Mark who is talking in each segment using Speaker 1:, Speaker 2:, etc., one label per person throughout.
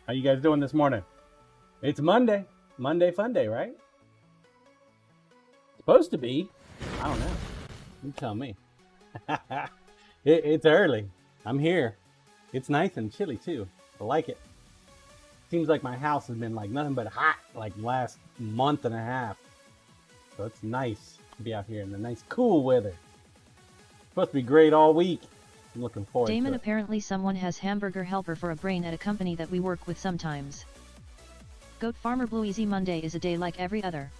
Speaker 1: How you guys doing this morning? It's Monday. Monday fun day, right? Supposed to be. I don't know. You tell me. It's early. I'm here. It's nice and chilly too. I like it. Seems like my house has been like nothing but hot like last month and a half. So it's nice to be out here in the nice cool weather. Supposed to be great all week. I'm looking forward
Speaker 2: Damon,
Speaker 1: to it.
Speaker 2: apparently someone has hamburger helper for a brain at a company that we work with sometimes. Goat Farmer Blue Easy Monday is a day like every other.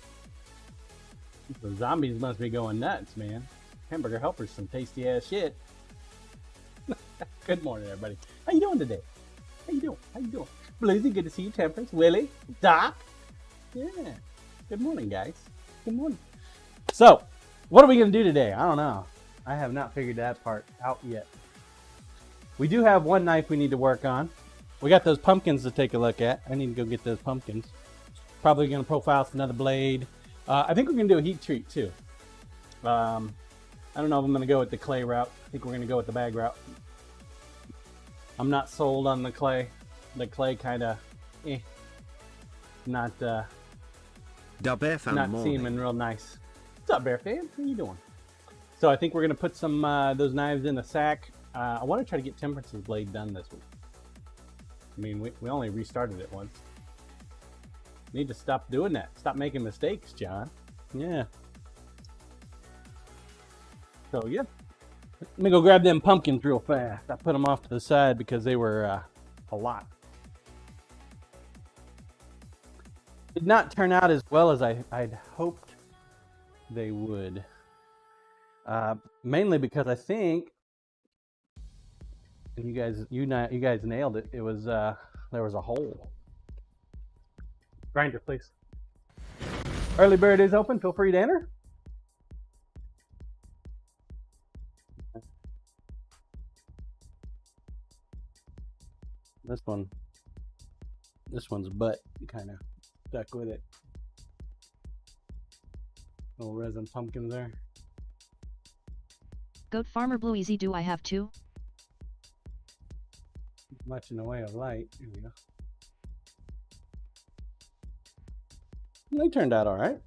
Speaker 1: The zombies must be going nuts, man. Hamburger helper's some tasty ass shit. Good morning, everybody. How you doing today? How you doing? How you doing? Bluesy, good to see you. Temperance, Willie, Doc. Yeah. Good morning, guys. Good morning. So, what are we gonna do today? I don't know. I have not figured that part out yet. We do have one knife we need to work on. We got those pumpkins to take a look at. I need to go get those pumpkins. Probably gonna profile another blade. I think we're gonna do a heat treat too. I don't know if I'm gonna go with the clay route. I think we're gonna go with the bag route. I'm not sold on the clay. The clay kind of, not seeming real nice. What's up, Bear Fan? How you doing? So I think we're gonna put some those knives in a sack. I want to try to get Temperance's blade done this week. I mean, we only restarted it once. Need to stop doing that. Stop making mistakes, John. Yeah. So yeah, let me go grab them pumpkins real fast. I put them off to the side because they were a lot. Did not turn out as well as I'd hoped they would. Mainly because I think, and you guys nailed it. It was there was a hole. Grinder, please. Early bird is open. Feel free to enter. This one's butt kind of stuck with it. Little resin pumpkin there.
Speaker 2: Goat Farmer Blue Easy, do I have two?
Speaker 1: Much in the way of light. Here we go. They turned out all right.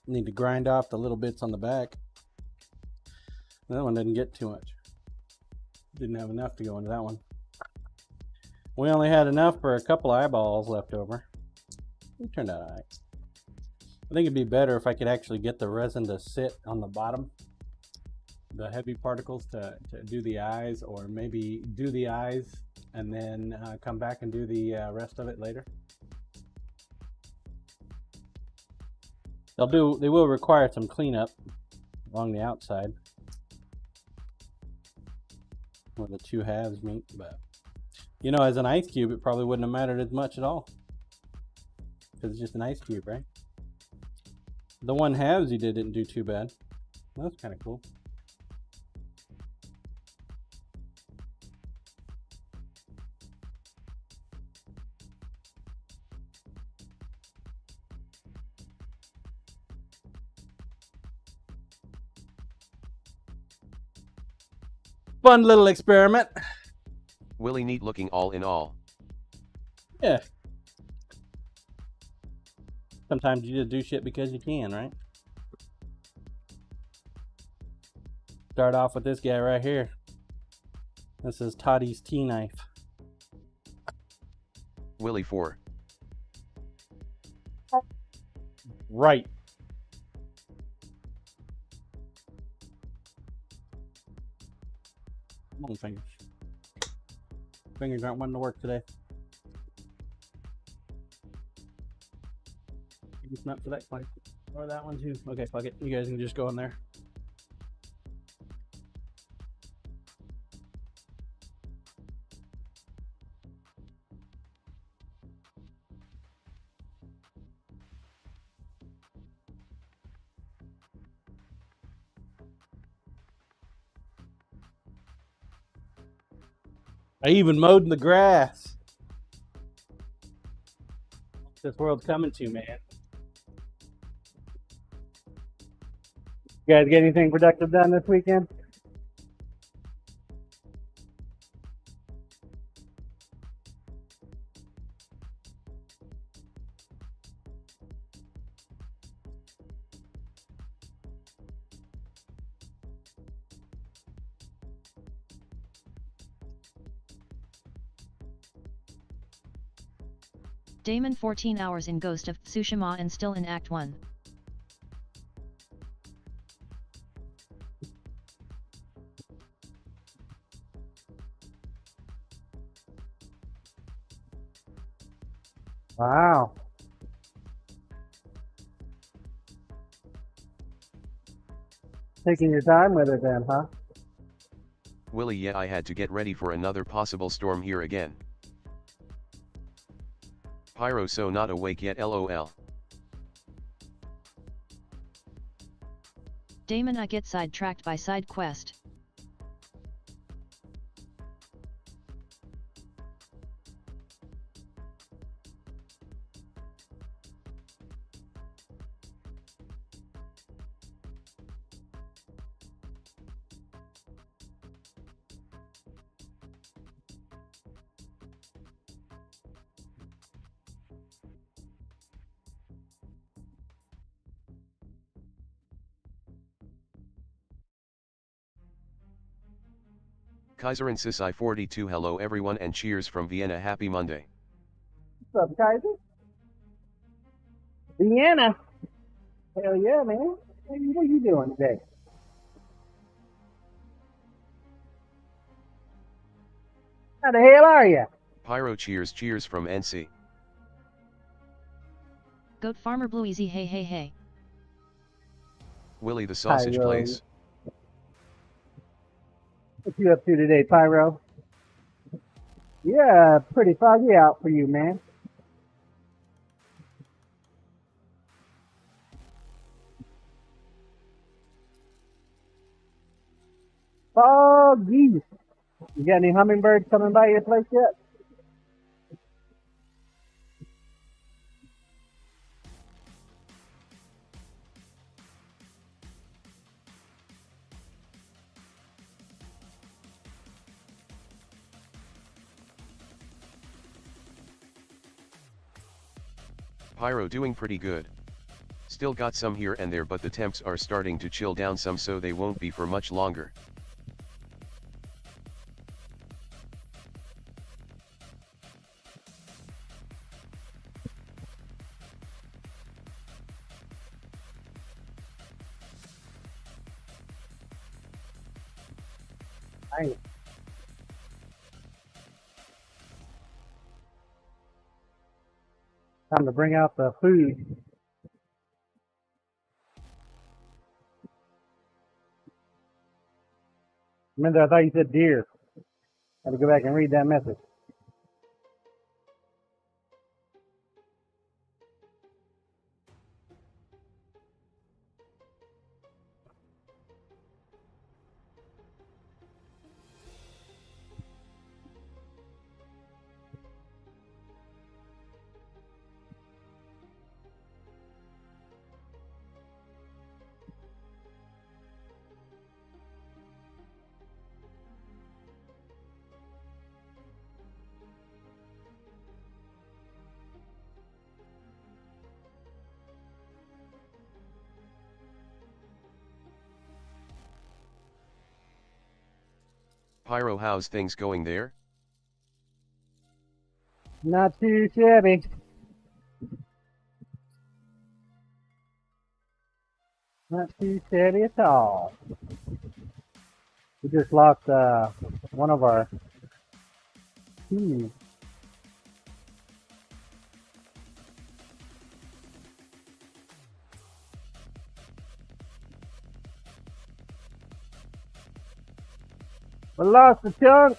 Speaker 1: Need to grind off the little bits on the back. That one didn't get too much. Didn't have enough to go into that one. We only had enough for a couple eyeballs left over. It turned out all right. I think it'd be better if I could actually get the resin to sit on the bottom, the heavy particles to do the eyes, or maybe do the eyes and then come back and do the rest of it later. They will require some cleanup along the outside where the two halves meet, but you know, as an ice cube, it probably wouldn't have mattered as much at all because it's just an ice cube, right? The one halves you didn't do too bad. That's kind of cool. Fun little experiment.
Speaker 3: Willie neat looking all in all.
Speaker 1: Yeah. Sometimes you just do shit because you can, right? Start off with this guy right here. This is Toddy's tea knife.
Speaker 3: Willie 4.
Speaker 1: Right. Come on, fingers. Fingers aren't wanting to work today. It's not for that place. Or that one too. Okay, fuck it. You guys can just go in there. I even mowed in the grass. This world's coming to, man. You guys get anything productive done this weekend?
Speaker 2: Damon 14 hours in Ghost of Tsushima and still in Act 1.
Speaker 4: Wow. Taking your time with it then, huh?
Speaker 3: Willie, yeah, I had to get ready for another possible storm here again. Pyro, so not awake yet, lol.
Speaker 2: Damon, I get sidetracked by side quest.
Speaker 3: Kaiser insists I 42. Hello everyone and cheers from Vienna. Happy Monday.
Speaker 4: What's up, Kaiser? Vienna. Hell yeah, man. Hey, what are you doing today? How the hell are you?
Speaker 3: Pyro, cheers from NC.
Speaker 2: Goat Farmer Blue Easy, hey hey hey.
Speaker 3: Willie, the sausage
Speaker 4: Pyro.
Speaker 3: place.
Speaker 4: What you up to today, Pyro? Yeah, pretty foggy out for you, man. Foggy. You got any hummingbirds coming by your place yet?
Speaker 3: Pyro, doing pretty good. Still got some here and there, but the temps are starting to chill down some, so they won't be for much longer.
Speaker 4: Nice. Time to bring out the food. Remember, I thought you said deer. Had to go back and read that message.
Speaker 3: Pyro, how's things going there?
Speaker 4: Not too shabby. Not too shabby at all. We just lost one of our keys. We lost the chunk.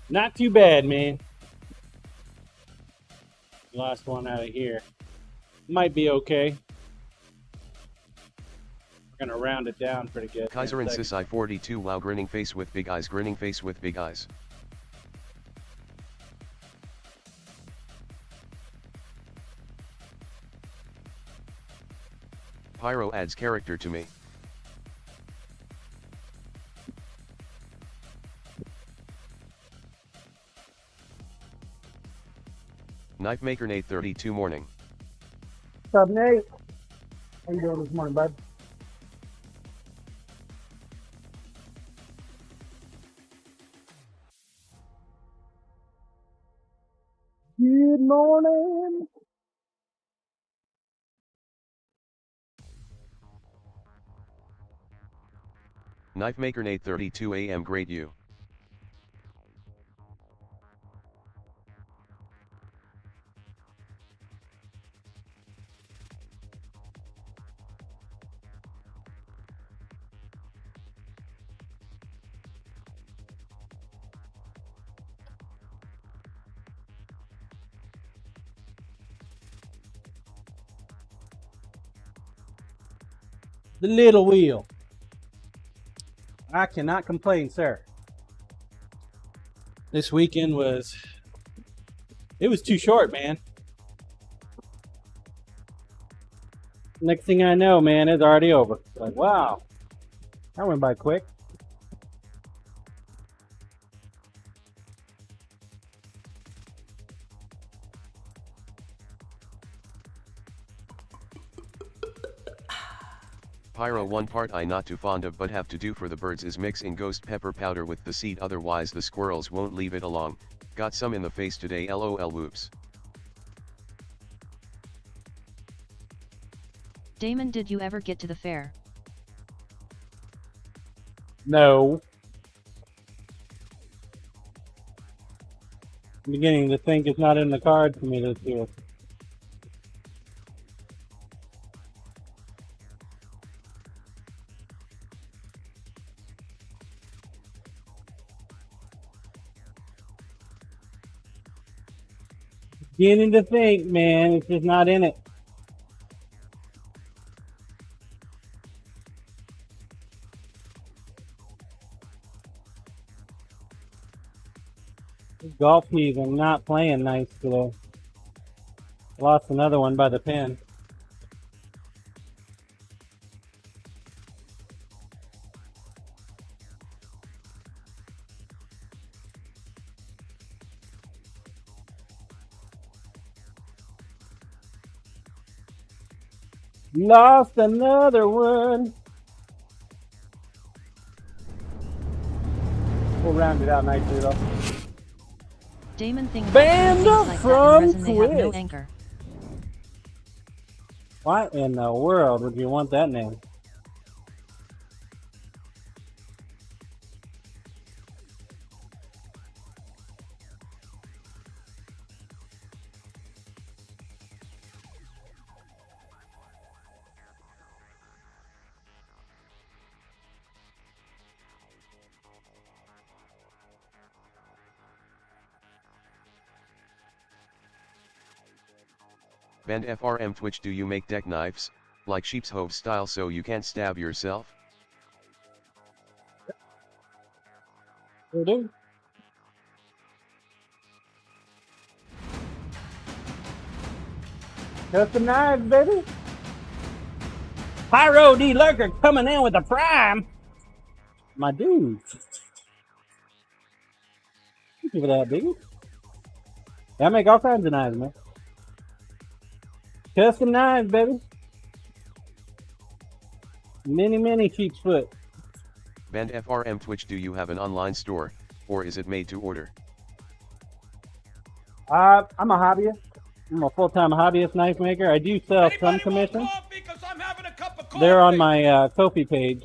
Speaker 1: Not too bad, man. Lost one out of here. Might be okay. We're gonna round it down pretty good.
Speaker 3: Kaiser insists I 42. Wow, grinning face with big eyes, grinning face with big eyes. Pyro adds character to me. Knife Maker Nate 32 morning.
Speaker 4: What's up, Nate? How you doing this morning, bud? Good morning.
Speaker 3: Knife Maker Nate 32 AM Great you.
Speaker 1: The little wheel. I cannot complain, sir. This weekend was too short, man. Next thing I know, man, it's already over. Like, wow. That went by quick.
Speaker 3: Pyro, one part I not too fond of but have to do for the birds is mixing ghost pepper powder with the seed, otherwise the squirrels won't leave it alone. Got some in the face today, lol whoops.
Speaker 2: Damon, did you ever get to the fair?
Speaker 1: No. I'm beginning to think it's not in the cards for me this year. Beginning to think, man, it's just not in it. Golf keys are not playing nice today. Lost another one by the pin. Lost another one. We'll round it out nicely though.
Speaker 2: Damon thinks
Speaker 1: Band
Speaker 2: like that
Speaker 1: from
Speaker 2: in resin they have no
Speaker 1: Twitch.
Speaker 2: anchor.
Speaker 1: Why in the world would you want that name?
Speaker 3: Band FRM Twitch, do you make deck knives, like sheep's hove style so you can't stab yourself?
Speaker 1: We do. Custom knives, baby. Pyro D Lurker coming in with a prime. My dude. Thank you for that, dude. Yeah, I make all kinds of knives, man. Custom knives, baby. Many sheep's foot.
Speaker 3: Band FRM Twitch, do you have an online store, or is it made to order?
Speaker 1: I'm a hobbyist. I'm a full-time hobbyist knife maker. I do sell some commission. They're on my Ko-fi page.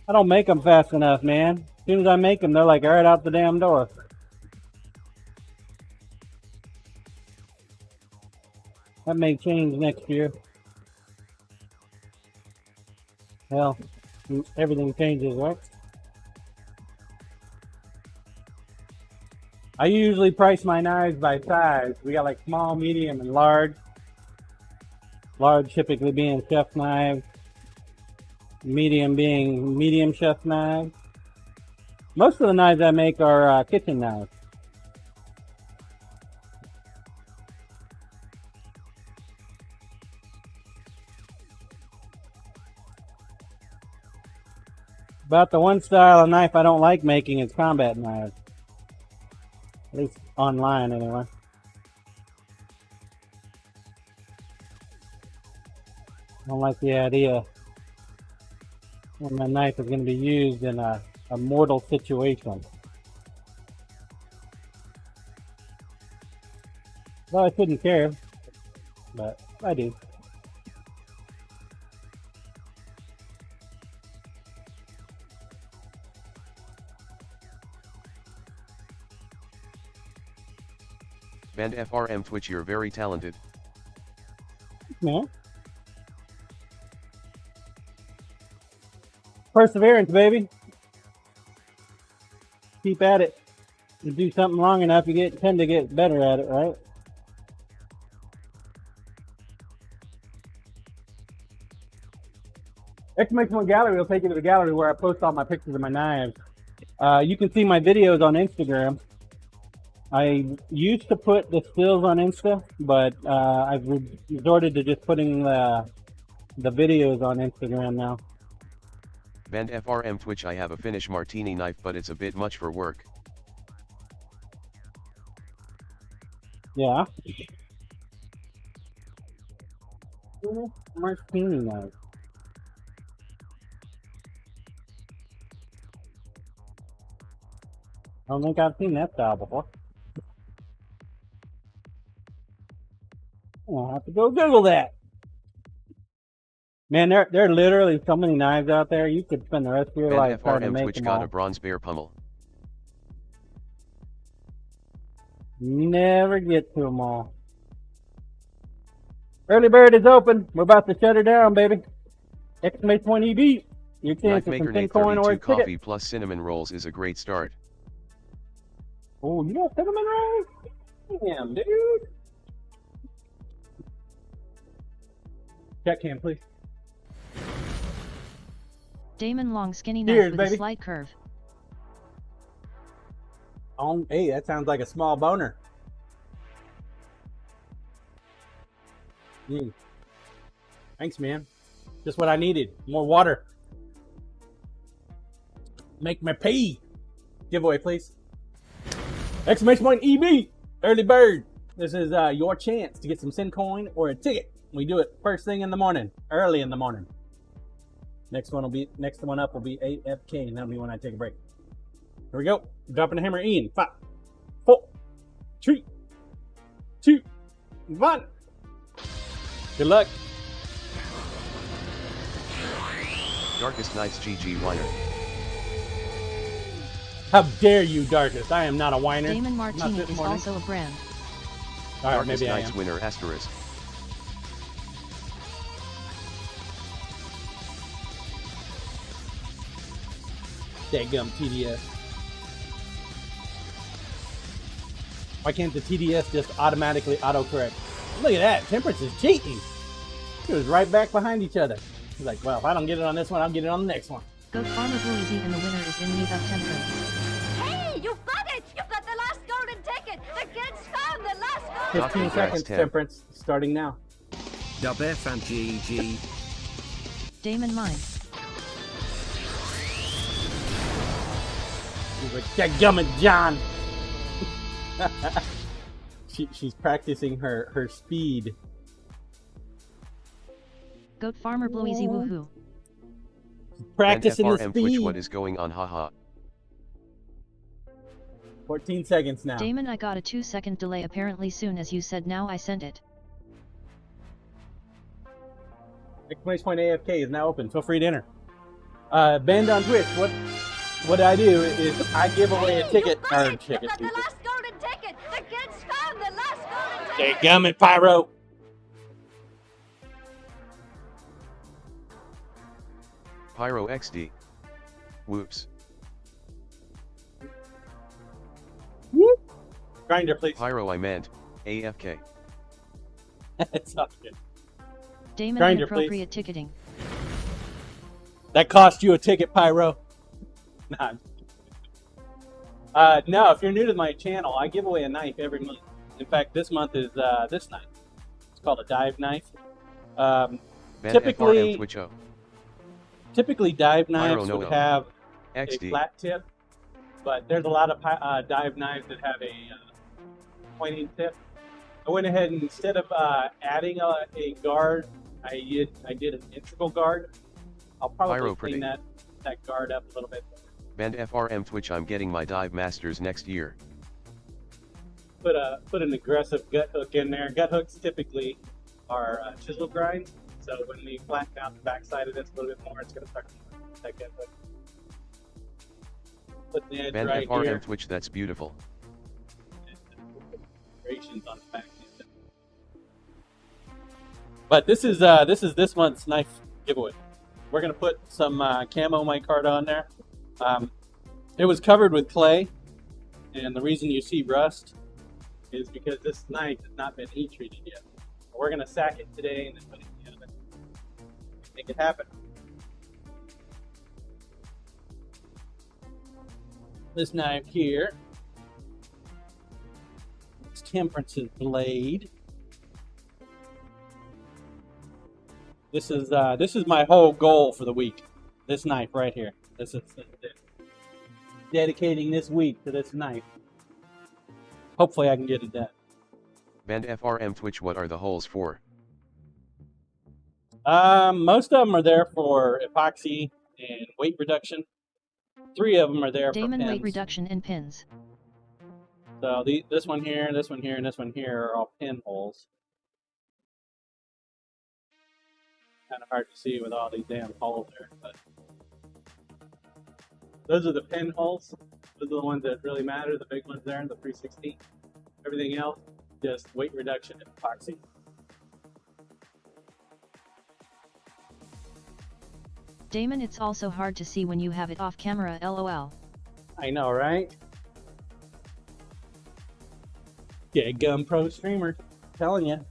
Speaker 1: I don't make them fast enough, man. As soon as I make them, they're like right out the damn door. That may change next year. Hell, everything changes, right? I usually price my knives by size. We got like small, medium, and large. Large typically being chef knives. Medium being medium chef knives. Most of the knives I make are kitchen knives. About the one style of knife I don't like making is combat knives. At least online, anyway.
Speaker 4: don't like the idea when my knife is going to be used in a mortal situation. Well, I shouldn't care, but I do.
Speaker 3: Band FRM Twitch, you're very talented.
Speaker 4: Yeah. Perseverance, baby. Keep at it. You do something long enough, you tend to get better at it, right? Exclamation gallery will take you to the gallery where I post all my pictures of my knives. You can see my videos on Instagram. I used to put the stills on Insta, but I've resorted to just putting the videos on Instagram now.
Speaker 3: Band FRM Twitch, I have a Finnish martini knife, but it's a bit much for work.
Speaker 4: Yeah. Martini knife. I don't think I've seen that style before. I'll have to go Google that. Man, there are literally so many knives out there. You could spend the rest of your
Speaker 3: Band
Speaker 4: life trying to
Speaker 3: FRM
Speaker 4: make
Speaker 3: Twitch
Speaker 4: them
Speaker 3: got
Speaker 4: all.
Speaker 3: a bronze bear pummel.
Speaker 4: Never get to them all. Early bird is open. We're about to shut her down, baby. Exclamation point EB. Your chance
Speaker 3: Knife
Speaker 4: for
Speaker 3: maker
Speaker 4: some
Speaker 3: Nate
Speaker 4: coin or a
Speaker 3: 32 coffee
Speaker 4: ticket.
Speaker 3: plus cinnamon rolls is a great start.
Speaker 4: Oh, you got cinnamon rolls? Damn, dude. Check cam, please.
Speaker 2: Damon long skinny knife
Speaker 4: Cheers,
Speaker 2: with
Speaker 4: baby.
Speaker 2: a slight curve.
Speaker 1: Oh, hey, that sounds like a small boner. Thanks, man. Just what I needed. More water. Make me pee. Giveaway, please. Exclamation point EB. Early bird. This is your chance to get some Sin coin or a ticket. We do it first thing in the morning, early in the morning. Next one up will be AFK, and that'll be when I take a break. Here we go. Dropping the hammer in 5, 4, 3, 2, 1. Good luck.
Speaker 3: Darkest Nights GG Whiner.
Speaker 1: How dare you, Darkest? I am not a whiner.
Speaker 2: Damon
Speaker 1: Not
Speaker 2: Martini
Speaker 1: this
Speaker 2: is
Speaker 1: morning.
Speaker 2: also a brand.
Speaker 1: All right,
Speaker 3: Darkest
Speaker 1: maybe I
Speaker 3: Nights
Speaker 1: am.
Speaker 3: winner asterisk.
Speaker 1: Dadgum TDS. Why can't the TDS just automatically autocorrect? Look at that. Temperance is cheating. It was right back behind each other. He's like, well, if I don't get it on this one, I'll get it on the next one.
Speaker 2: Goat Farmer Blue Easy and the winner is in need of 10 prints.
Speaker 5: Hey, you've got it! You've got the last golden ticket! The kids found the last golden
Speaker 1: 15
Speaker 3: Dr.
Speaker 1: seconds,
Speaker 3: Grass 10.
Speaker 1: Temperance, starting now.
Speaker 6: Dub F and GG.
Speaker 2: Damon mine.
Speaker 1: He's like, dadgummit, John. She's practicing her speed.
Speaker 2: Goat Farmer Blue Easy woohoo.
Speaker 1: Practicing the
Speaker 3: FRM Twitch,
Speaker 1: speed.
Speaker 3: what is going on, haha.
Speaker 1: 14 seconds now.
Speaker 2: Damon, I got a 2-second delay apparently soon as you said now I sent it.
Speaker 1: Exclamation point AFK is now open. Feel free to enter. Banned on Twitch. What I do is I give away a ticket.
Speaker 5: You've got
Speaker 1: Or
Speaker 5: it!
Speaker 1: ticket.
Speaker 5: You've got the last golden ticket! The kids found the last golden ticket!
Speaker 1: Dadgummit, Pyro.
Speaker 3: Pyro XD. Whoops.
Speaker 1: Whoop. Grinder, please.
Speaker 3: Pyro I meant. AFK.
Speaker 1: It's not good.
Speaker 2: Damon
Speaker 1: Grinder,
Speaker 2: inappropriate ticketing.
Speaker 1: That cost you a ticket, Pyro. Nah. No, if you're new to my channel, I give away a knife every month. In fact, this month is this knife. It's called a dive knife.
Speaker 3: Band
Speaker 1: Typically-
Speaker 3: FRM Twitch O.
Speaker 1: Typically, dive
Speaker 3: Pyro
Speaker 1: knives would
Speaker 3: Noel.
Speaker 1: have a
Speaker 3: XD.
Speaker 1: flat tip, but there's a lot of dive knives that have a pointing tip. I went ahead and instead of adding a guard
Speaker 4: I did an integral guard. I'll probably
Speaker 3: Pyro
Speaker 4: clean
Speaker 3: pretty.
Speaker 4: that guard up a little bit.
Speaker 3: Band FRM Twitch, I'm getting my dive masters next year.
Speaker 4: Put an aggressive gut hook in there. Gut hooks typically are chisel grinds, so when we flatten out the backside of this a little bit more, it's going to start to that gut hook. Put the edge
Speaker 3: Band
Speaker 4: right
Speaker 3: FRM
Speaker 4: here.
Speaker 3: Twitch, that's beautiful.
Speaker 4: On the back. But this is this month's knife giveaway. We're gonna put some camo mic card on there. It was covered with clay, and the reason you see rust is because this knife has not been heat treated yet. We're gonna sack it today and then put it in the oven. Make it happen. This knife here, it's Temperance's blade. This is my whole goal for the week. This knife right here. This is dedicating this week to this knife. Hopefully I can get it done.
Speaker 3: Band FRM Twitch, what are the holes for?
Speaker 4: Most of them are there for epoxy and weight reduction. 3 of them are there
Speaker 2: Damon
Speaker 4: for pins.
Speaker 2: weight reduction in pins.
Speaker 4: So this one here, this one here, and this one here are all pin holes. Kind of hard to see with all these damn holes there, but those are the pin holes. Those are the ones that really matter, the big ones there, the 316. Everything else, just weight reduction and epoxy.
Speaker 2: Damon, it's also hard to see when you have it off camera, lol.
Speaker 4: I know, right? Yeah, Gun Pro streamer, telling you.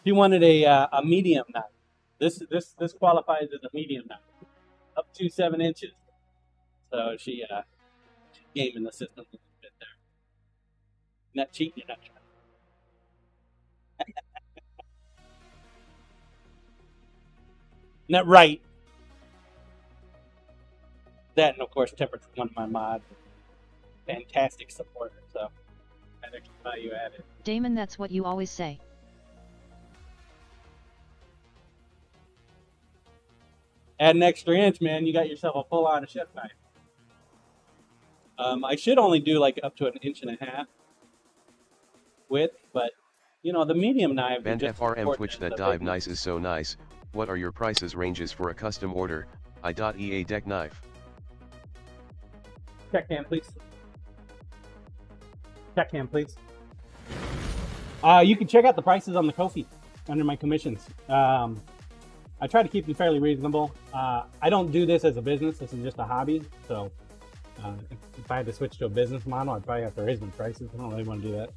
Speaker 4: She wanted a medium knife. This qualifies as a medium knife, up to 7 inches. So she's gaming the system a little bit there. Not cheating, you're not trying. Not right. That, and of course, Temperance is one of my mods. Fantastic supporter, so that extra value added.
Speaker 2: Damon, that's what you always say.
Speaker 4: Add an extra inch, man, you got yourself a full-on chef knife. I should only do like up to 1.5 inches width, but you know the medium knife.
Speaker 3: Band FRM Twitch, that dive nice is so nice. What are your prices ranges for a custom order? I.EA deck knife.
Speaker 4: Check hand, please. Check hand, please. You can check out the prices on the Ko-fi under my commissions. I try to keep them fairly reasonable. I don't do this as a business. This is just a hobby. So if I had to switch to a business model, I'd probably have to raise my prices. I don't really want to do that.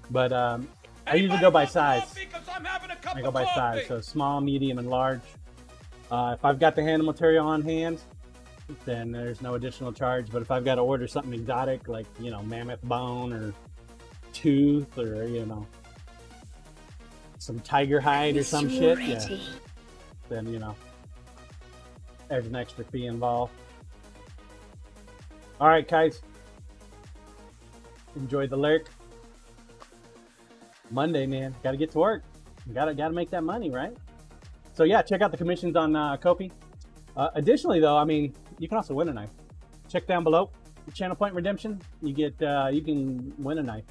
Speaker 4: But I usually go by size. I go by size. So small, medium, and large. If I've got the handle material on hand, then there's no additional charge. But if I've got to order something exotic, like, you know, mammoth bone or tooth or, you know, some tiger hide or some shit, yeah, then, you know, there's an extra fee involved. All right, guys. Enjoy the lurk. Monday, man. Got to get to work. Got to make that money, right? So, yeah, check out the commissions on Ko-fi. Additionally, though, I mean, you can also win a knife. Check down below. Channel Point Redemption. You get you can win a knife.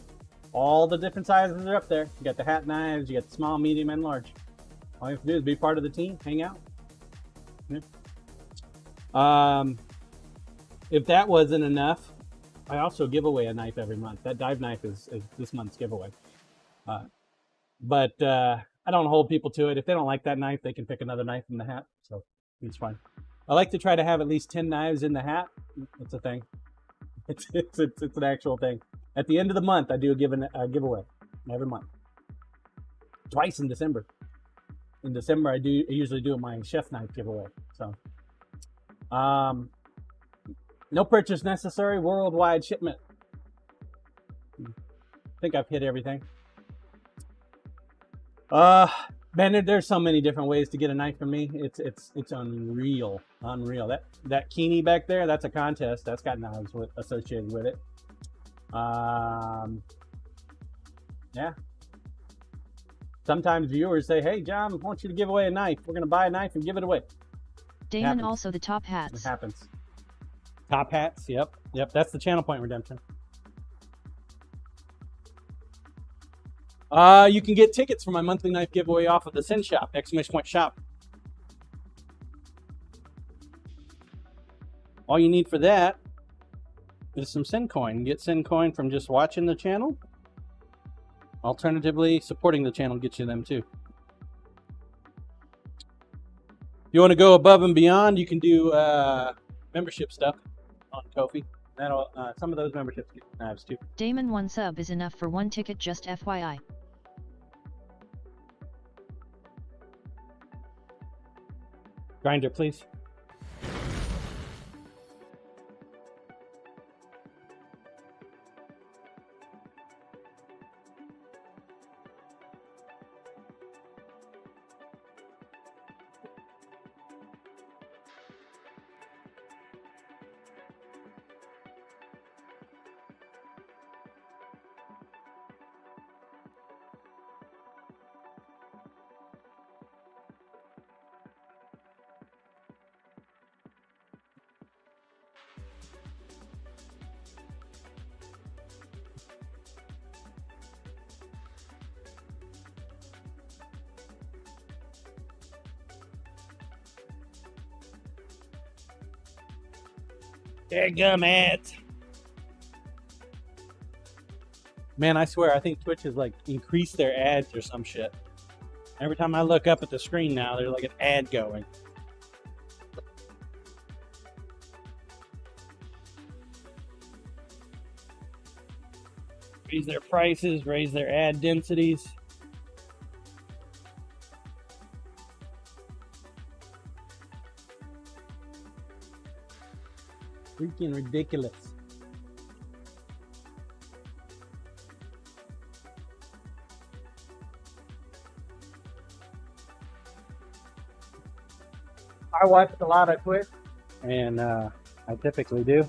Speaker 4: All the different sizes are up there. You got the hat knives. You got the small, medium, and large. All you have to do is be part of the team. Hang out. Yeah. If that wasn't enough, I also give away a knife every month. That dive knife is this month's giveaway. But I don't hold people to it. If they don't like that knife, they can pick another knife in the hat. So it's fine. I like to try to have at least 10 knives in the hat. It's a thing. It's an actual thing. At the end of the month, I do a giveaway every month. Twice in December. In December, I usually do my chef knife giveaway. So, no purchase necessary. Worldwide shipment. I think I've hit everything. Man, there's so many different ways to get a knife from me. It's unreal. That Keeney back there, that's a contest. That's got knives associated with it. Yeah.
Speaker 1: sometimes viewers say, hey, John, I want you to give away a knife. We're going to buy a knife and give it away.
Speaker 2: Damon
Speaker 1: Happens.
Speaker 2: also the top
Speaker 1: It
Speaker 2: hats.
Speaker 1: happens.
Speaker 4: Top hats. Yep. That's the channel point redemption. You can get tickets for my monthly knife giveaway off of the Sin Shop, !shop. All you need for that is some Sin Coin. Get Sin Coin from just watching the channel. Alternatively, supporting the channel gets you them too. If you want to go above and beyond, you can do membership stuff on Ko-fi. That'll some of those memberships get knives too.
Speaker 2: Damon 1 sub is enough for 1 ticket, just FYI.
Speaker 4: Grinder, please. Dadgum ads. Man, I swear, I think Twitch has like increased their ads or some shit. Every time I look up at the screen now, there's like an ad going. Raise their prices, raise their ad densities. Freaking ridiculous. I watched a lot of Twitch, and I typically do.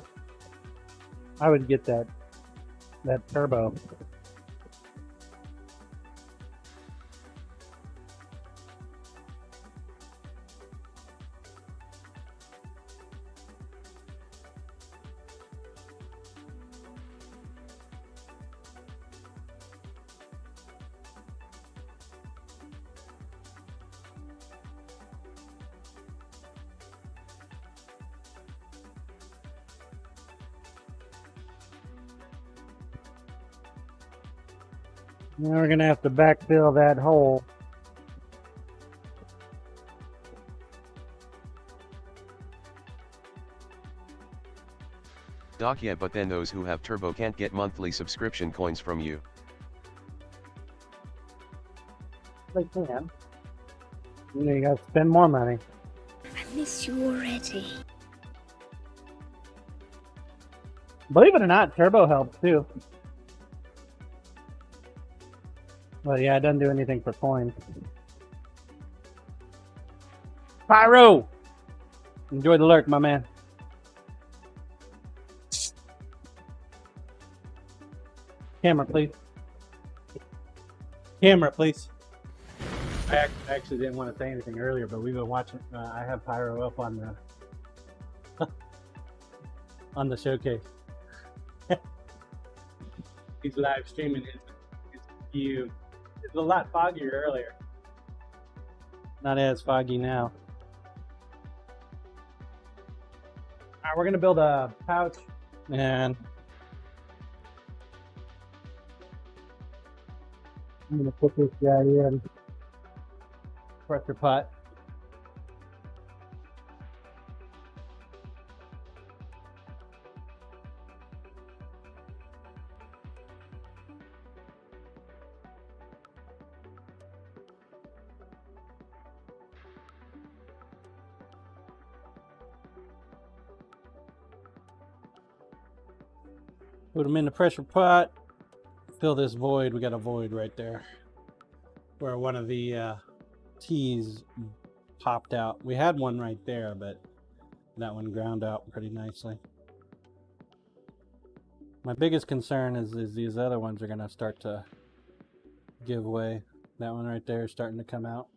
Speaker 4: I would get that turbo. Now we're going to have to backfill that hole.
Speaker 3: Doc, yeah, but then those who have turbo can't get monthly subscription coins from you.
Speaker 4: They can. You got to spend more money.
Speaker 5: I miss you already.
Speaker 4: Believe it or not, turbo helps too. Well, yeah, it doesn't do anything for coins. Pyro! Enjoy the lurk, my man. Camera, please. Camera, please. I actually didn't want to say anything earlier, but we've been watching. I have Pyro up on the on the showcase. He's live streaming his view. It was a lot foggier earlier. Not as foggy now. Alright, we're gonna build a pouch and I'm gonna put this guy in. Pressure pot. Put them in the pressure pot. Fill this void. We got a void right there where one of the T's popped out. We had one right there, but that one ground out pretty nicely. My biggest concern is these other ones are going to start to give way. That one right there is starting to come out.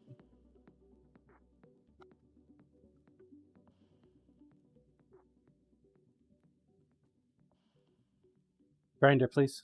Speaker 4: Grinder, please.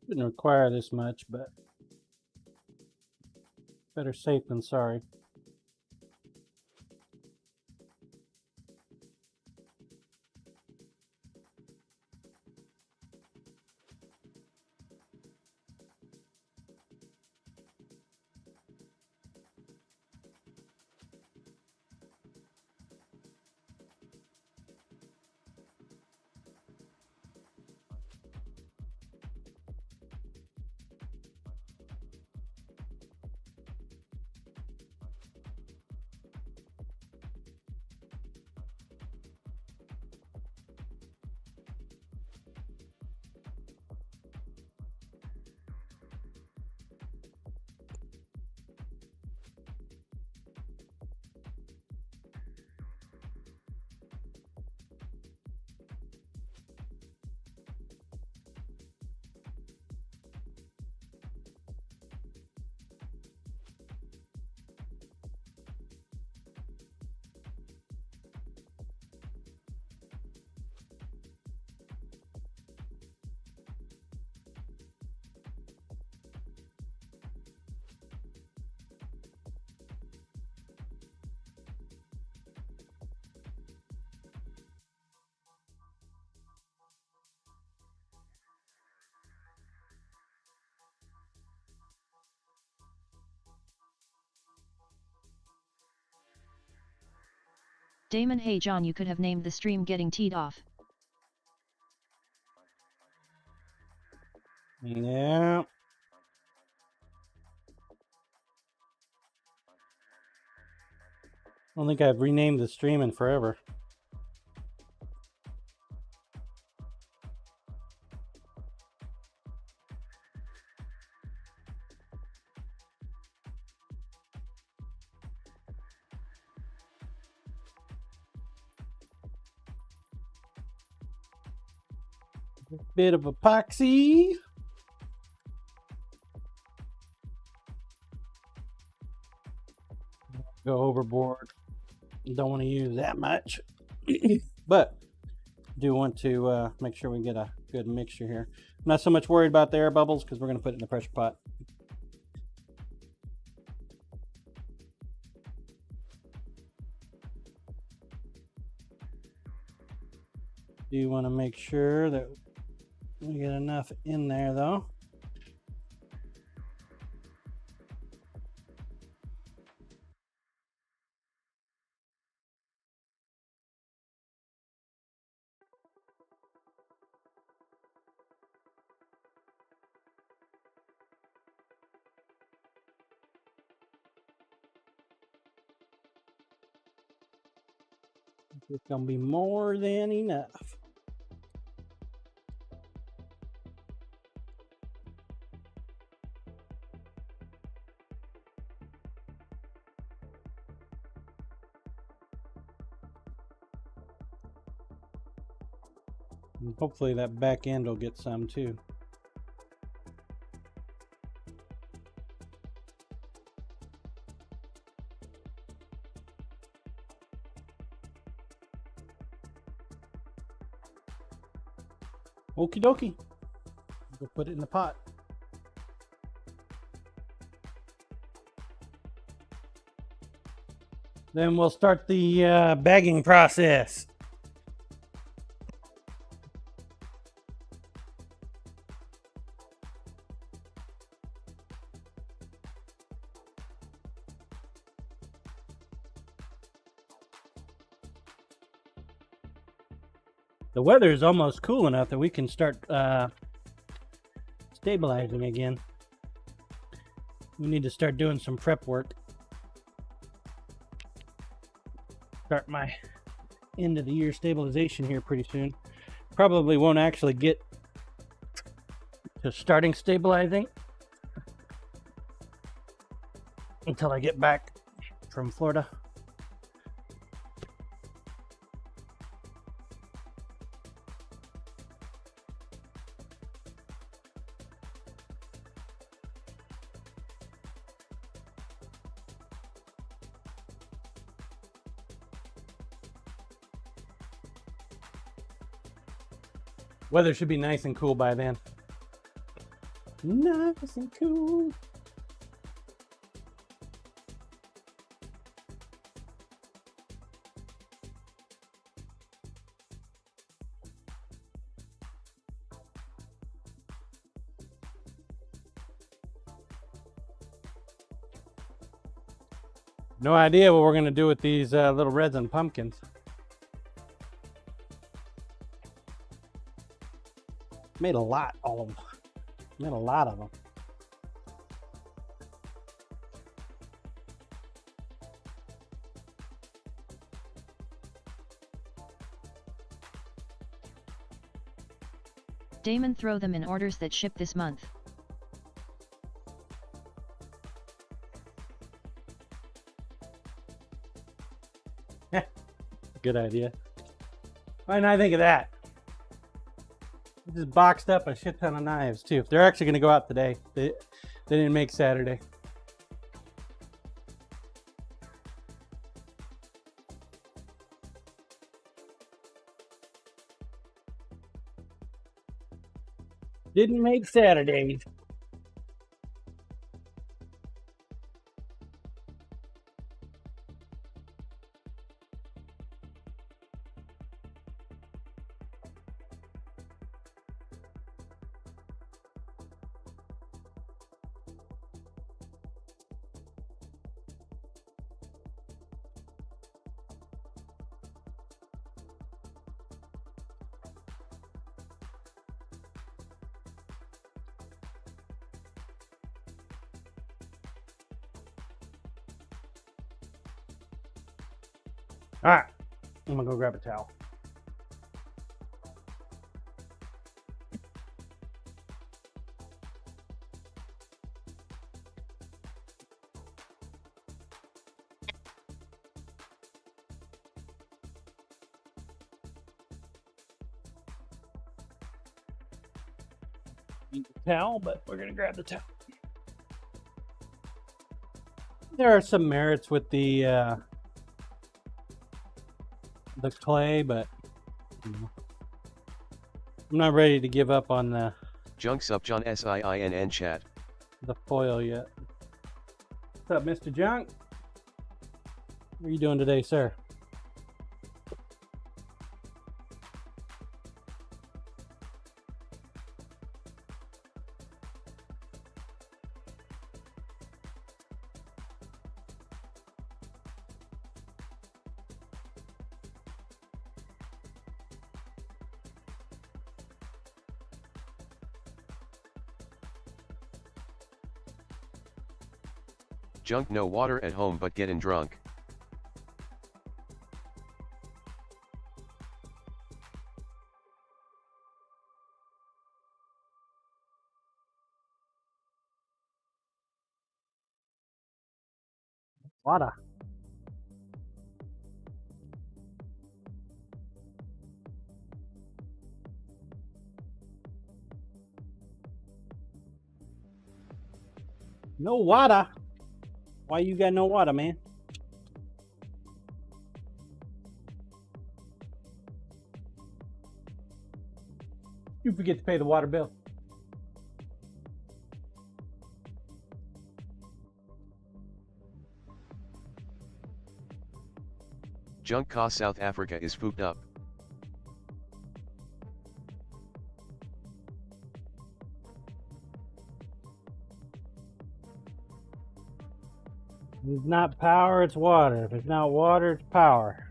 Speaker 4: Didn't require this much, but better safe than sorry.
Speaker 2: Damon, hey John, you could have named the stream Getting Teed Off.
Speaker 4: Yeah. I don't think I've renamed the stream in forever. Bit of epoxy. Go overboard. Don't want to use that much. But do want to make sure we get a good mixture here. I'm not so much worried about the air bubbles because we're going to put it in the pressure pot. Do want to make sure that we get enough in there though. It's gonna be more than enough. And hopefully that back end will get some too. Okie dokie. Go put it in the pot. Then we'll start the bagging process. The weather is almost cool enough that we can start stabilizing again. We need to start doing some prep work. Start my end of the year stabilization here pretty soon. Probably won't actually get to starting stabilizing until I get back from Florida. Weather should be nice and cool by then. Nice and cool. No idea what we're going to do with these little resin pumpkins. Made a lot, all of them. Made a lot of them.
Speaker 2: Damon, throw them in orders that ship this month.
Speaker 4: Good idea. Why didn't I think of that? We just boxed up a shit ton of knives too. They're actually going to go out today. They didn't make Saturday. Didn't make Saturdays. All right, I'm gonna go grab a towel. Need the towel, but we're gonna grab the towel. There are some merits with the clay, but you know, I'm not ready to give up on the
Speaker 3: Junk Sup John SIINN chat.
Speaker 4: foil yet. What's up, Mr. Junk? What are you doing today, sir?
Speaker 3: Junk no water at home but getting drunk.
Speaker 4: Water. No water. Why you got no water, man?
Speaker 1: You forget to pay the water bill.
Speaker 3: Junk Ka South Africa is fooped up.
Speaker 4: If it's not power, it's water. If it's not water, it's power.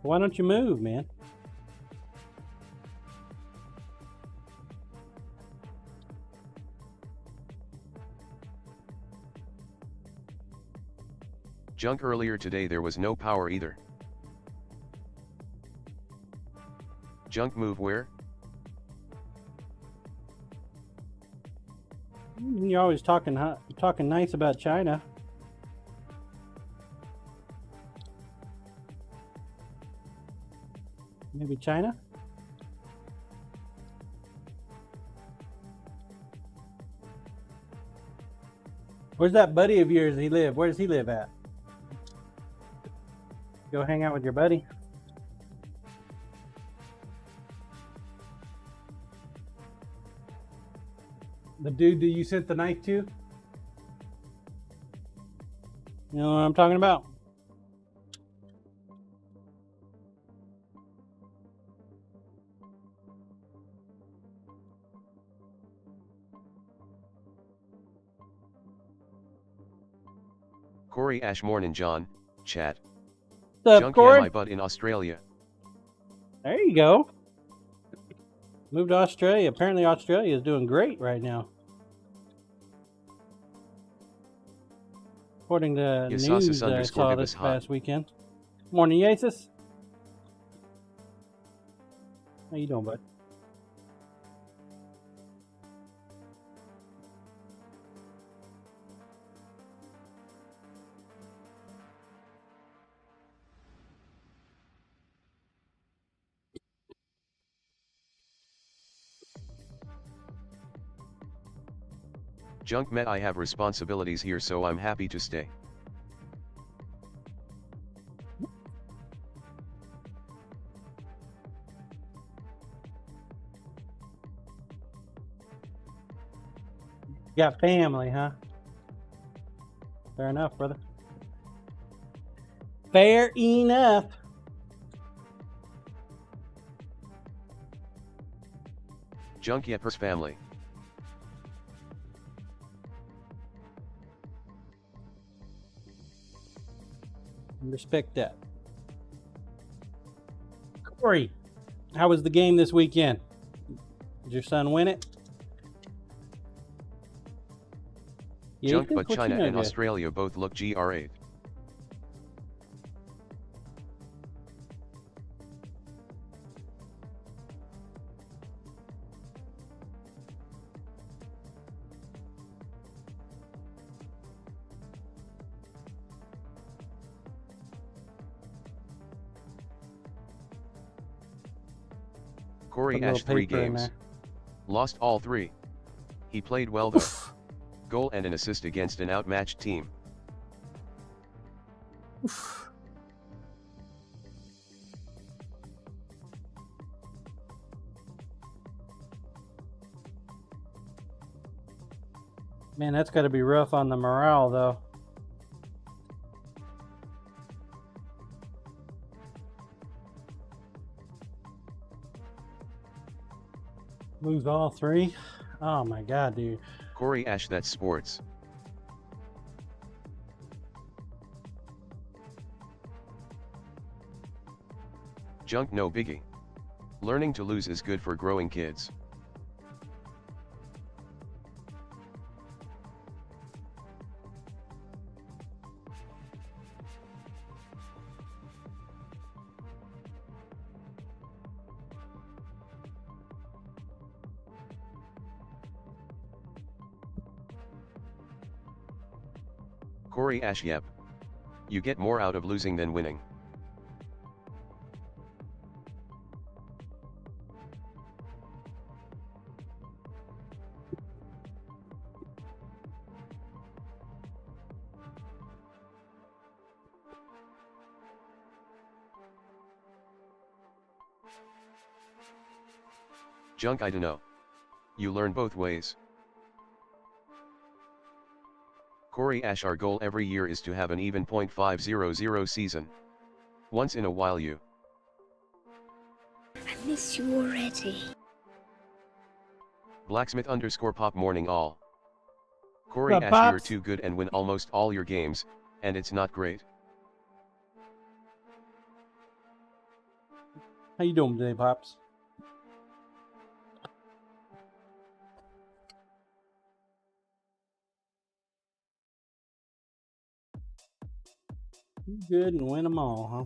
Speaker 4: Why don't you move, man?
Speaker 3: Junk earlier today there was no power either. Junk move where?
Speaker 4: You're always talking nice about China. Maybe China? Where's that buddy of yours he live? Where does he live at? Go hang out with your buddy.
Speaker 1: The dude that you sent the knife to?
Speaker 4: You know what I'm talking about?
Speaker 3: Corey Ashmorn John, chat.
Speaker 4: What's up,
Speaker 3: Junk
Speaker 4: Corey?
Speaker 3: yeah my butt in Australia.
Speaker 4: There you go. Moved to Australia. Apparently Australia is doing great right now. According to
Speaker 3: Yes,
Speaker 4: news
Speaker 3: Sausas
Speaker 4: that I
Speaker 3: underscore
Speaker 4: saw
Speaker 3: give
Speaker 4: this
Speaker 3: us hot.
Speaker 4: past weekend. Morning, Yasis. How you doing, bud?
Speaker 3: Junk met I have responsibilities here so I'm happy to stay.
Speaker 4: You got family, huh? Fair enough, brother. Fair enough.
Speaker 3: Junk Yeppers family.
Speaker 4: Respect that. Corey, how was the game this weekend? Did your son win it?
Speaker 3: Junk
Speaker 4: Yasis,
Speaker 3: but
Speaker 4: what
Speaker 3: China
Speaker 4: you know,
Speaker 3: and
Speaker 4: guy?
Speaker 3: Australia both look GR8. Corey
Speaker 4: Put a little
Speaker 3: Ash 3
Speaker 4: paper in
Speaker 3: games.
Speaker 4: there.
Speaker 3: Lost all 3. He played well though. Goal and an assist against an outmatched team.
Speaker 4: Man, that's got to be rough on the morale, though. Lose all 3? Oh my god, dude.
Speaker 3: Corey Ash that's sports. Junk no biggie. Learning to lose is good for growing kids. Corey Ash, yep. You get more out of losing than winning. Junk, I dunno. You learn both ways. Corey Ash, our goal every year is to have an even .500 season. Once in a while you.
Speaker 5: I miss you already.
Speaker 3: Blacksmith_pop morning all. Corey
Speaker 4: What's up,
Speaker 3: Ash, you're
Speaker 4: Pops?
Speaker 3: too good and win almost all your games, and it's not great.
Speaker 4: How you doing today, Pops? You good and win them all, huh?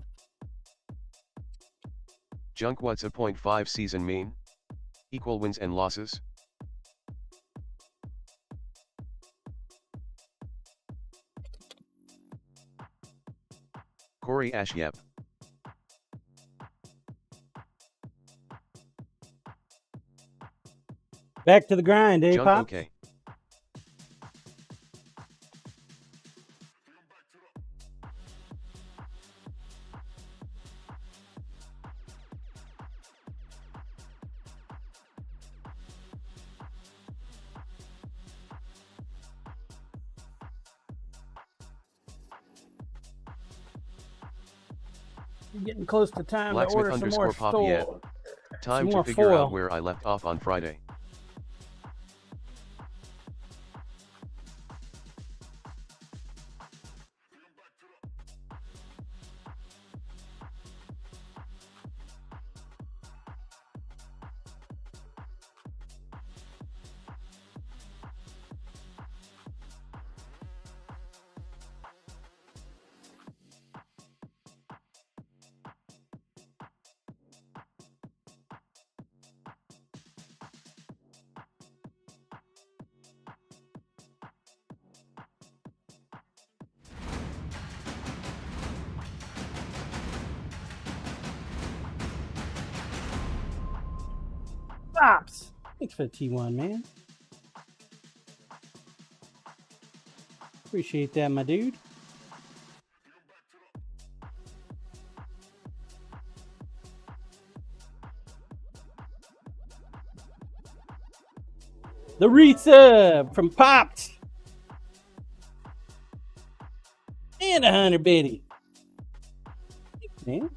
Speaker 3: Junk, what's a .5 season mean? Equal wins and losses? Corey Ash, yep.
Speaker 4: Back to the grind, eh,
Speaker 3: Junk,
Speaker 4: Pops?
Speaker 3: okay.
Speaker 4: We're getting close to time to order some more
Speaker 3: Blacksmith_pop, yeah.
Speaker 4: foil.
Speaker 3: Time to
Speaker 4: more
Speaker 3: figure
Speaker 4: foil.
Speaker 3: out where I left off on Friday.
Speaker 4: Pops! Thanks for the T1, man. Appreciate that, my dude. The resub from Pops. And a 100 bitty. Thanks, man.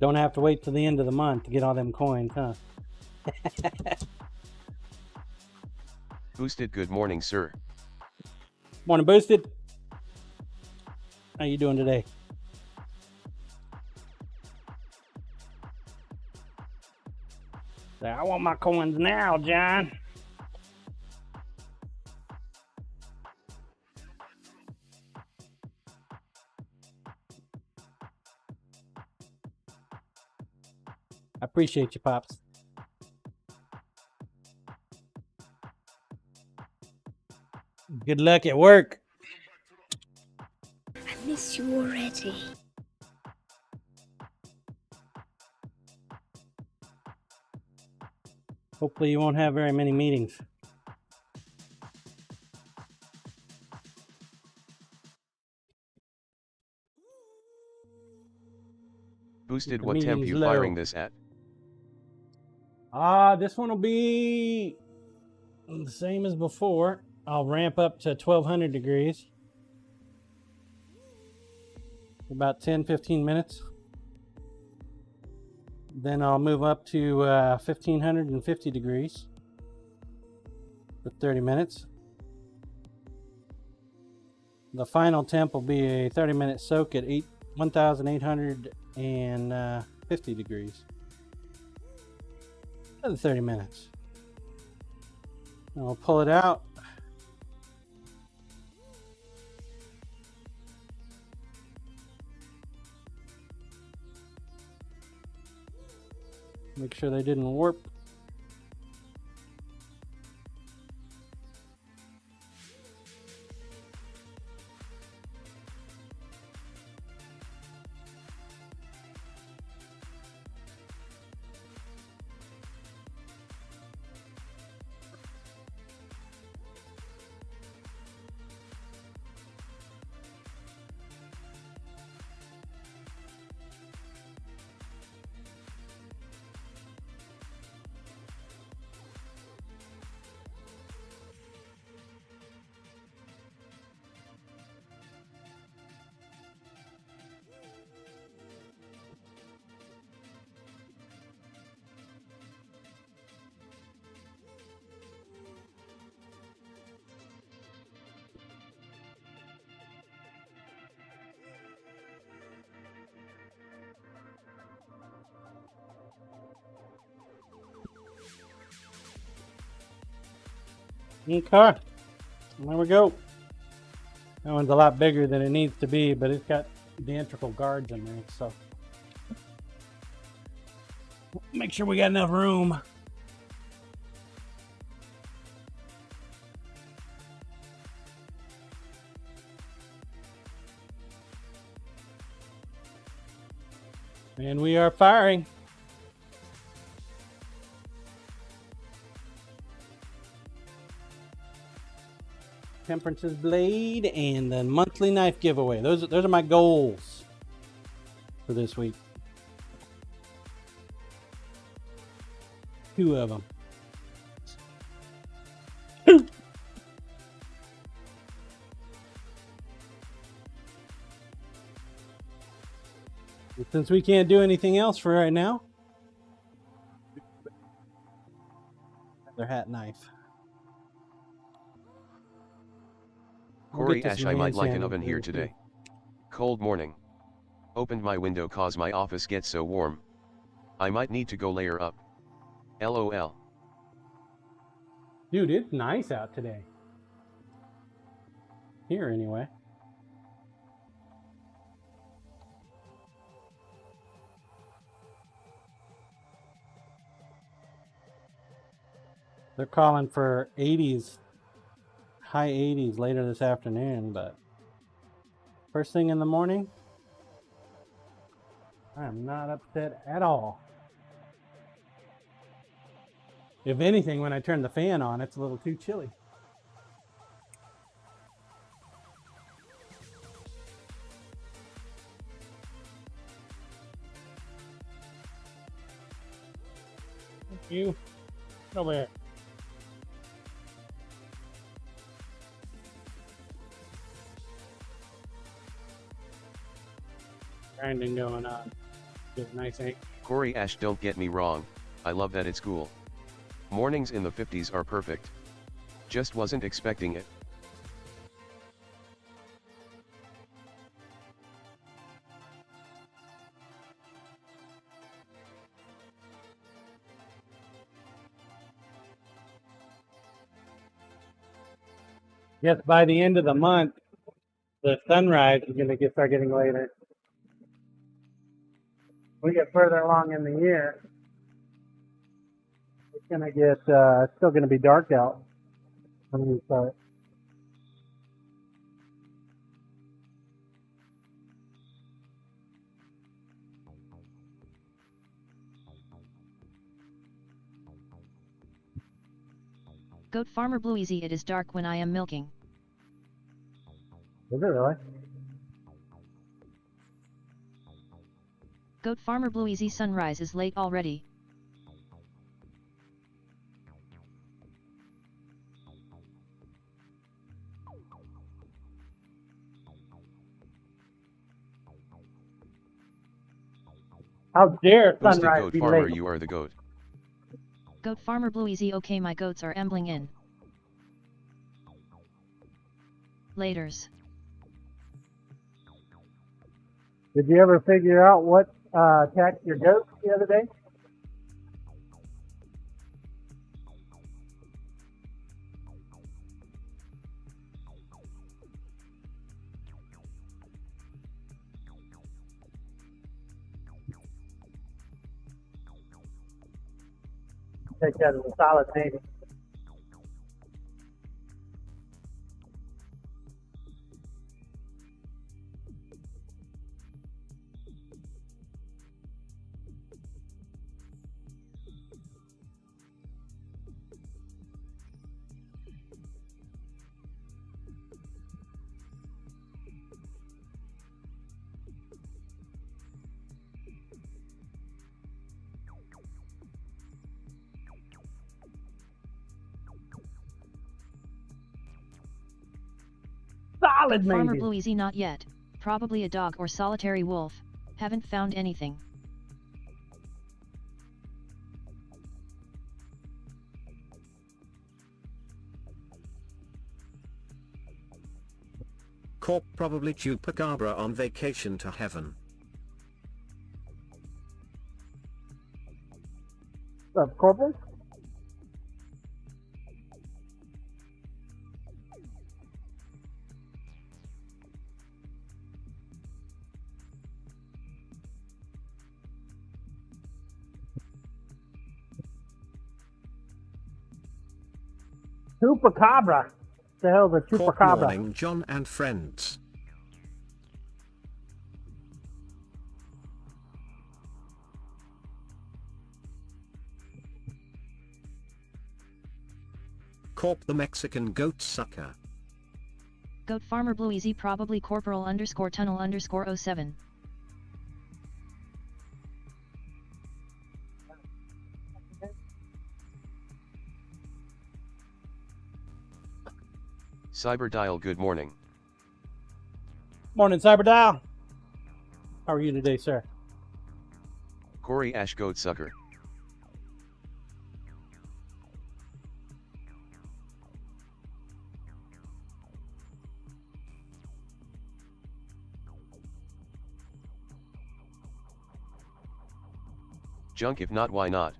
Speaker 4: Don't have to wait till the end of the month to get all them coins, huh?
Speaker 3: Boosted, good morning, sir.
Speaker 4: Morning, Boosted. How you doing today? I want my coins now, John. I appreciate you, Pops. Good luck at work.
Speaker 5: I miss you already.
Speaker 4: Hopefully you won't have very many meetings.
Speaker 3: Boosted,
Speaker 4: The
Speaker 3: what temp
Speaker 4: meeting's
Speaker 3: you
Speaker 4: low.
Speaker 3: firing this at?
Speaker 4: This one will be the same as before. I'll ramp up to 1200 degrees. About 10-15 minutes. Then I'll move up to 1550 degrees for 30 minutes. The final temp will be a 30-minute soak at 1850 degrees. Another 30 minutes.
Speaker 1: I'll pull it out. Make sure they didn't warp. Okay, there we go. That one's a lot bigger than it needs to be, but it's got the integral guards in there, so make sure we got enough room. And we are firing. Temperance's blade and the monthly knife giveaway. Those are my goals for this week. 2 of them. Since we can't do anything else for right now, their hat knife.
Speaker 3: Corey Ash, I might like an oven here today. Cold morning. Opened my window cause my office gets so warm. I might need to go layer up. LOL.
Speaker 1: Dude, it's nice out today. Here anyway. They're calling for 80s, high 80s later this afternoon, but first thing in the morning, I am not upset at all. If anything, when I turn the fan on, it's a little too chilly. Thank you. Get over here. Grinding going on. Get nice ink.
Speaker 3: Corey Ash, don't get me wrong, I love that it's cool. Mornings in the 50s are perfect. Just wasn't expecting it.
Speaker 4: Yes, by the end of the month, the sunrise is going to start getting later. We get further along in the year, it's going to get, it's still going to be dark out when we start.
Speaker 2: Goat Farmer Blueezy, it is dark when I am milking.
Speaker 4: Is it really?
Speaker 2: Goat Farmer Blueezy, sunrise is late already.
Speaker 4: How dare
Speaker 3: Who's the
Speaker 4: sunrise
Speaker 3: goat
Speaker 4: be
Speaker 3: farmer?
Speaker 4: late?
Speaker 3: You are the goat.
Speaker 2: Goat Farmer Blueezy, okay, my goats are embling in. Laters.
Speaker 4: Did you ever figure out what attacked your goats the other day? take that as a solid maybe. Solid
Speaker 2: Farmer
Speaker 4: maybe.
Speaker 2: Blue Easy not yet. Probably a dog or solitary wolf. Haven't found anything.
Speaker 6: Corp probably chupacabra on vacation to heaven.
Speaker 4: Corporal? Chupacabra. The hell's a
Speaker 6: Corp
Speaker 4: chupacabra?
Speaker 6: morning, John and friends. Corp the Mexican goat sucker.
Speaker 2: Goat Farmer Blue Easy probably corporal underscore tunnel underscore 07.
Speaker 3: Cyberdial, good morning.
Speaker 1: Morning, Cyberdial. How are you today, sir?
Speaker 3: Corey Ash Goat Sucker. Junk, if not, why not?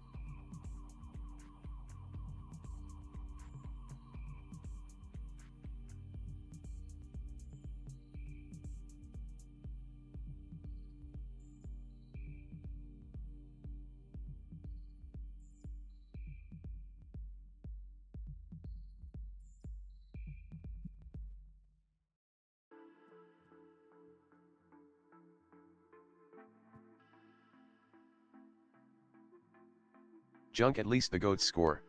Speaker 3: Junk, at least the goats score.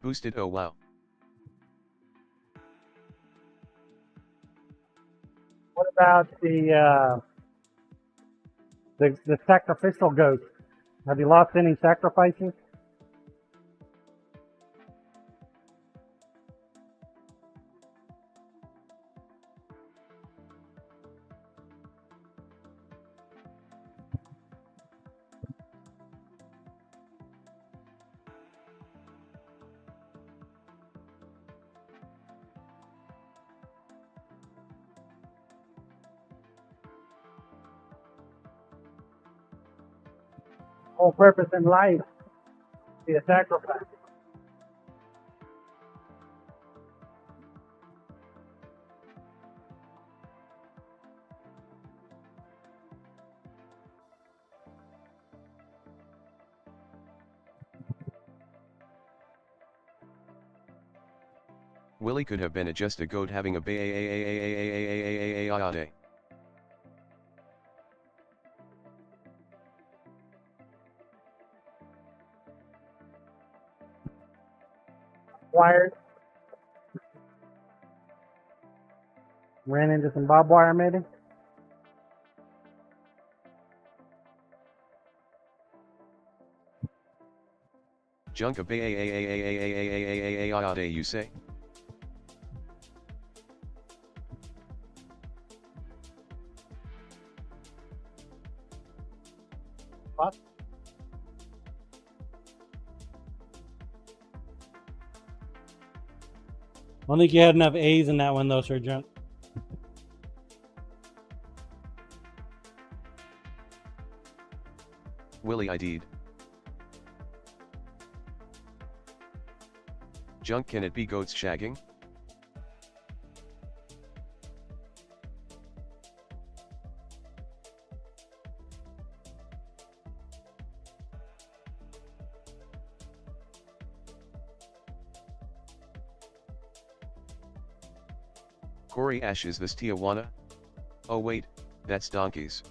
Speaker 3: Boosted, oh wow.
Speaker 4: What about the sacrificial goat? Have you lost any sacrifices? Whole purpose in life be a sacrifice.
Speaker 3: Willie could have been just a goat having a day.
Speaker 4: Wired. Ran into some barbed wire maybe.
Speaker 3: Junk a day, you say?
Speaker 4: What?
Speaker 1: I don't think you had enough A's in that one, though, Sir Junk.
Speaker 3: Willie ID'd. Junk, can it be goats shagging? Corey Ash, is this Tijuana? Oh wait, that's donkeys.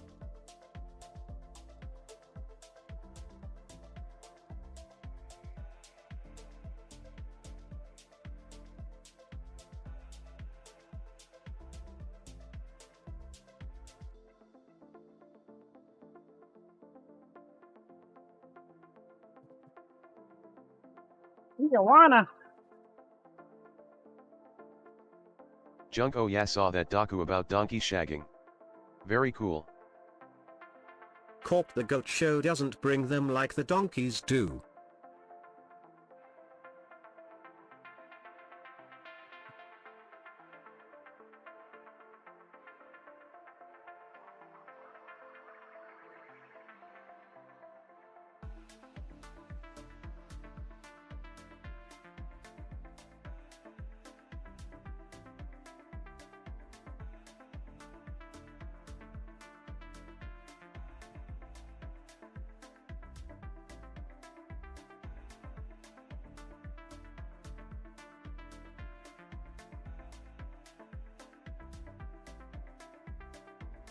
Speaker 4: Tijuana.
Speaker 3: Junk, oh yeah, saw that docu about donkey shagging. Very cool.
Speaker 6: Corp, the goat show doesn't bring them like the donkeys do.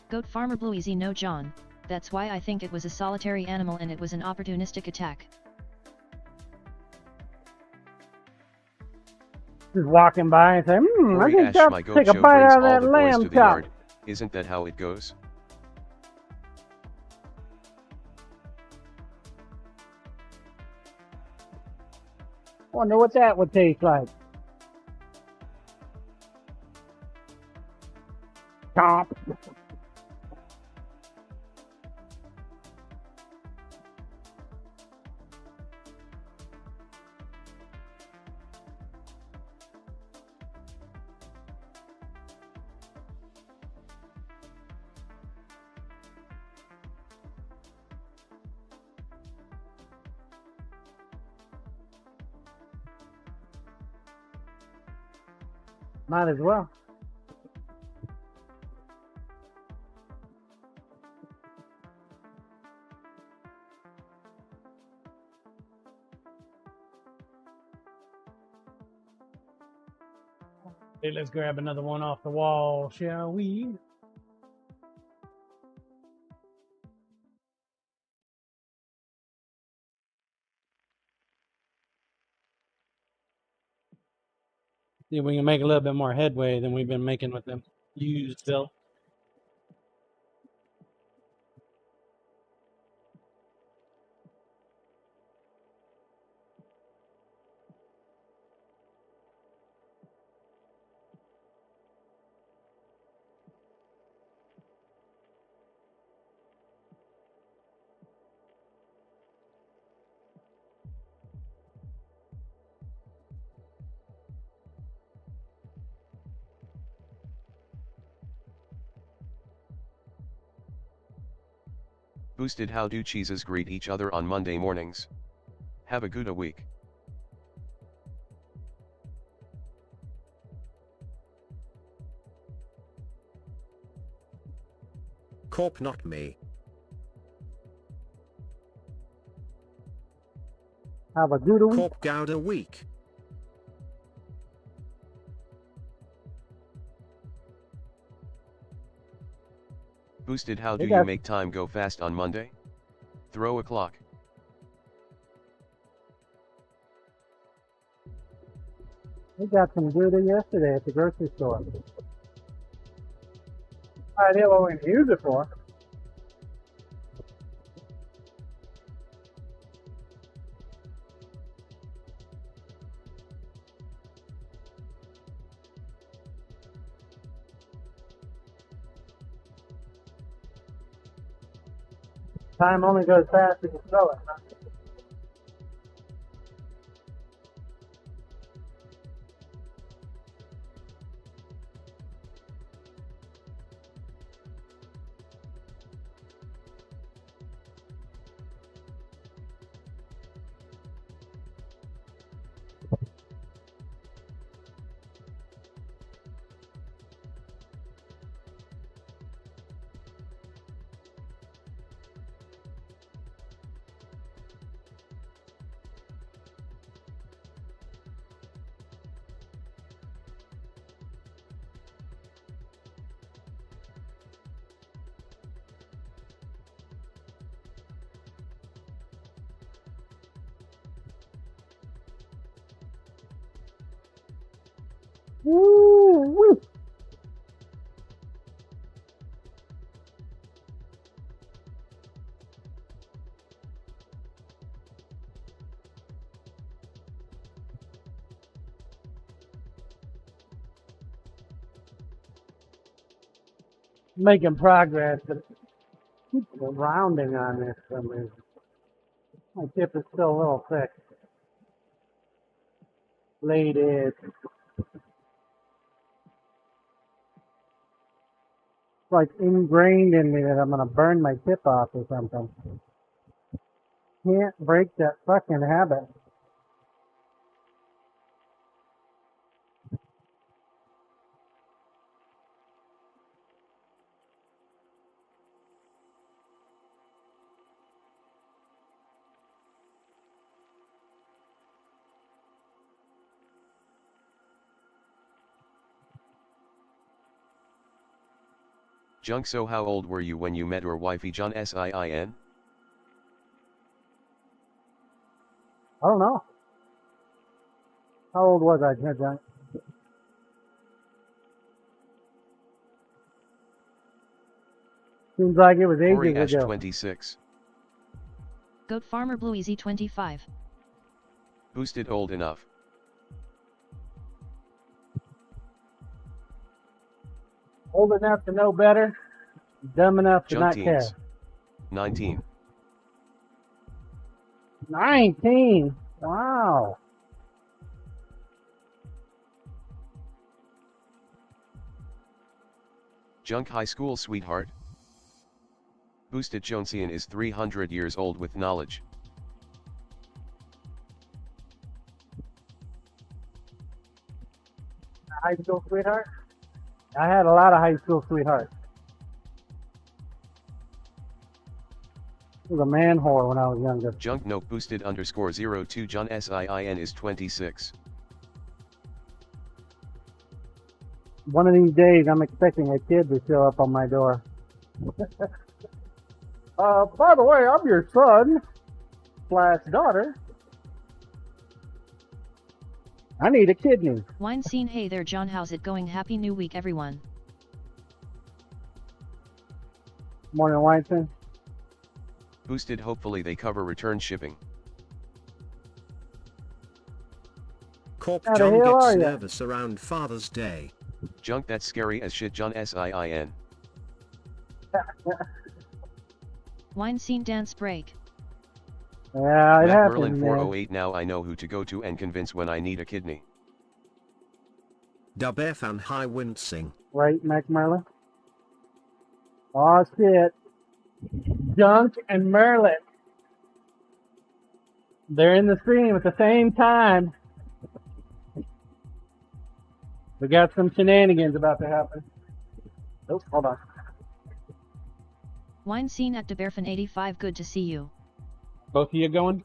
Speaker 2: Goat farmer Blue Easy, no John, that's why I think it was a solitary animal and it was an opportunistic attack.
Speaker 4: Just walking by and say, I
Speaker 3: Corey
Speaker 4: think
Speaker 3: Ash,
Speaker 4: I'll
Speaker 3: my goat
Speaker 4: take a
Speaker 3: show
Speaker 4: bite
Speaker 3: brings
Speaker 4: out of
Speaker 3: all
Speaker 4: that
Speaker 3: the boys
Speaker 4: lamb
Speaker 3: to the
Speaker 4: chop.
Speaker 3: yard. Isn't that how it goes?
Speaker 4: Wonder what that would taste like. Chomp. Might as well. Hey, let's grab another one off the wall, shall we? See if we can make a little bit more headway than we've been making with them used built.
Speaker 3: Boosted, how do cheeses greet each other on Monday mornings? Have a good a week.
Speaker 6: Corp, not me.
Speaker 4: Have a good week.
Speaker 6: Corp, Gouda week.
Speaker 3: Boosted, how do
Speaker 4: Hey,
Speaker 3: you
Speaker 4: guys.
Speaker 3: make time go fast on Monday? Throw a clock.
Speaker 4: We got some Gouda yesterday at the grocery store. Idea what we can use it for. Time only goes fast if you throw it. Huh? Woo! Making progress, but keep rounding on this for some reason. My tip is still a little thick. Blade edge. It's like ingrained in me that I'm gonna burn my tip off or something. Can't break that fucking habit.
Speaker 3: Junk, so how old were you when you met your wifey John Sin?
Speaker 4: I don't know. How old was I, John? Seems like it was
Speaker 3: Corey
Speaker 4: ages
Speaker 3: Ash
Speaker 4: ago.
Speaker 3: 26.
Speaker 2: Goat Farmer Blue Easy 25.
Speaker 3: Boosted old enough.
Speaker 4: Old enough to know better, dumb enough to
Speaker 3: Junk
Speaker 4: not care.
Speaker 3: teens. 19.
Speaker 4: 19. Wow.
Speaker 3: Junk high school sweetheart. Boosted Jonesian is 300 years old with knowledge.
Speaker 4: High school sweetheart? I had a lot of high school sweethearts. I was a man whore when I was younger.
Speaker 3: Junk note boosted _02 John Sin is 26.
Speaker 4: One of these days, I'm expecting a kid to show up on my door. By the way, I'm your son / daughter. I need a kidney.
Speaker 2: Wine scene. Hey there John, how's it going? Happy New Week everyone.
Speaker 4: Morning, Weinstein.
Speaker 3: Boosted, hopefully they cover return shipping.
Speaker 6: Corp
Speaker 4: How the
Speaker 6: John
Speaker 4: hell are
Speaker 6: gets
Speaker 4: ya?
Speaker 6: nervous around Father's Day.
Speaker 3: Junk, that's scary as shit John Sin.
Speaker 2: Wine scene dance break.
Speaker 4: Yeah, it
Speaker 3: Mac
Speaker 4: happens,
Speaker 3: Merlin
Speaker 4: man.
Speaker 3: 408. Now I know who to go to and convince when I need a kidney.
Speaker 6: Dub F and High Wincing.
Speaker 4: Right, Mac Merlin? Oh, shit. Junk and Merlin. They're in the stream at the same time. We got some shenanigans about to happen. Oh, hold on.
Speaker 2: Wine scene at DeBearfan 85. Good to see you.
Speaker 1: Both of you going?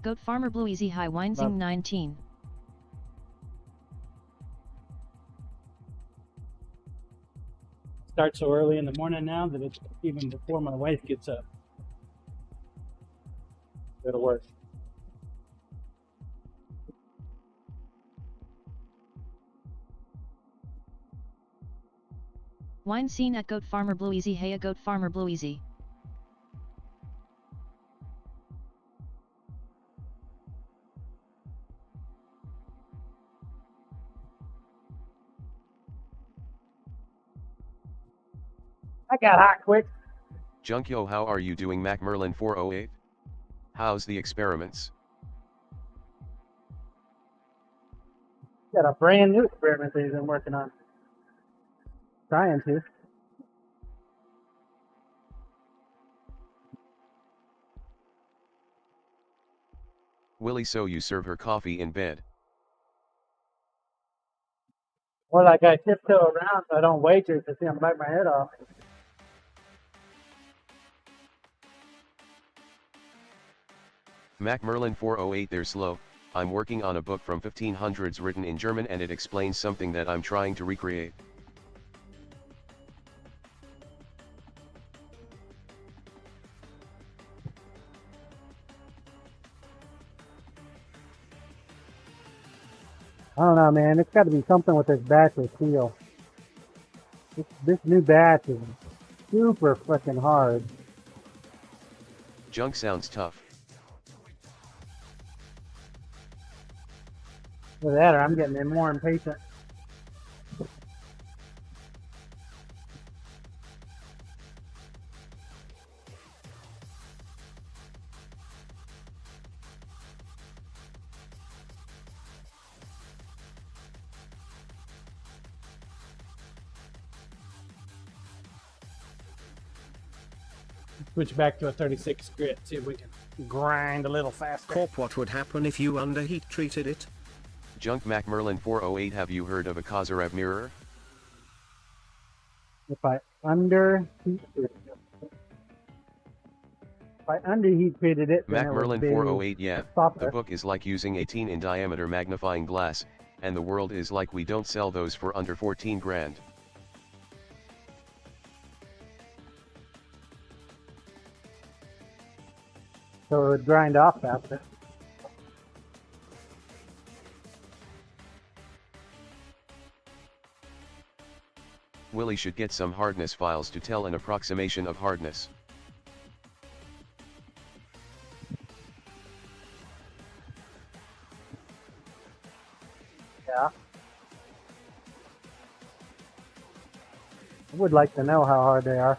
Speaker 2: Goat Farmer Blue Easy High Wine Zing 19.
Speaker 1: Start so early in the morning now that it's even before my wife gets up. It'll work.
Speaker 2: Wine scene at Goat Farmer Blue Easy. Hey, a Goat Farmer Blue Easy.
Speaker 4: I got hot quick.
Speaker 3: Junk, yo, how are you doing? Mac Merlin 408. How's the experiments?
Speaker 4: Got a brand new experiment that he's been working on. Trying to.
Speaker 3: Willie, so you serve her coffee in bed.
Speaker 4: Or like I tiptoe around so I don't wake her to see him bite my head off.
Speaker 3: Mac Merlin 408. They're slow. I'm working on a book from 1500s written in German and it explains something that I'm trying to recreate.
Speaker 4: I don't know, man. It's got to be something with this batch of steel. This new batch is super fucking hard.
Speaker 3: Junk sounds tough.
Speaker 4: With that, or I'm getting more impatient. Switch back to a 36 grit, see if we can grind a little faster.
Speaker 6: Corp, what would happen if you underheat treated it?
Speaker 3: Junk Mac Merlin 408, have you heard of a Kozarev mirror?
Speaker 4: If I underheat treated it, then
Speaker 3: Mac
Speaker 4: it
Speaker 3: Merlin
Speaker 4: would be
Speaker 3: 408, yeah.
Speaker 4: softer.
Speaker 3: The book is like using 18 in diameter magnifying glass, and the world is like we don't sell those for under 14 grand.
Speaker 4: So it would grind off faster.
Speaker 3: Willie should get some hardness files to tell an approximation of hardness.
Speaker 4: Yeah. I would like to know how hard they are.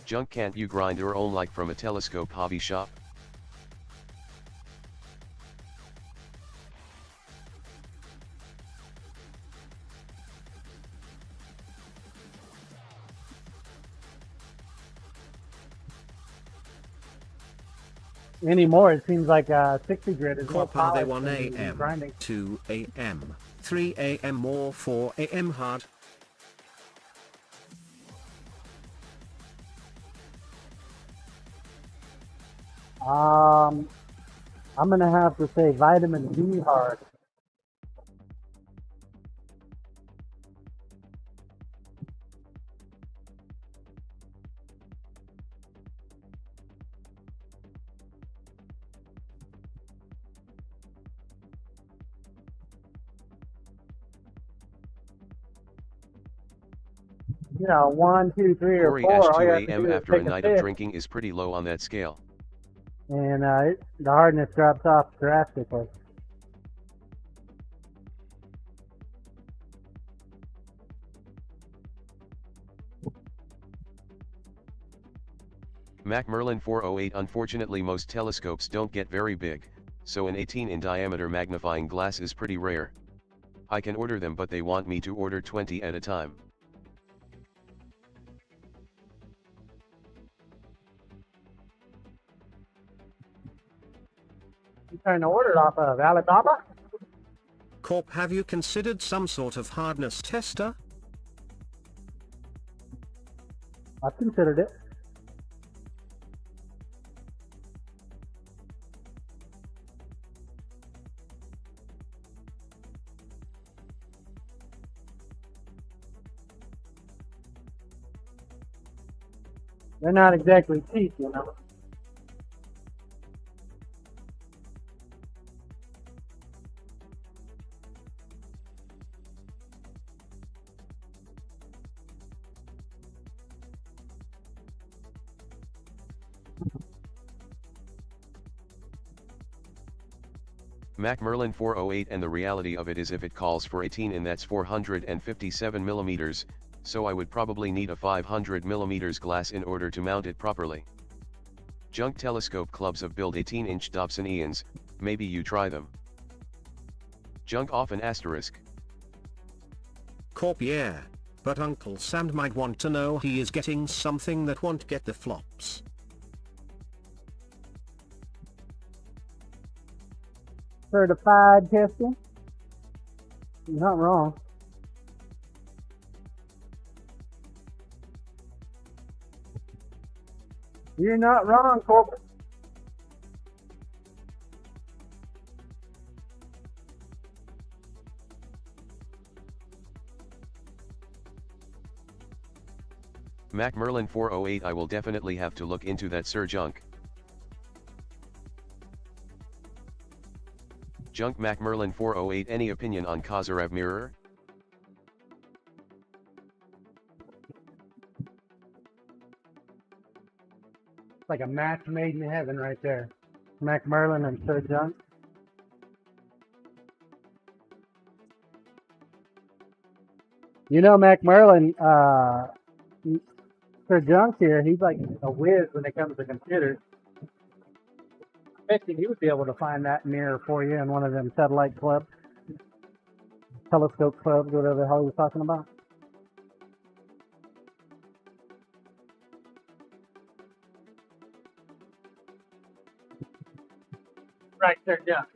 Speaker 3: Junk, can't you grind your own like from a telescope hobby shop?
Speaker 4: Anymore, it seems like 60 grit is more
Speaker 6: Corp, are they
Speaker 4: polished
Speaker 6: 1
Speaker 4: than
Speaker 6: a.m.,
Speaker 4: grinding.
Speaker 6: 2 a.m., 3 a.m. or 4 a.m. hard?
Speaker 4: I'm gonna have to say vitamin D hard. You know, 1, 2, 3, or
Speaker 3: Corey
Speaker 4: 4.
Speaker 3: Ash
Speaker 4: All
Speaker 3: 2
Speaker 4: you have to
Speaker 3: a.m.
Speaker 4: do is
Speaker 3: after a
Speaker 4: take
Speaker 3: night
Speaker 4: sip,
Speaker 3: of drinking is pretty low on that scale.
Speaker 4: and the hardness drops off drastically.
Speaker 3: Mac Merlin 408, unfortunately most telescopes don't get very big, so an 18 in diameter magnifying glass is pretty rare. I can order them, but they want me to order 20 at a time.
Speaker 4: You trying to order it off of Alibaba?
Speaker 6: Corp, have you considered some sort of hardness tester?
Speaker 4: I've considered it. They're not exactly cheap, you know.
Speaker 3: Mac Merlin 408, and the reality of it is if it calls for 18 in, that's 457 millimeters, so I would probably need a 500 millimeters glass in order to mount it properly. Junk telescope clubs have built 18-inch Dobsonians, maybe you try them. Junk off an asterisk.
Speaker 6: Corp, yeah. But Uncle Sam might want to know he is getting something that won't get the flops.
Speaker 4: Certified testing. You're not wrong. You're not wrong, Corporal.
Speaker 3: Mac Merlin 408, I will definitely have to look into that, Sir Junk. Junk Macmerlin 408, any opinion on Kozarev mirror?
Speaker 4: It's like a match made in heaven right there. Macmerlin and Sir Junk. You know, Macmerlin, Sir Junk here, he's like a whiz when it comes to computers. I bet you he would be able to find that mirror for you in one of them satellite clubs, telescope clubs, whatever the hell he was talking about. Right, Sir Junk.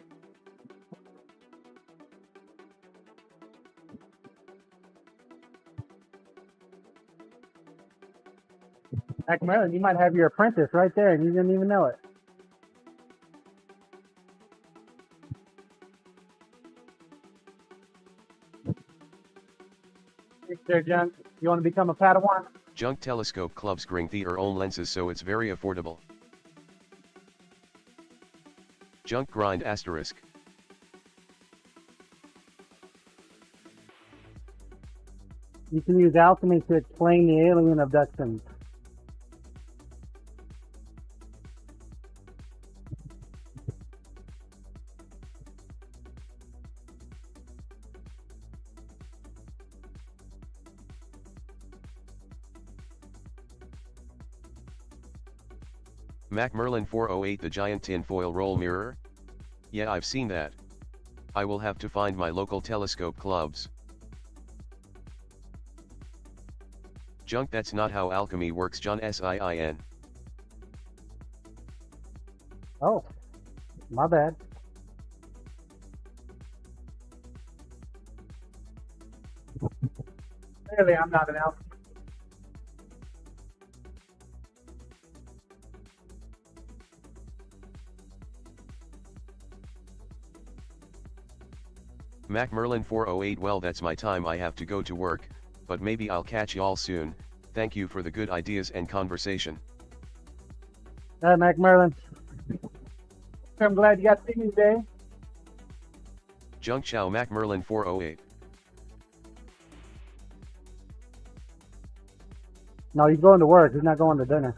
Speaker 4: Macmerlin, you might have your apprentice right there and you didn't even know it. Sir Junk, you want to become a Padawan?
Speaker 3: Junk telescope clubs bring their own lenses, so it's very affordable. Junk grind asterisk.
Speaker 4: You can use alchemy to explain the alien abductions.
Speaker 3: Macmerlin 408, the giant tinfoil roll mirror? Yeah, I've seen that. I will have to find my local telescope clubs. Junk, that's not how alchemy works, John Sin.
Speaker 4: Oh, my bad. Clearly, I'm not an alchemist.
Speaker 3: Macmerlin 408, well, that's my time, I have to go to work, but maybe I'll catch y'all soon. Thank you for the good ideas and conversation.
Speaker 4: Macmerlin. I'm glad you got to see me today.
Speaker 3: Junk Chow Macmerlin 408.
Speaker 4: No, he's going to work. He's not going to dinner.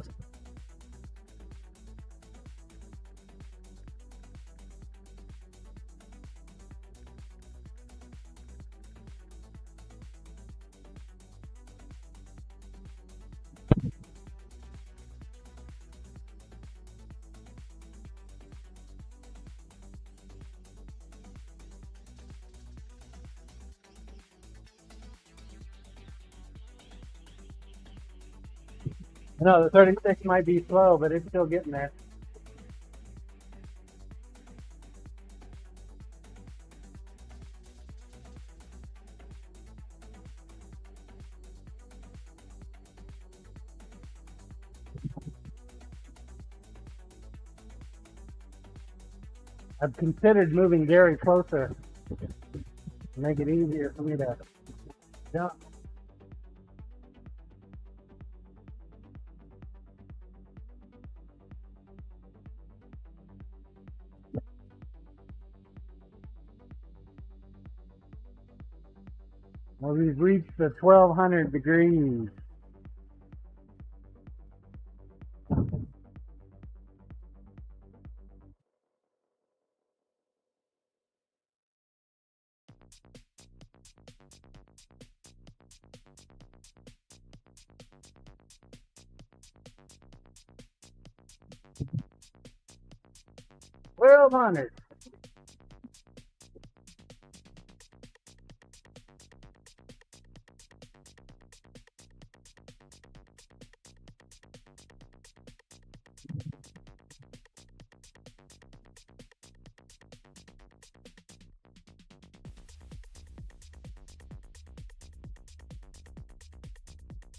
Speaker 4: No, the 36 might be slow, but it's still getting there. I've considered moving Gary closer to make it easier for me to jump. Well, we've reached the 1200 degrees. Well, honored.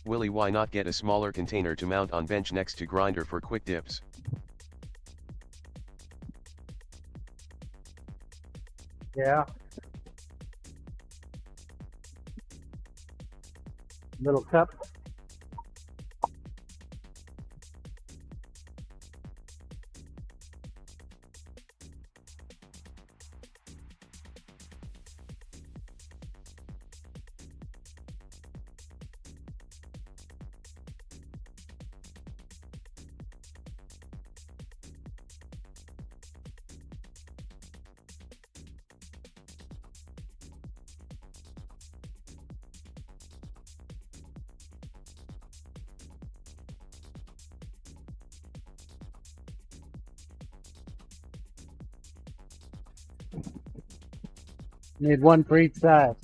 Speaker 3: Willie, why not get a smaller container to mount on bench next to grinder for quick dips?
Speaker 4: Yeah. Little cup. Need one for each side.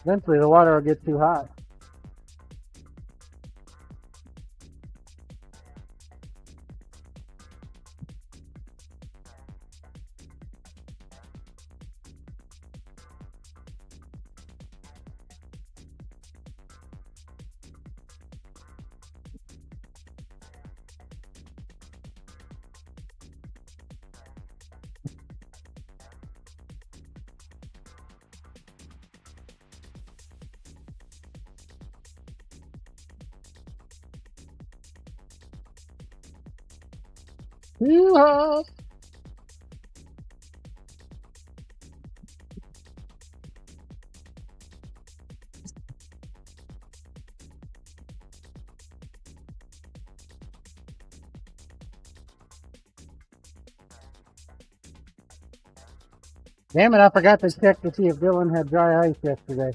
Speaker 4: Eventually the water will get too hot. Too hot. Damn it, I forgot to check to see if Dylan had dry ice yesterday.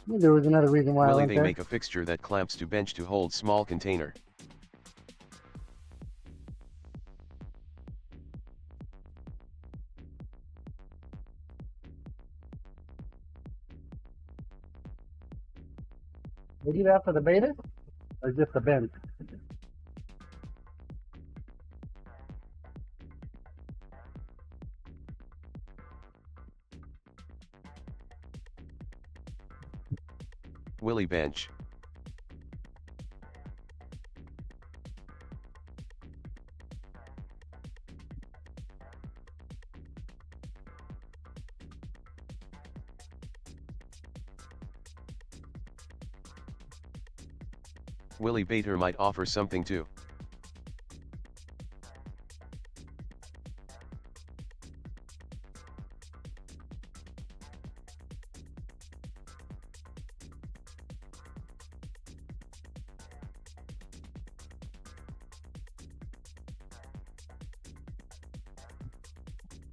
Speaker 4: Maybe there was another reason why I
Speaker 3: Willie,
Speaker 4: went
Speaker 3: they
Speaker 4: there.
Speaker 3: make a fixture that clamps to bench to hold small container.
Speaker 4: They do that for the beta? Or just the bench?
Speaker 3: Willie bench. Willie Bader might offer something too.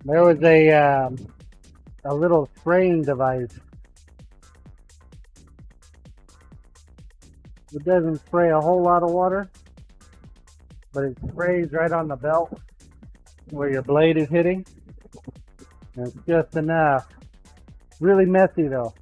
Speaker 4: There was a little spraying device. It doesn't spray a whole lot of water, but it sprays right on the belt where your blade is hitting. And it's just enough. Really messy though.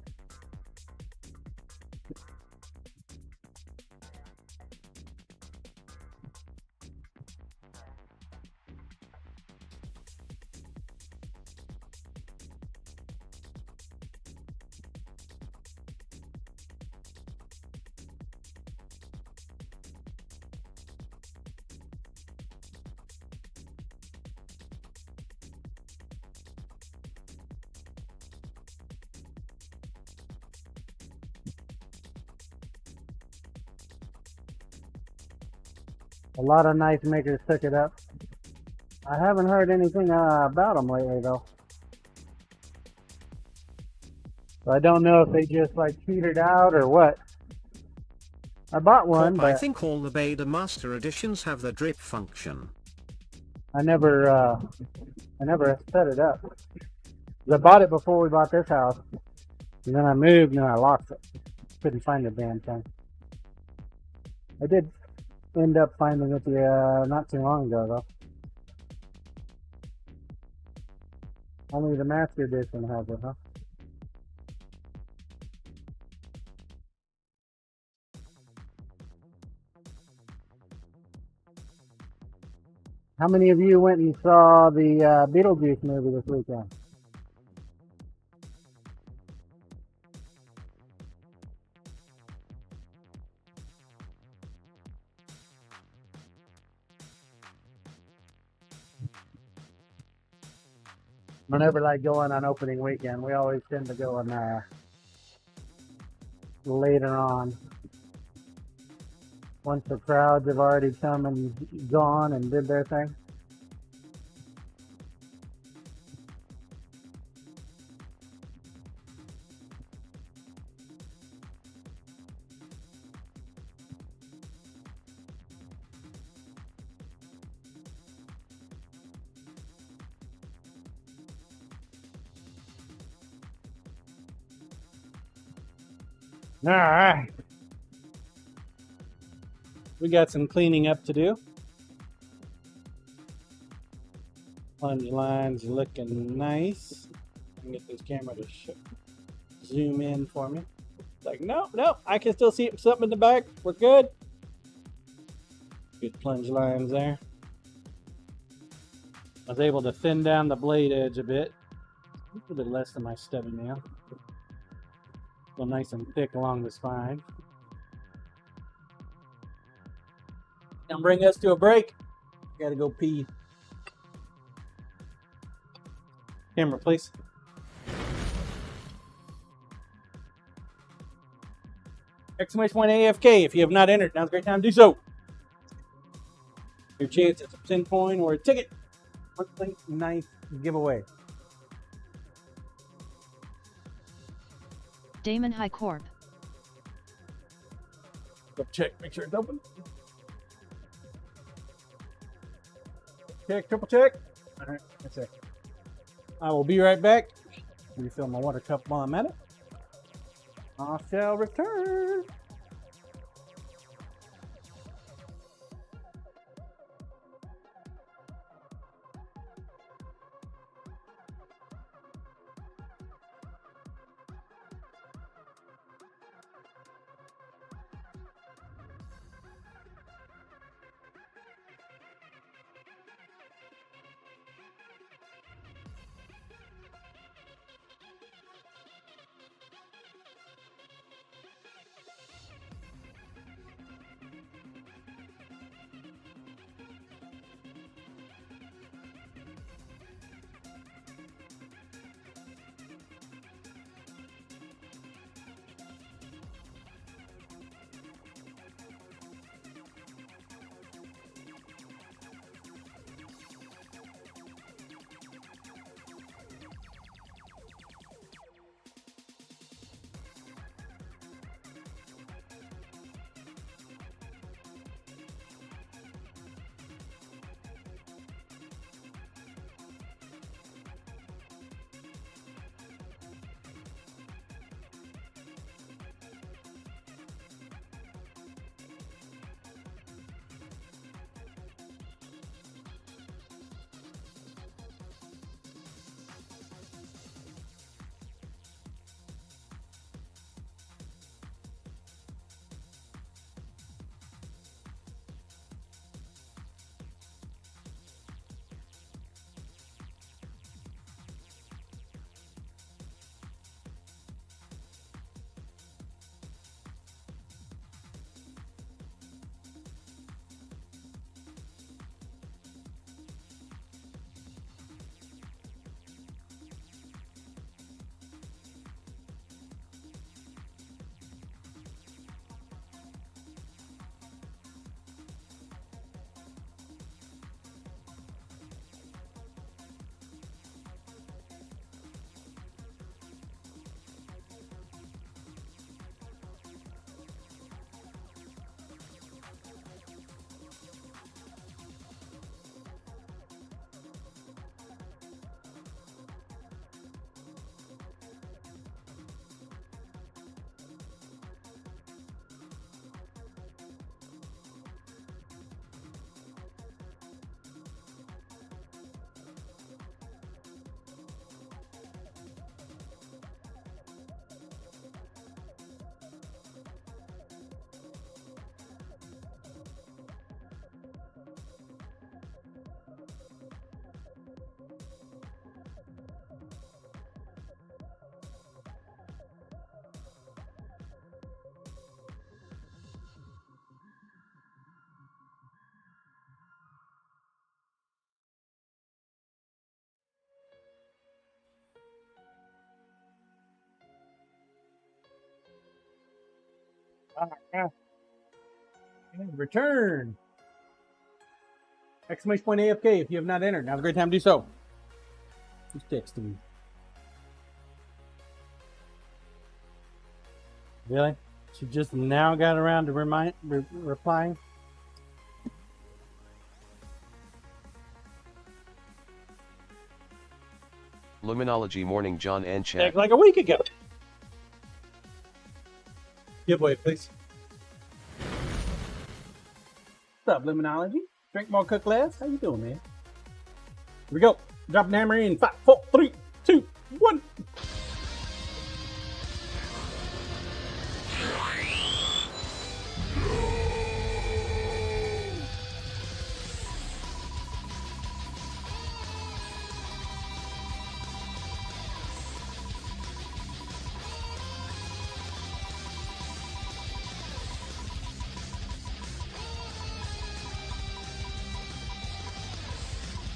Speaker 4: A lot of knife makers took it up. I haven't heard anything about them lately though. So I don't know if they just like petered out or what. I bought one,
Speaker 6: Corp, I
Speaker 4: but
Speaker 6: think all the Beta Master Editions have the drip function.
Speaker 4: I never set it up. I bought it before we bought this house, and then I moved and I lost it. Couldn't find the damn thing. I did end up finding it not too long ago though. Only the Master Edition has it, huh? How many of you went and saw the Beetlejuice movie this weekend? Whenever like going on opening weekend, we always tend to go on later on. once the crowds have already come and gone and did their thing. All right. We got some cleaning up to do. Plunge lines looking nice. I can get this camera to zoom in for me. Like, nope, I can still see something in the back. We're good. Good plunge lines there. I was able to thin down the blade edge a bit. A little bit less than my stubby nail. So nice and thick along the spine. Gonna bring us to a break. Gotta go pee. Camera, please. Exclamation point AFK if you have not entered. Now's a great time to do so. Your chance at a pin coin or a ticket. Monthly knife giveaway.
Speaker 2: Damon High Corp.
Speaker 1: Go check, make sure it's open. Check, triple check. All right, that's it. I will be right back. Refill my water cup while I'm at it. I shall return.
Speaker 4: And return. Exclamation point AFK if you have not entered. Now's a great time to do so. Who's texting me? Really? She just now got around to replying?
Speaker 3: Luminology morning John and chat.
Speaker 4: Act like a week ago. Giveaway, please. What's up, Luminology? Drink more, cook less. How you doing, man? Here we go. Drop the hammer in 5, 4, 3, 2, 1.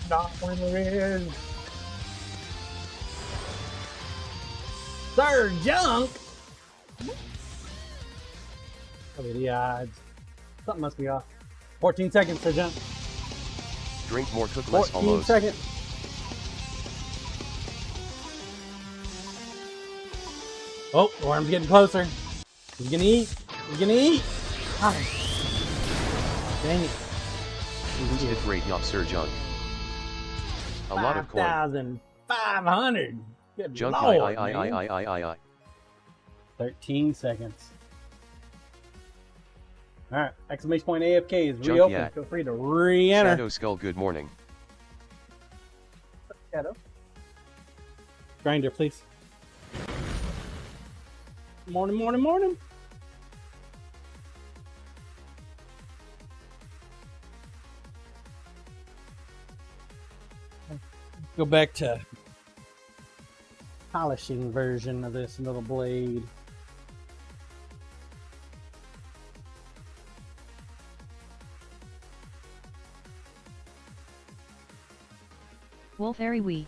Speaker 4: Not winning. Sir Junk. What are the odds? Something must be off. 14 seconds, Sir Junk.
Speaker 3: Drink more, cook less
Speaker 4: 14
Speaker 3: almost.
Speaker 4: seconds. Oh, the worm's getting closer. He's gonna eat. He's gonna eat. Ah. Dang it.
Speaker 3: Hit rate yup, Sir John. A lot of coin.
Speaker 4: 5,500. Good
Speaker 3: Junk
Speaker 4: Lord,
Speaker 3: I.
Speaker 4: 13 seconds. Alright, exclamation point AFK is
Speaker 3: Junk
Speaker 4: reopened.
Speaker 3: yat.
Speaker 4: Feel free to re-enter.
Speaker 3: Shadow Skull good morning.
Speaker 4: Shadow. Grinder, please. Morning, morning, morning. Go back to polishing version of this little blade.
Speaker 2: Wolf Airy Wee.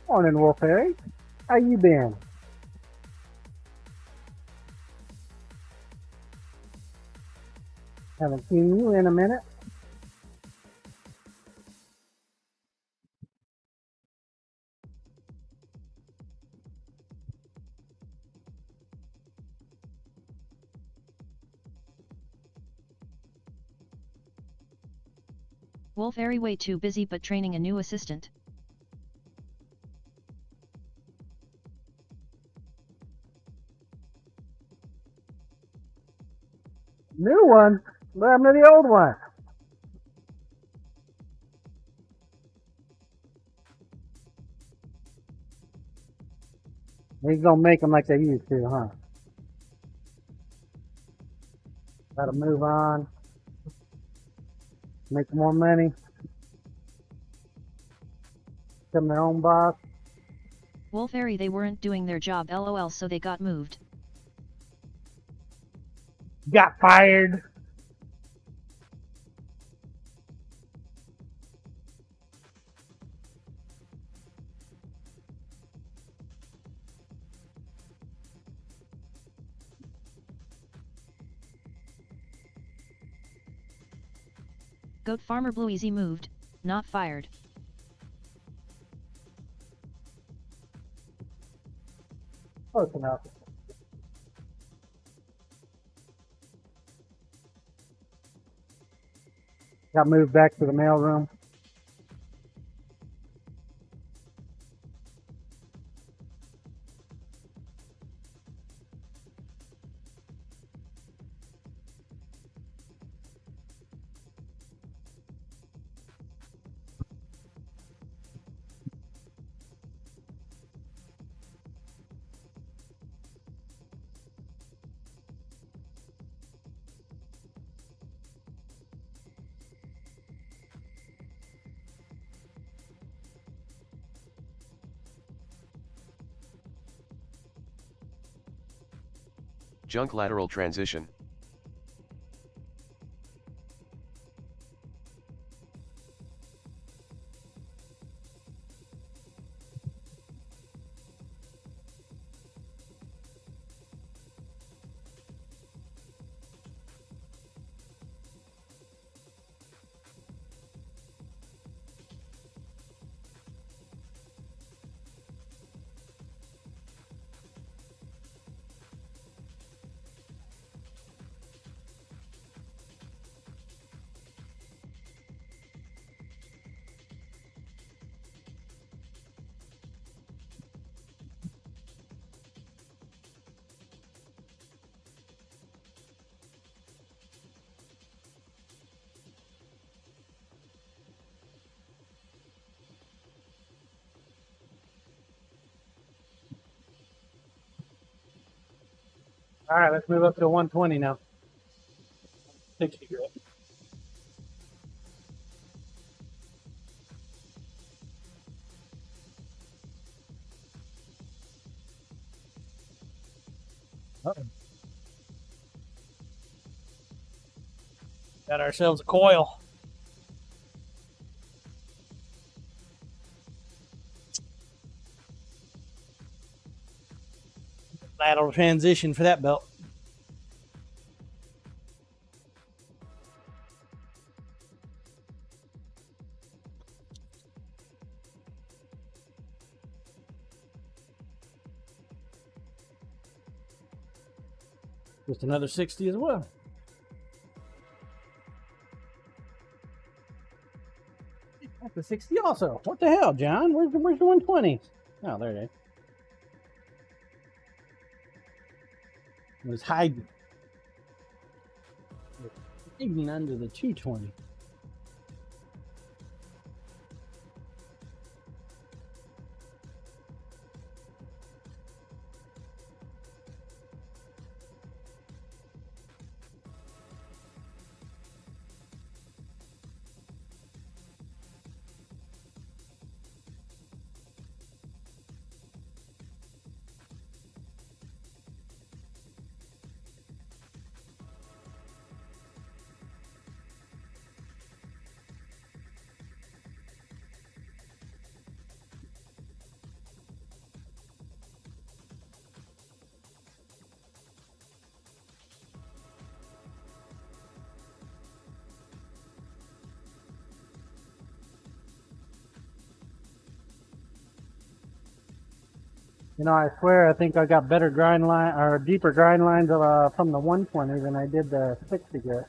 Speaker 4: Morning, Wolf Harry. How you been? Haven't seen you in a minute.
Speaker 2: Wolf Airy way too busy but training a new assistant.
Speaker 4: New one? What happened to the old one? He's gonna make them like they used to, huh? Gotta move on. Make more money. Become their own boss.
Speaker 2: Wolf Airy they weren't doing their job lol so they got moved.
Speaker 4: Got fired.
Speaker 2: Goat Farmer Blue Easy moved, not fired.
Speaker 4: Close enough. Got moved back to the mailroom.
Speaker 3: Junk lateral transition.
Speaker 4: All right, let's move up to 120 now. 60 grit. Got ourselves a coil. Lateral transition for that belt. Just another 60 as well. That's a 60 also. What the hell, John? Where's the 120s? Oh, there it is. It was hiding. Hiding under the 220. You know, I swear, I think I got better grind line or deeper grind lines from the 120 than I did the 60 grit.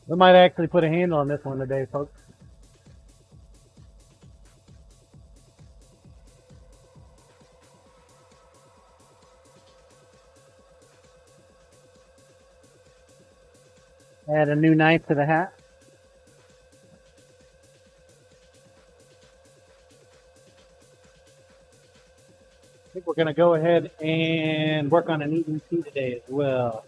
Speaker 4: We might actually put a handle on this one today, folks. Add a new knife to the hat. I think we're going to go ahead and work on an EDC today as well.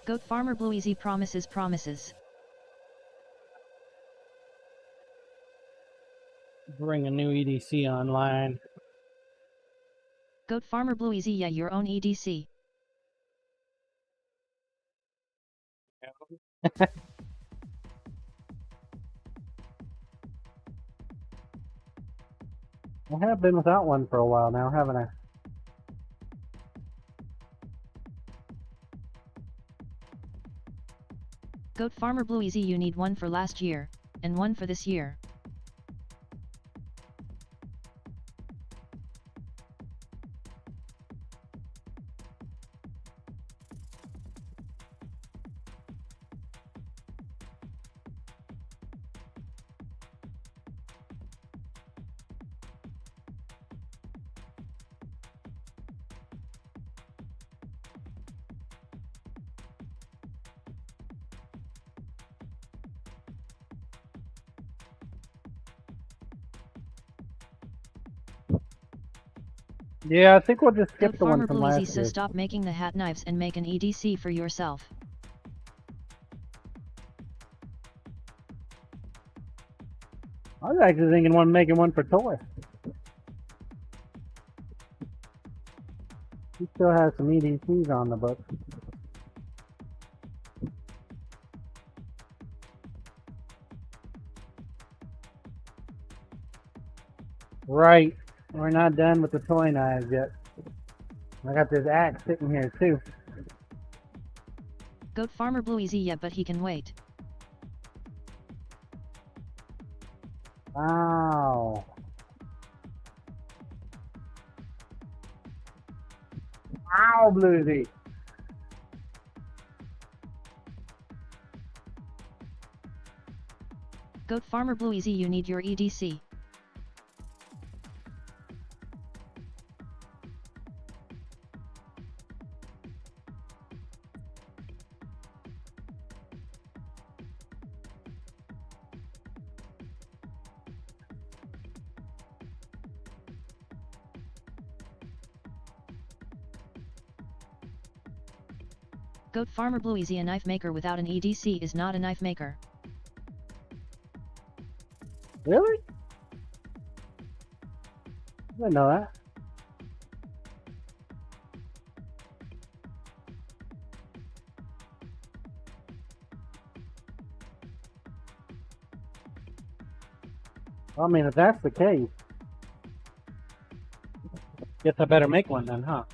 Speaker 2: Goat Farmer Bluezy promises.
Speaker 4: Bring a new EDC online.
Speaker 2: Goat Farmer Bluezy, yeah, your own EDC.
Speaker 4: I have been without one for a while now, haven't I?
Speaker 2: Goat Farmer Bluezy, you need one for last year, and one for this year.
Speaker 4: Yeah, I think we'll just skip
Speaker 2: Goat
Speaker 4: the one
Speaker 2: Farmer
Speaker 4: from
Speaker 2: Bluezy,
Speaker 4: last
Speaker 2: so
Speaker 4: year.
Speaker 2: stop making the hat knives and make an EDC for yourself.
Speaker 4: I was actually thinking one making one for toy. He still has some EDCs on the book. Right. We're not done with the toy knives yet. I got this axe sitting here too.
Speaker 2: Goat farmer Blue easy, yeah, but he can wait.
Speaker 4: Wow. Wow, Bluesy.
Speaker 2: Goat farmer Blue easy, you need your EDC. Goat farmer Blue easy, a knife maker without an EDC is not a knife maker.
Speaker 4: Really? I didn't know that. Well, I mean, if that's the case, guess I better make one then, huh?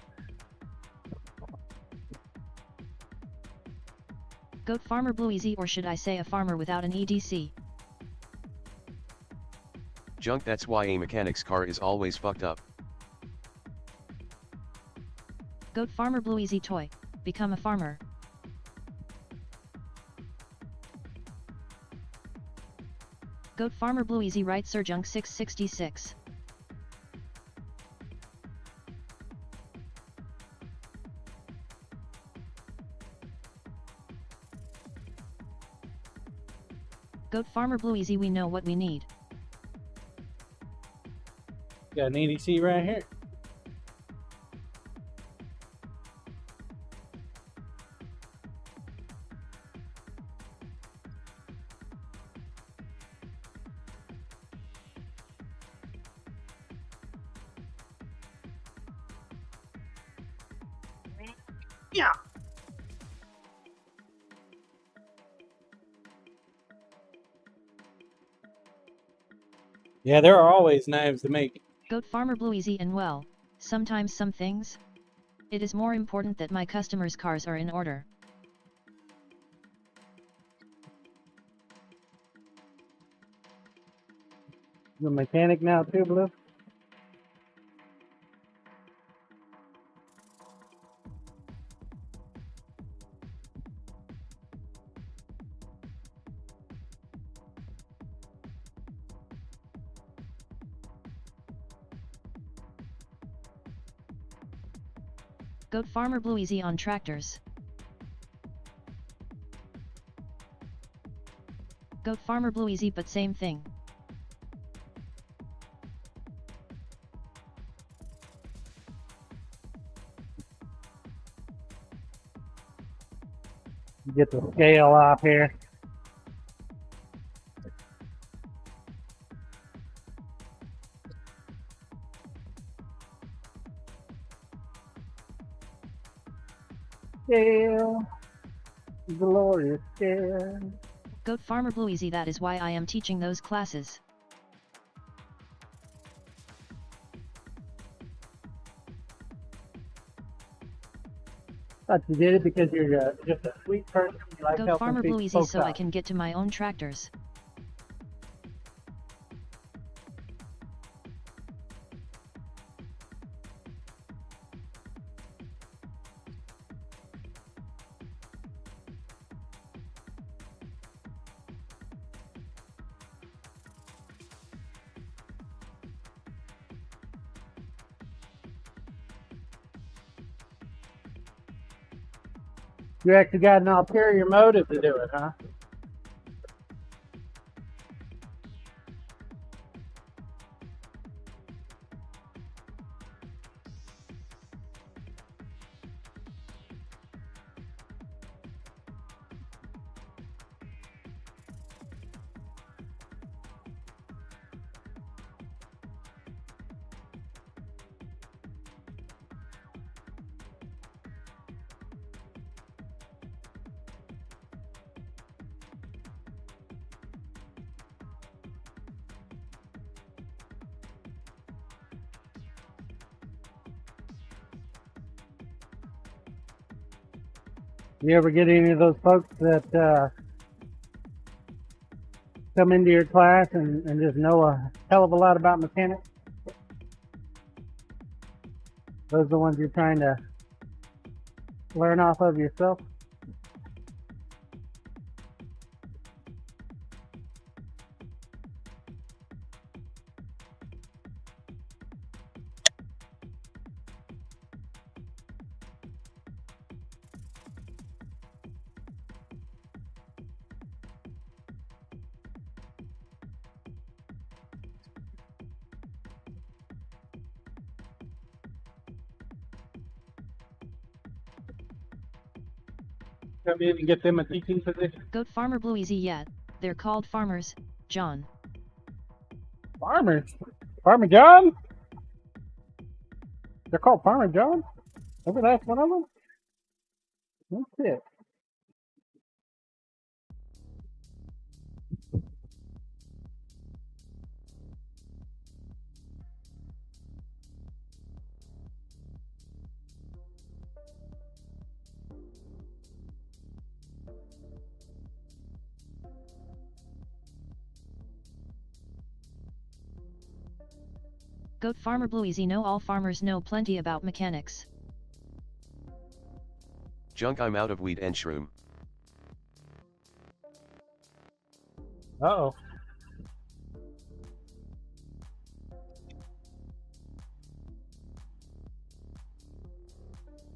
Speaker 2: Goat farmer Blue easy, or should I say a farmer without an EDC.
Speaker 3: Junk, that's why a mechanic's car is always fucked up.
Speaker 2: Goat farmer Blue easy toy. Become a farmer. Goat farmer Blue easy, right Sir Junk 666. Goat farmer Blue easy, we know what we need.
Speaker 4: Got an EDC right here. Yeah. Yeah, there are always knives to make.
Speaker 2: Goat farmer Blue easy, and well, sometimes some things. It is more important that my customers' cars are in order.
Speaker 4: You a mechanic now too, Blue?
Speaker 2: Goat farmer Blue easy on tractors. Goat farmer Blue easy, but same thing.
Speaker 4: Get the scale off here. Scale. Glorious scale.
Speaker 2: Goat farmer Blue easy, that is why I am teaching those classes.
Speaker 4: Thought you did it because you're just a sweet person. You like
Speaker 2: Goat
Speaker 4: helping
Speaker 2: farmer Blue easy,
Speaker 4: folks
Speaker 2: so I
Speaker 4: out.
Speaker 2: can get to my own tractors.
Speaker 4: You actually got an ulterior motive to do it, huh? You ever get any of those folks that come into your class and just know a hell of a lot about mechanics? Those are the ones you're trying to learn off of yourself? Come in and get them a teaching position.
Speaker 2: Goat farmer Blue easy yet. They're called farmers, John.
Speaker 4: Farmers? Farmer John? They're called Farmer John? Every last one of them? That's it.
Speaker 2: Goat farmer Blue easy know all farmers know plenty about mechanics.
Speaker 3: Junk, I'm out of weed and shroom.
Speaker 4: Uh-oh.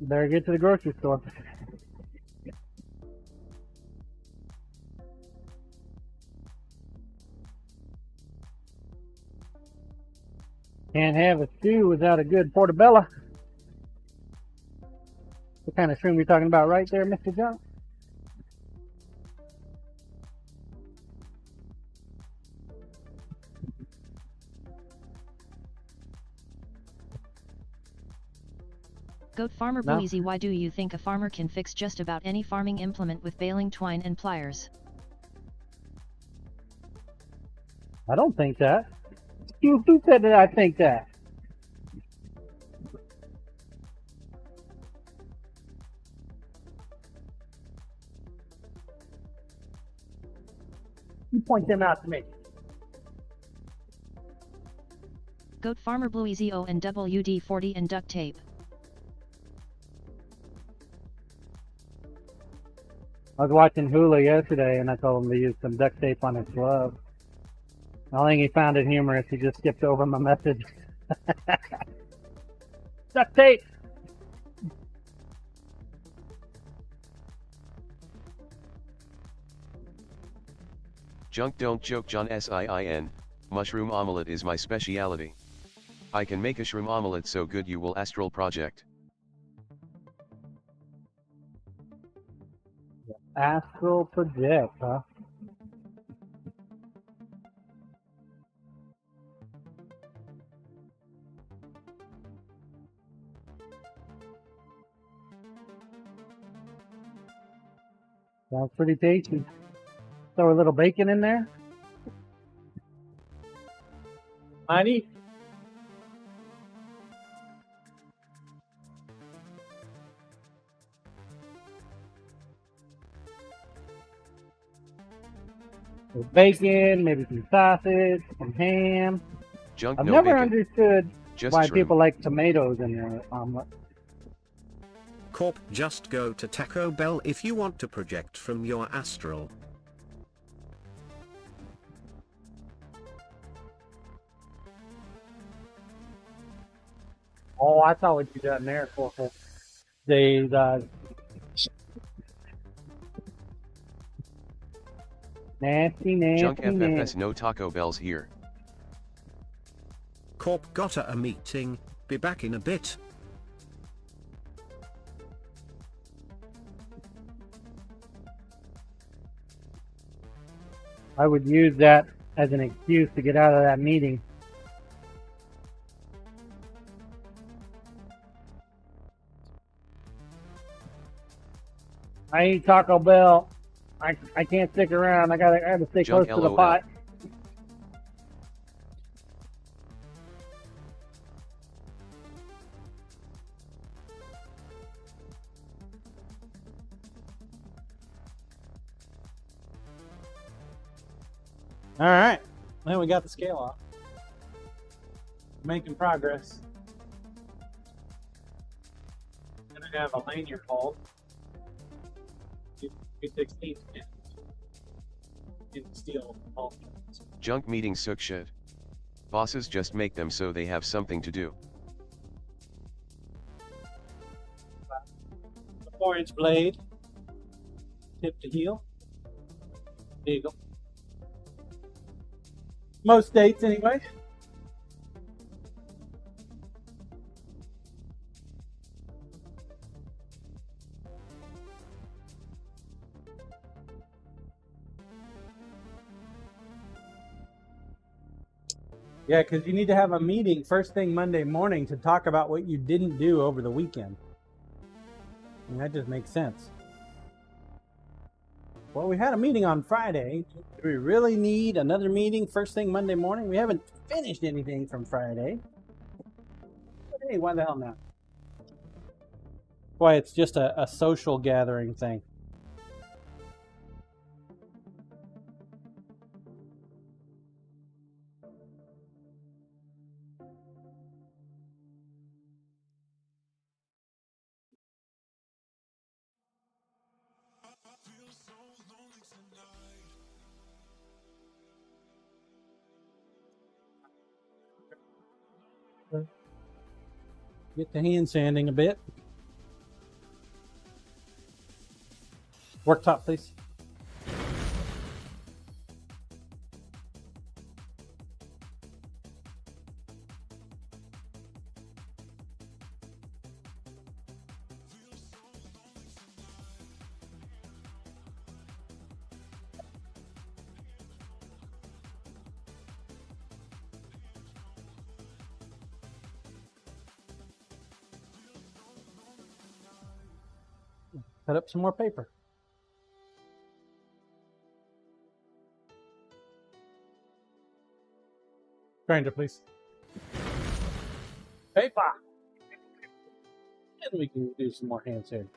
Speaker 4: Better get to the grocery store. Can't have a stew without a good portobello. What kind of shroom you talking about right there, Mr. John?
Speaker 2: Goat farmer
Speaker 4: No.
Speaker 2: Blue easy, why do you think a farmer can fix just about any farming implement with baling twine and pliers?
Speaker 4: I don't think that. Who said that I think that? You point them out to me.
Speaker 2: Goat farmer Blue easy O and WD-40 and duct tape.
Speaker 4: I was watching Hula yesterday and I told him to use some duct tape on his glove. I think he found it humorous. He just skipped over my message. Duct tape!
Speaker 3: Junk, don't joke, John SIIN. Mushroom omelette is my speciality. I can make a shroom omelette so good you will astral project.
Speaker 4: Astral project, huh? Sounds pretty tasty. Throw a little bacon in there. Honey. With bacon, maybe some sausage, some ham.
Speaker 3: Junk,
Speaker 4: I've
Speaker 3: no
Speaker 4: never
Speaker 3: bacon.
Speaker 4: understood
Speaker 3: Just
Speaker 4: why
Speaker 3: shroom.
Speaker 4: people like tomatoes in their omelet.
Speaker 6: Corp, just go to Taco Bell if you want to project from your astral.
Speaker 4: Oh, I saw what you done there, Corporal. They, nasty,
Speaker 3: Junk
Speaker 4: nasty.
Speaker 3: FFS, no Taco Bells here.
Speaker 6: Corp, got a meeting, be back in a bit.
Speaker 4: I would use that as an excuse to get out of that meeting. I eat Taco Bell. I can't stick around. I gotta stay
Speaker 3: Junk
Speaker 4: close to the
Speaker 3: LOL.
Speaker 4: pot. All right. Then we got the scale off. Making progress. Gonna have a lanyard hold. 2/16 in steel hold.
Speaker 3: Junk meetings suck shit. Bosses just make them so they have something to do.
Speaker 4: A 4-inch blade, tip to heel. Eagle. Most states, anyway. Yeah, because you need to have a meeting first thing Monday morning to talk about what you didn't do over the weekend. And that just makes sense. Well, we had a meeting on Friday. Do we really need another meeting first thing Monday morning? We haven't finished anything from Friday. But hey, why the hell not? Why, it's just a social gathering thing. Get the hand sanding a bit. Worktop, please. Cut up some more paper. Grinder, please. Paper! And we can do some more hand sanding.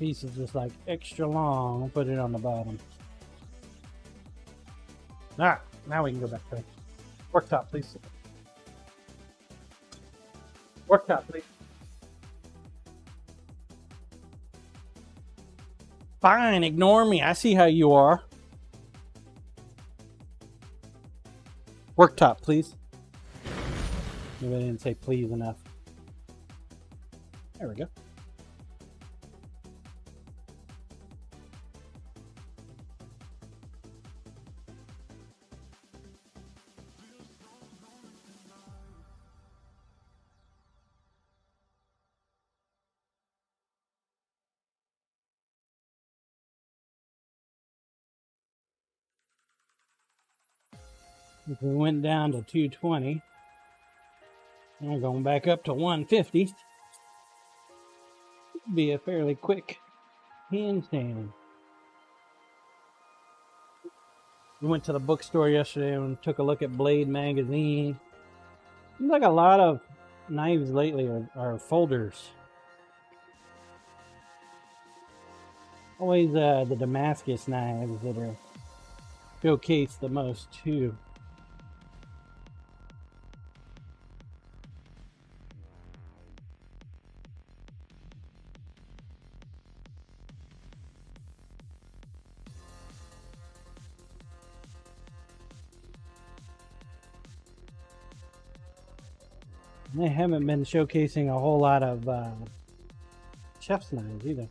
Speaker 4: Piece is just like extra long. We'll put it on the bottom. Alright, now we can go back to worktop, please. Worktop, please. Fine, ignore me. I see how you are. Worktop, please. Maybe I didn't say please enough. There we go. If we went down to 220, and going back up to 150, it'd be a fairly quick handstand. We went to the bookstore yesterday and took a look at Blade magazine. Seems like a lot of knives lately are folders. Always the Damascus knives that are showcased the most too. They haven't been showcasing a whole lot of chef's knives either.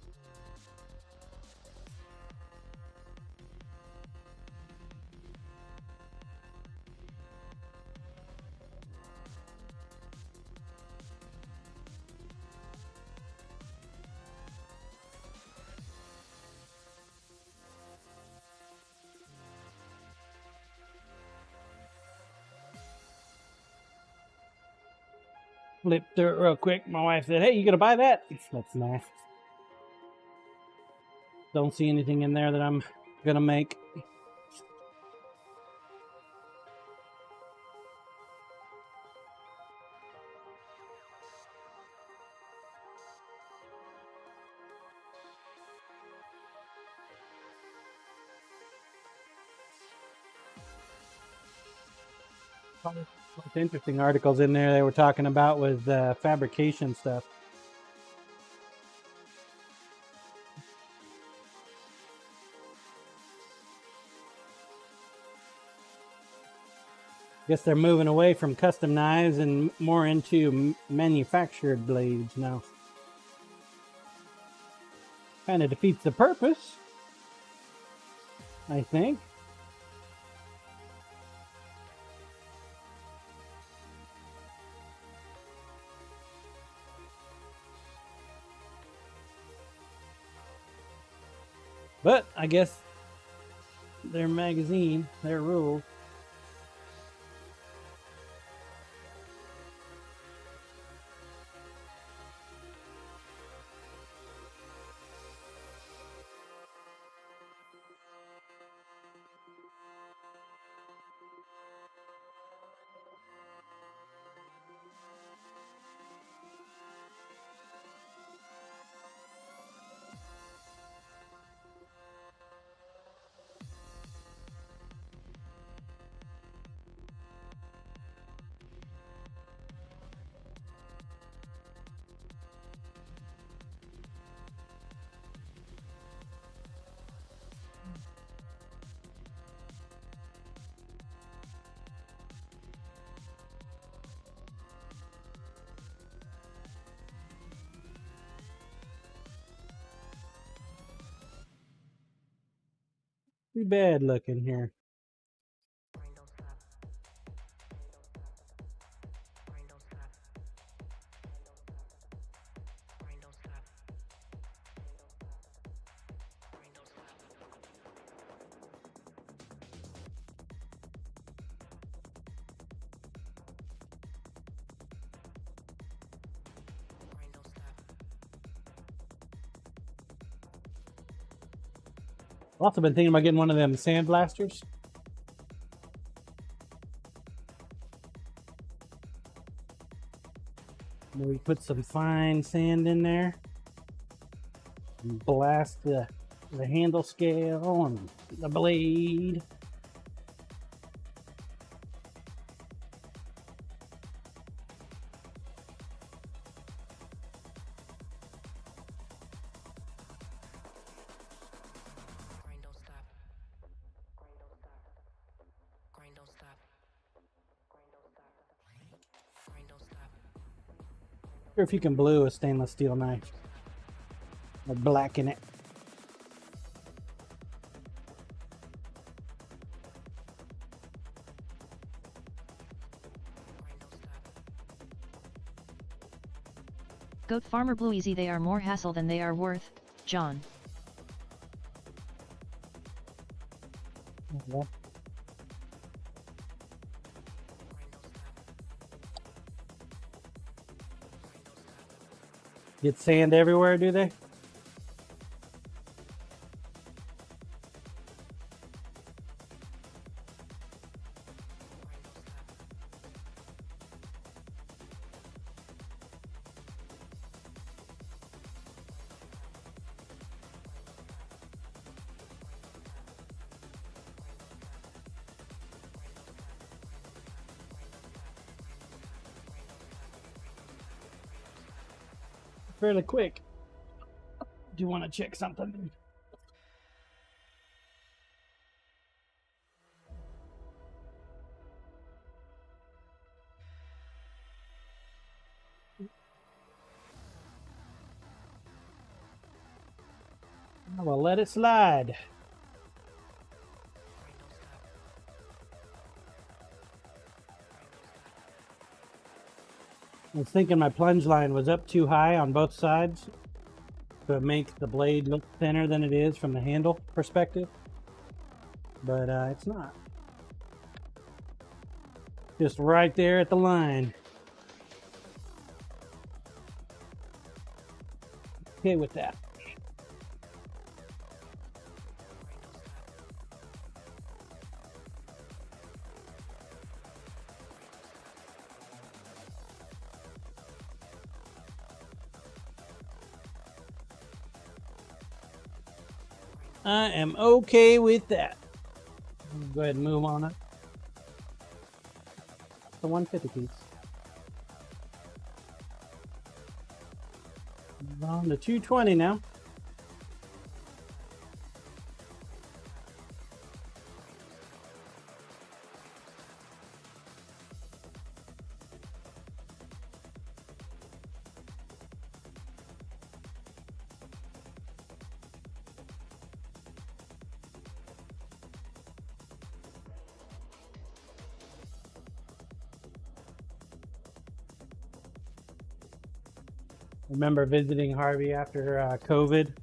Speaker 4: Flipped through it real quick. My wife said, "Hey, you gonna buy that?" That's nice. Don't see anything in there that I'm gonna make. What's interesting articles in there they were talking about was fabrication stuff. Guess they're moving away from custom knives and more into manufactured blades now. Kind of defeats the purpose, I think. But I guess their magazine, their rules. Too bad looking here. Also been thinking about getting one of them sandblasters. Maybe put some fine sand in there and blast the handle scale and the blade. Or if you can blue a stainless steel knife or blacken it.
Speaker 2: Goat Farmer Blue Easy, they are more hassle than they are worth, John.
Speaker 4: Yeah. Get sand everywhere, do they? Fairly quick. Do you want to check something? I will let it slide. I was thinking my plunge line was up too high on both sides, so it makes the blade look thinner than it is from the handle perspective, but it's not. Just right there at the line. Okay with that. I am okay with that. Go ahead and move on up. The 150 piece. Move on to 220 now. Remember visiting Harvey after COVID,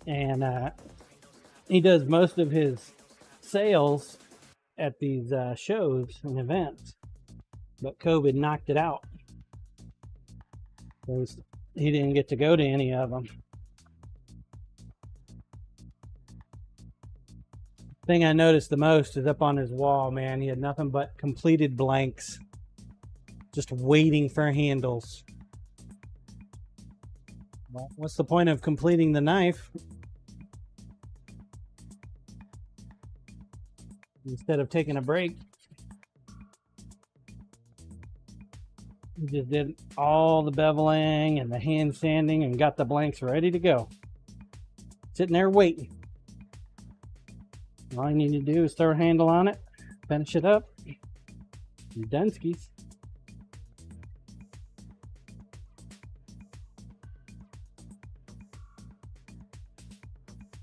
Speaker 4: and he does most of his sales at these shows and events, but COVID knocked it out. So he didn't get to go to any of them. Thing I noticed the most is up on his wall, man. He had nothing but completed blanks, just waiting for handles. Well, what's the point of completing the knife instead of taking a break? He just did all the beveling and the hand sanding and got the blanks ready to go. Sitting there waiting. All you need to do is throw a handle on it, finish it up, you're done skis.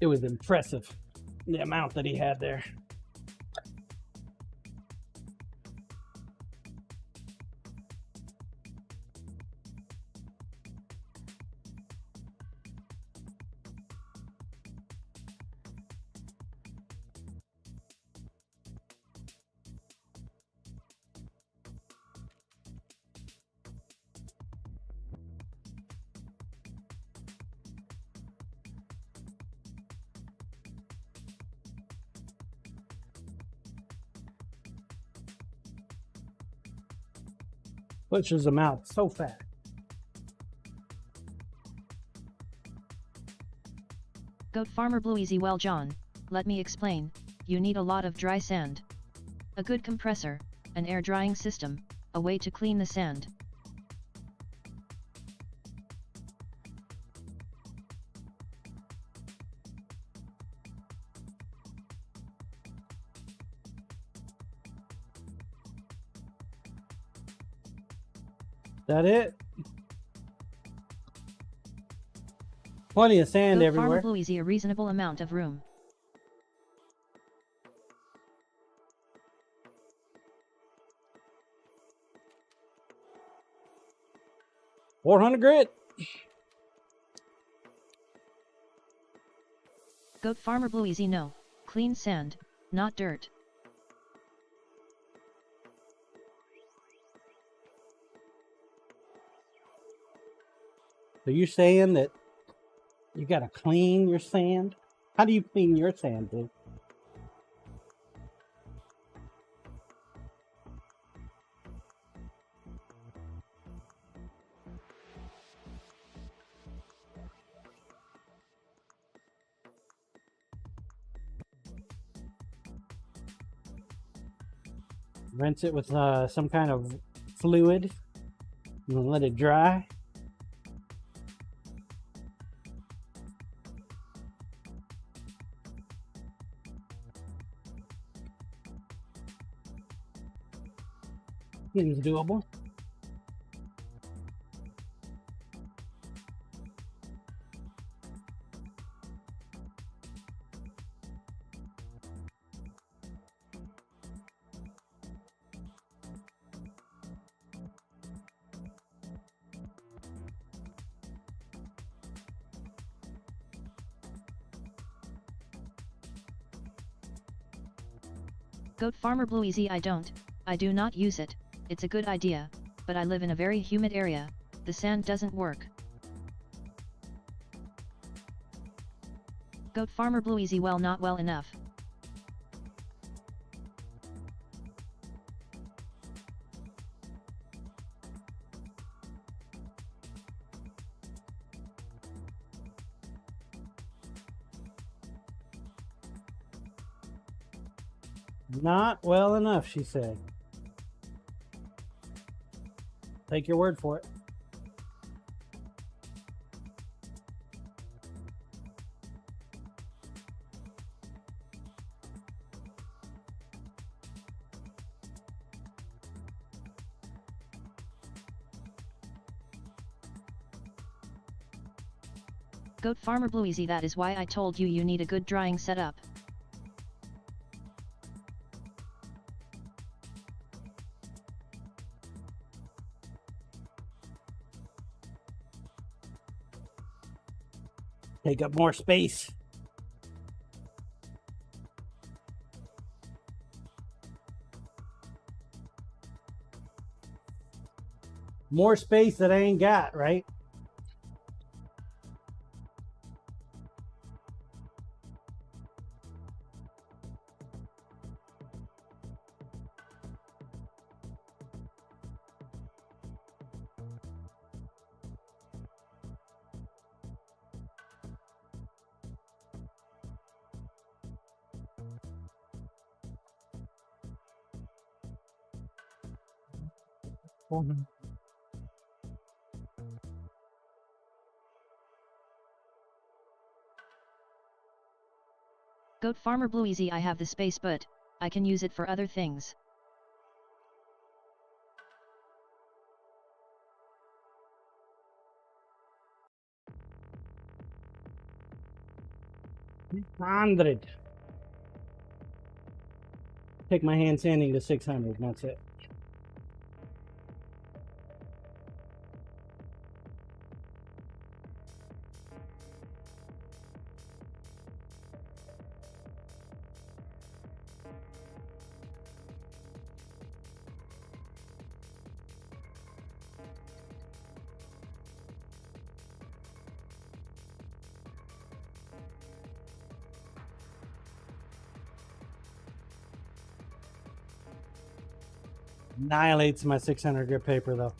Speaker 4: It was impressive, the amount that he had there. Pushes them out so fast.
Speaker 2: Goat Farmer Blue Easy. Well, John, let me explain. You need a lot of dry sand. A good compressor, an air drying system, a way to clean the sand.
Speaker 4: That it? Plenty of sand
Speaker 2: Goat
Speaker 4: everywhere.
Speaker 2: Farmer Blue Easy. A reasonable amount of room.
Speaker 4: $400 grit.
Speaker 2: Goat Farmer Blue Easy. No, clean sand, not dirt.
Speaker 4: So you're saying that you gotta clean your sand? How do you clean your sand, dude? Rinse it with some kind of fluid and let it dry. Seems doable.
Speaker 2: Goat Farmer Blueezy, I do not use it. It's a good idea, but I live in a very humid area. The sand doesn't work. Goat Farmer Blueezy, well, not well enough.
Speaker 4: Not well enough, she said. Take your word for it.
Speaker 2: Goat Farmer Blueezy, that is why I told you you need a good drying setup.
Speaker 4: Take up more space. More space that I ain't got, right?
Speaker 2: Goat Farmer Blueezy, I have the space, but I can use it for other things.
Speaker 4: $600. Take my hand sanding to 600, and that's it. Annihilates my 600 grit paper though.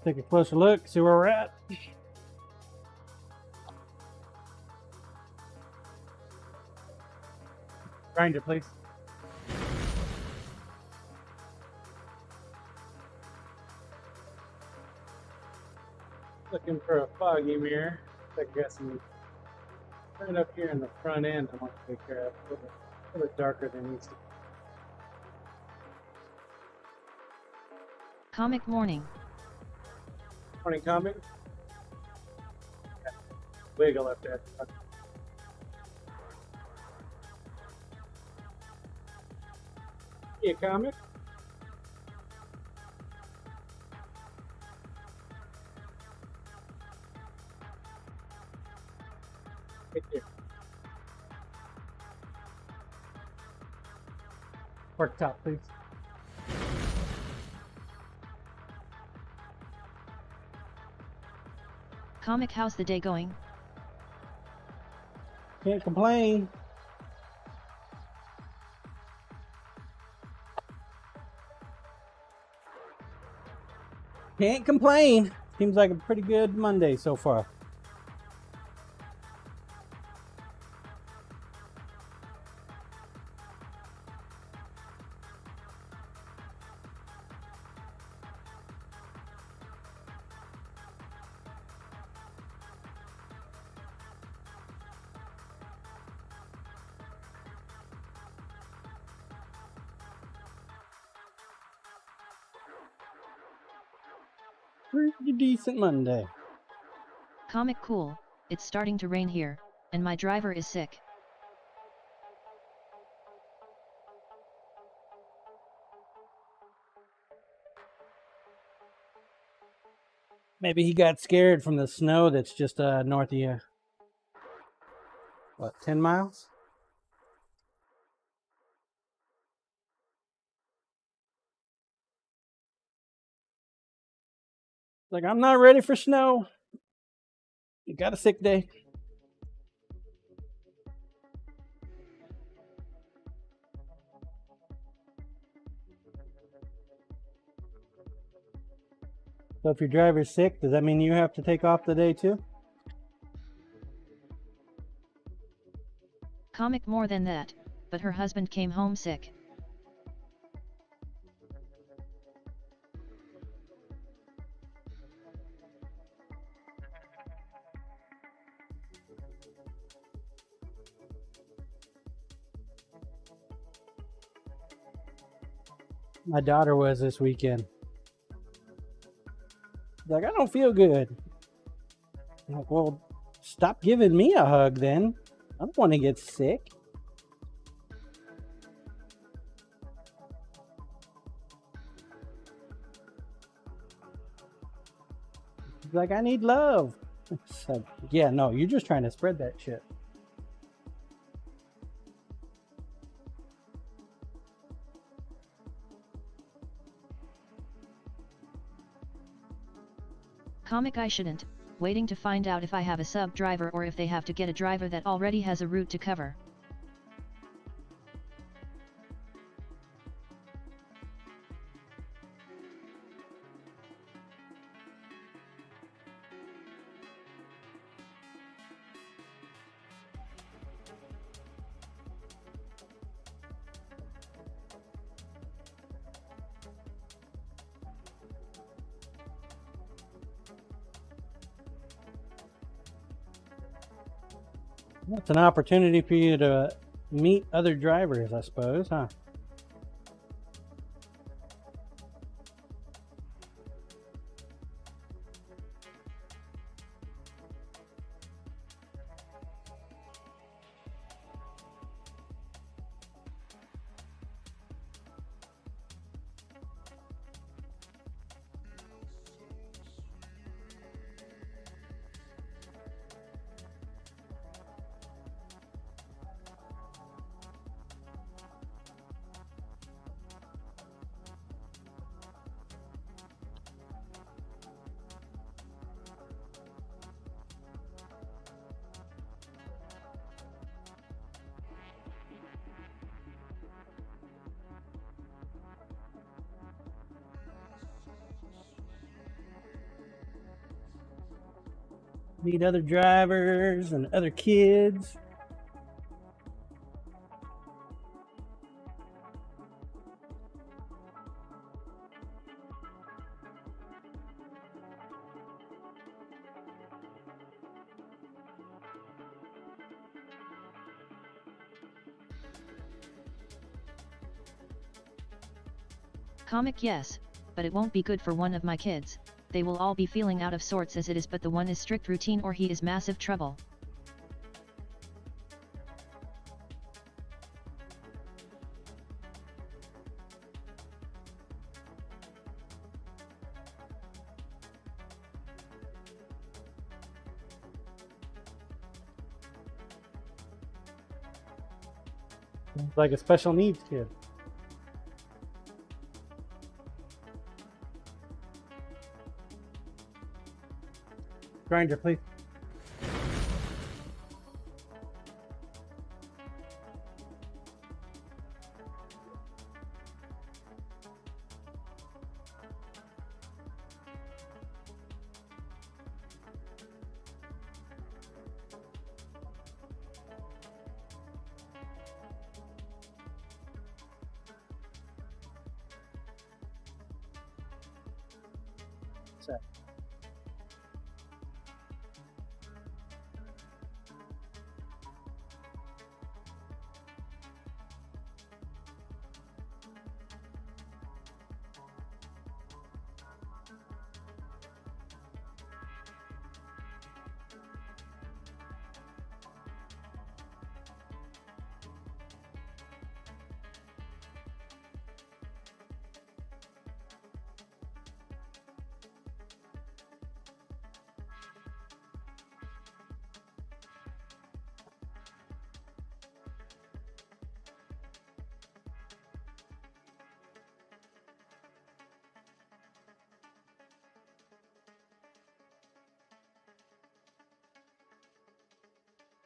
Speaker 4: Take a closer look, see where we're at. Grinder, please. Looking for a foggy mirror. I got some right up here in the front end I want to take care of. A little bit darker than needs to be.
Speaker 2: Comic morning.
Speaker 4: Morning, comic. Wiggle up there. Yeah, comic. Right there. Pork top, please.
Speaker 2: Comic, how's the day going?
Speaker 4: Can't complain. Can't complain. Seems like a pretty good Monday so far. Pretty decent Monday.
Speaker 2: Comic, cool, it's starting to rain here, and my driver is sick.
Speaker 4: Maybe he got scared from the snow that's just north of you. What, 10 miles? Like, I'm not ready for snow. You got a sick day. So if your driver's sick, does that mean you have to take off the day too?
Speaker 2: Comic, more than that, but her husband came home sick.
Speaker 4: My daughter was this weekend. She's like, I don't feel good. I'm like, well, stop giving me a hug then. I don't want to get sick. She's like, I need love. It's like, yeah, no, you're just trying to spread that shit.
Speaker 2: Comic, I shouldn't, waiting to find out if I have a sub driver or if they have to get a driver that already has a route to cover.
Speaker 4: It's an opportunity for you to meet other drivers, I suppose, huh? Meet other drivers and other kids.
Speaker 2: Comic, yes, but it won't be good for one of my kids. They will all be feeling out of sorts as it is, but the one is strict routine or he is massive trouble.
Speaker 4: It's like a special needs kid. Grinder, please. Set.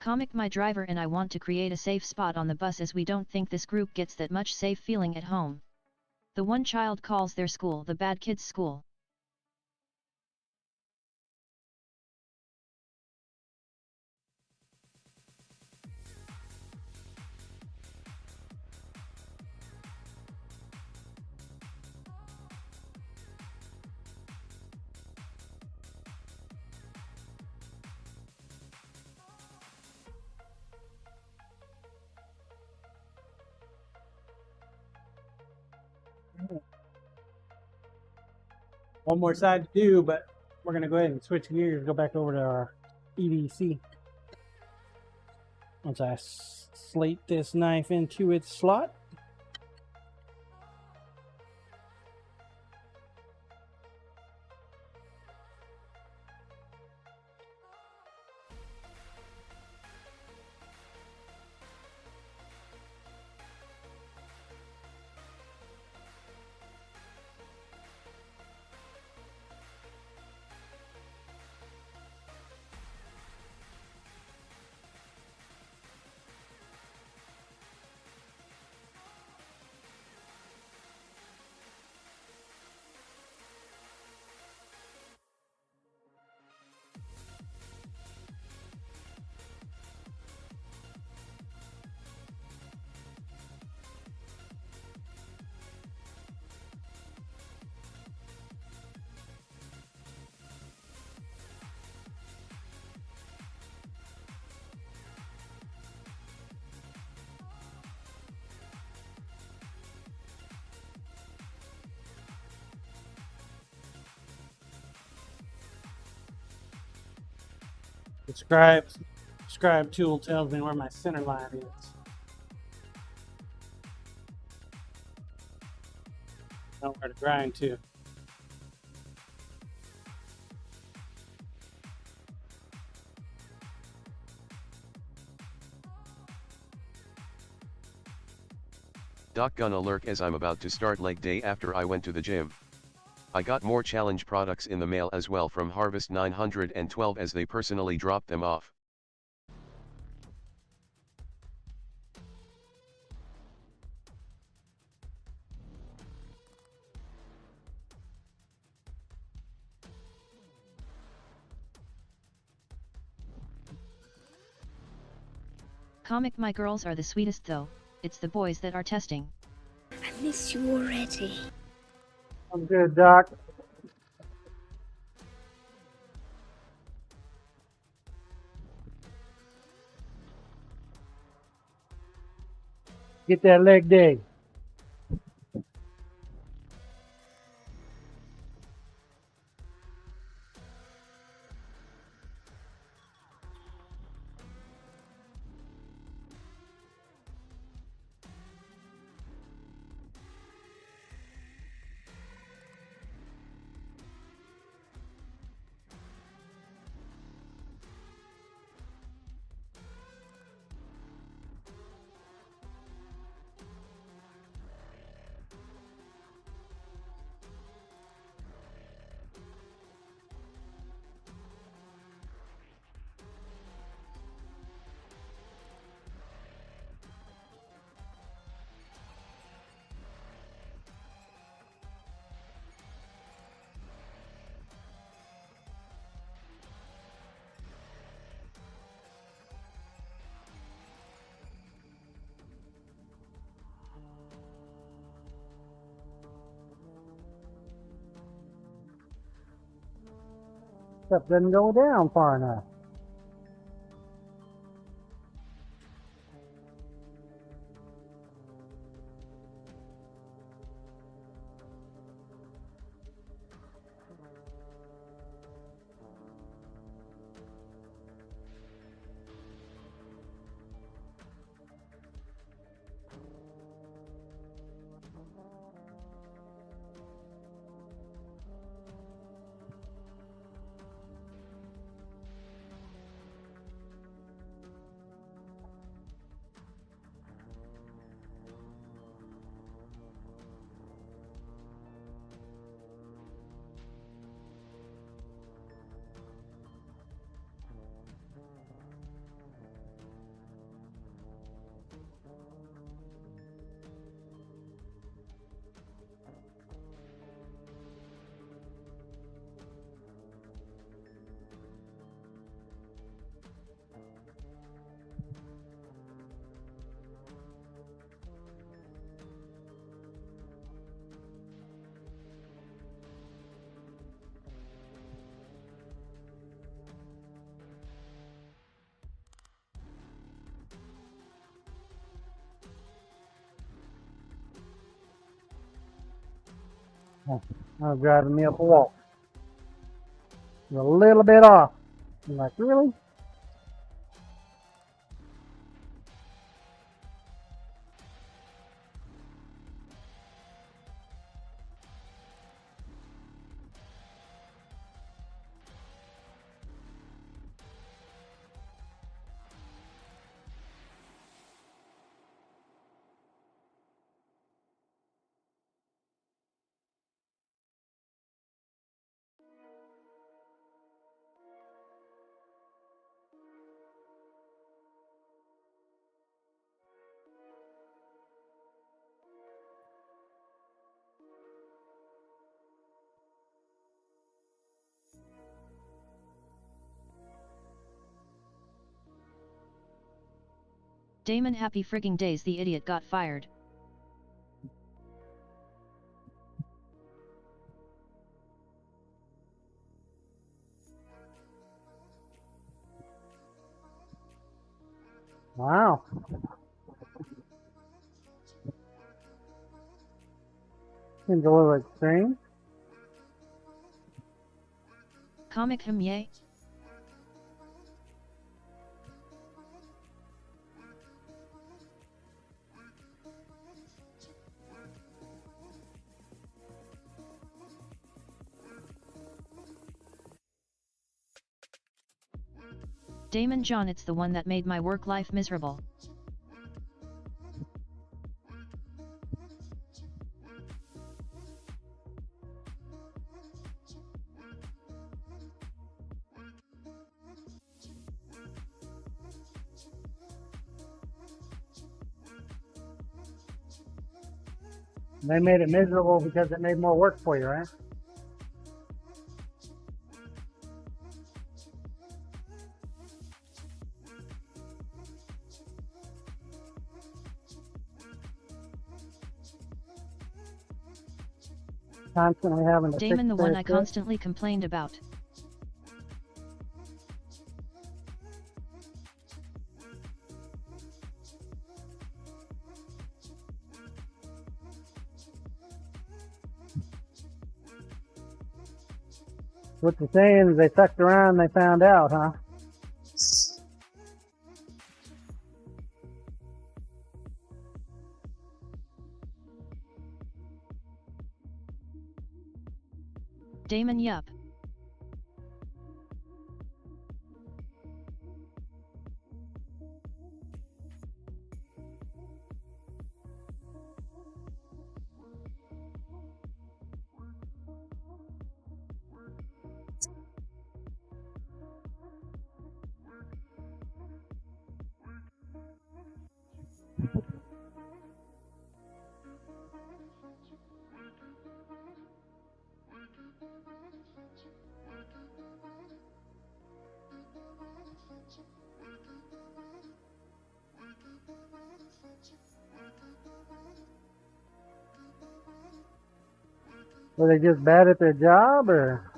Speaker 2: Comic my driver and I want to create a safe spot on the bus as we don't think this group gets that much safe feeling at home. The one child calls their school the bad kids school.
Speaker 4: One more side to do, but we're going to go ahead and switch gears, go back over to our EDC. Once I slate this knife into its slot. The scribe tool tells me where my center line is. Know where to grind to.
Speaker 3: Gonna lurk as I'm about to start leg day after I went to the gym. I got more challenge products in the mail as well from Harvest 912 as they personally dropped them off.
Speaker 2: Comic my girls are the sweetest though, it's the boys that are testing.
Speaker 5: I miss you already.
Speaker 4: I'm good, Doc. Get that leg day. Stuff doesn't go down far enough. I'm driving me up a wall. A little bit off. I'm like, really?
Speaker 2: Damon, happy frigging days, the idiot got fired.
Speaker 4: Wow. Seems a little extreme.
Speaker 2: Comic him, yay? Damon John, it's the one that made my work life miserable.
Speaker 4: They made it miserable because it made more work for you, right? Constantly having to
Speaker 2: Damon,
Speaker 4: fix
Speaker 2: the one
Speaker 4: their
Speaker 2: I
Speaker 4: shit.
Speaker 2: constantly complained about.
Speaker 4: What you're saying is they sucked around and they found out, huh?
Speaker 2: Damon, yup.
Speaker 4: Were they just bad at their job, or?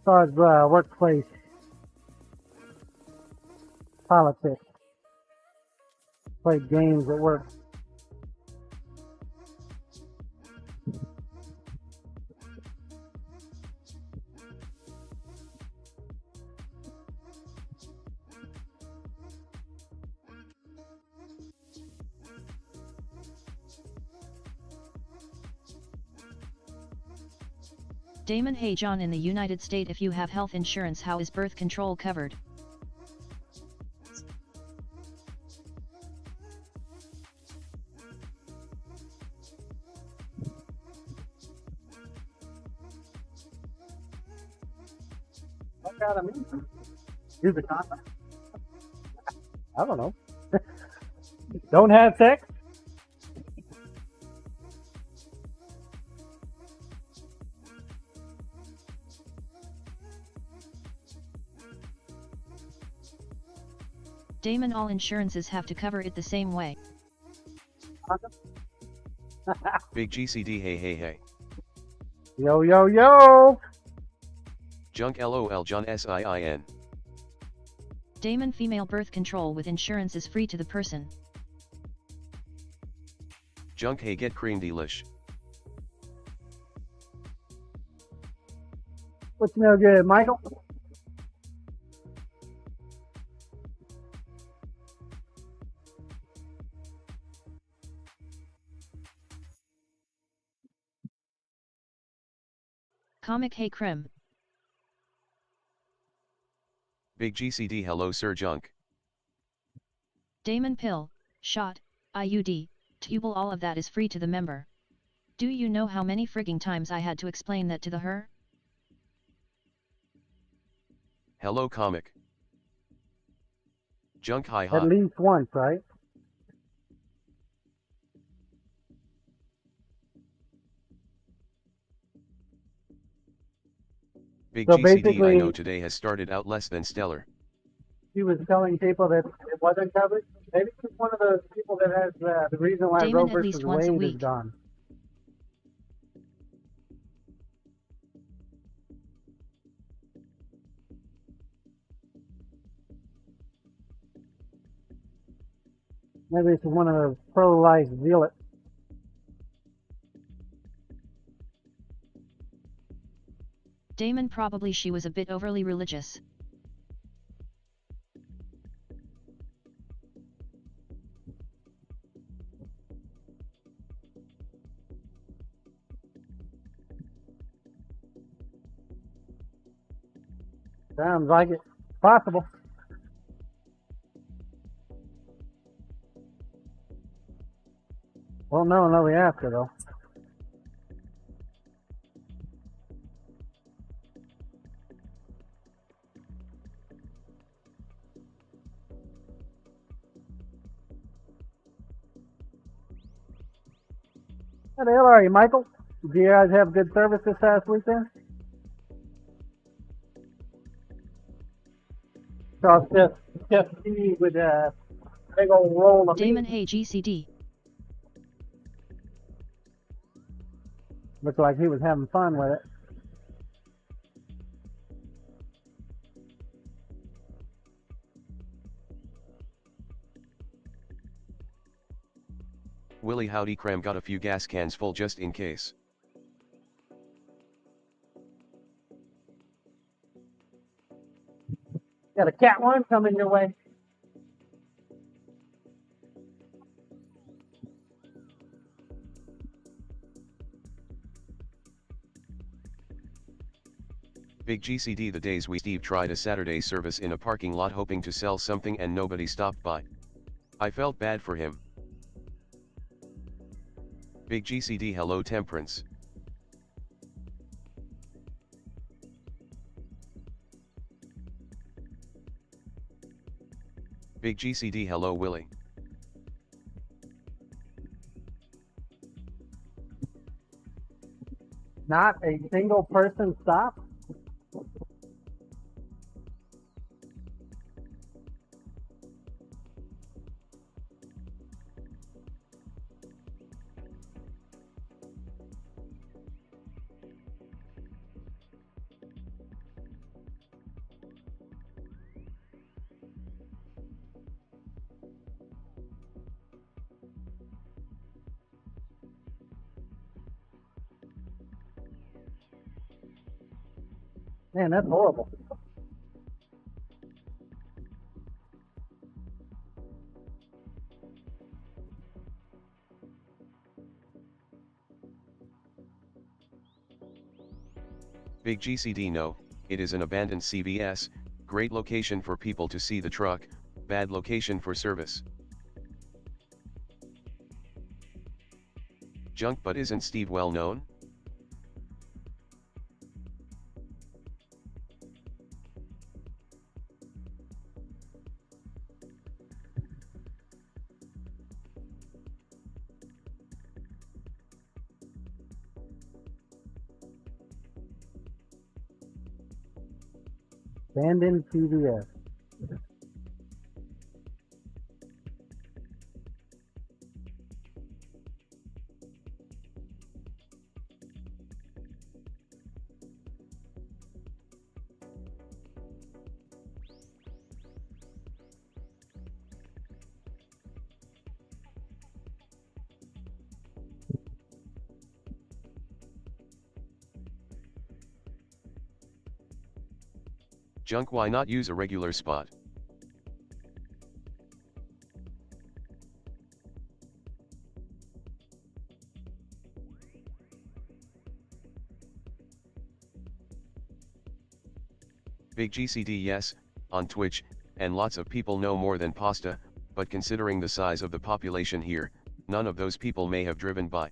Speaker 4: far as workplace politics. Play games at work.
Speaker 2: Damon: Hey John, in the United States, if you have health insurance, how is birth control covered?
Speaker 4: What gotta mean? Use a condom? I don't know. Don't have sex?
Speaker 2: Damon: all insurances have to cover it the same way.
Speaker 3: Big GCD, hey hey hey.
Speaker 4: Yo, yo, yo!
Speaker 3: Junk LOL John SIIN.
Speaker 2: Damon: female birth control with insurance is free to the person.
Speaker 3: Junk hey get cream delish.
Speaker 4: What's no good, Michael?
Speaker 2: Comic: Hey Krim.
Speaker 3: Big GCD, hello Sir Junk.
Speaker 2: Damon: pill, shot, IUD, tubal, all of that is free to the member. Do you know how many frigging times I had to explain that to the her?
Speaker 3: Hello Comic. Junk hi
Speaker 4: At
Speaker 3: ha.
Speaker 4: least once, right?
Speaker 3: Big
Speaker 4: So
Speaker 3: GCD, I
Speaker 4: basically-
Speaker 3: know today has started out less than stellar.
Speaker 4: He was telling people that it wasn't covered. Maybe he's one of those people that has the reason why
Speaker 2: Damon:
Speaker 4: Roe
Speaker 2: at
Speaker 4: versus
Speaker 2: least once a
Speaker 4: Wade is
Speaker 2: week.
Speaker 4: gone. Maybe it's one of those pro-life zealots.
Speaker 2: Damon: probably she was a bit overly religious.
Speaker 4: Sounds like it. Possible. Well, no, we have to though. How the hell are you, Michael? Did you guys have good service this past weekend? So it's just me with a big old roll of
Speaker 2: Damon:
Speaker 4: meat.
Speaker 2: Hey GCD.
Speaker 4: Looked like he was having fun with it.
Speaker 3: Willie howdy Cram, got a few gas cans full just in case.
Speaker 4: Got a cat one coming your way.
Speaker 3: Big GCD, the days we Steve tried a Saturday service in a parking lot hoping to sell something and nobody stopped by. I felt bad for him. Big GCD, hello Temperance. Big GCD, hello Willie.
Speaker 4: Not a single person stopped. Man, that's horrible.
Speaker 3: Big GCD no, it is an abandoned CVS, great location for people to see the truck, bad location for service. Junk, but isn't Steve well known?
Speaker 4: Abandoned CVS.
Speaker 3: Junk, why not use a regular spot? Big GCD yes, on Twitch, and lots of people know more than pasta, but considering the size of the population here, none of those people may have driven by.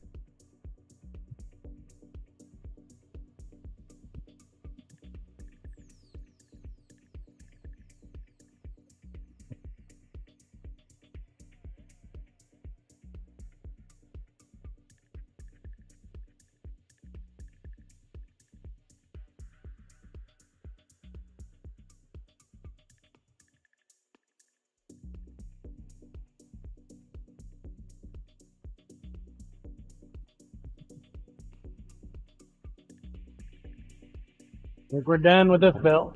Speaker 4: I think we're done with this bill.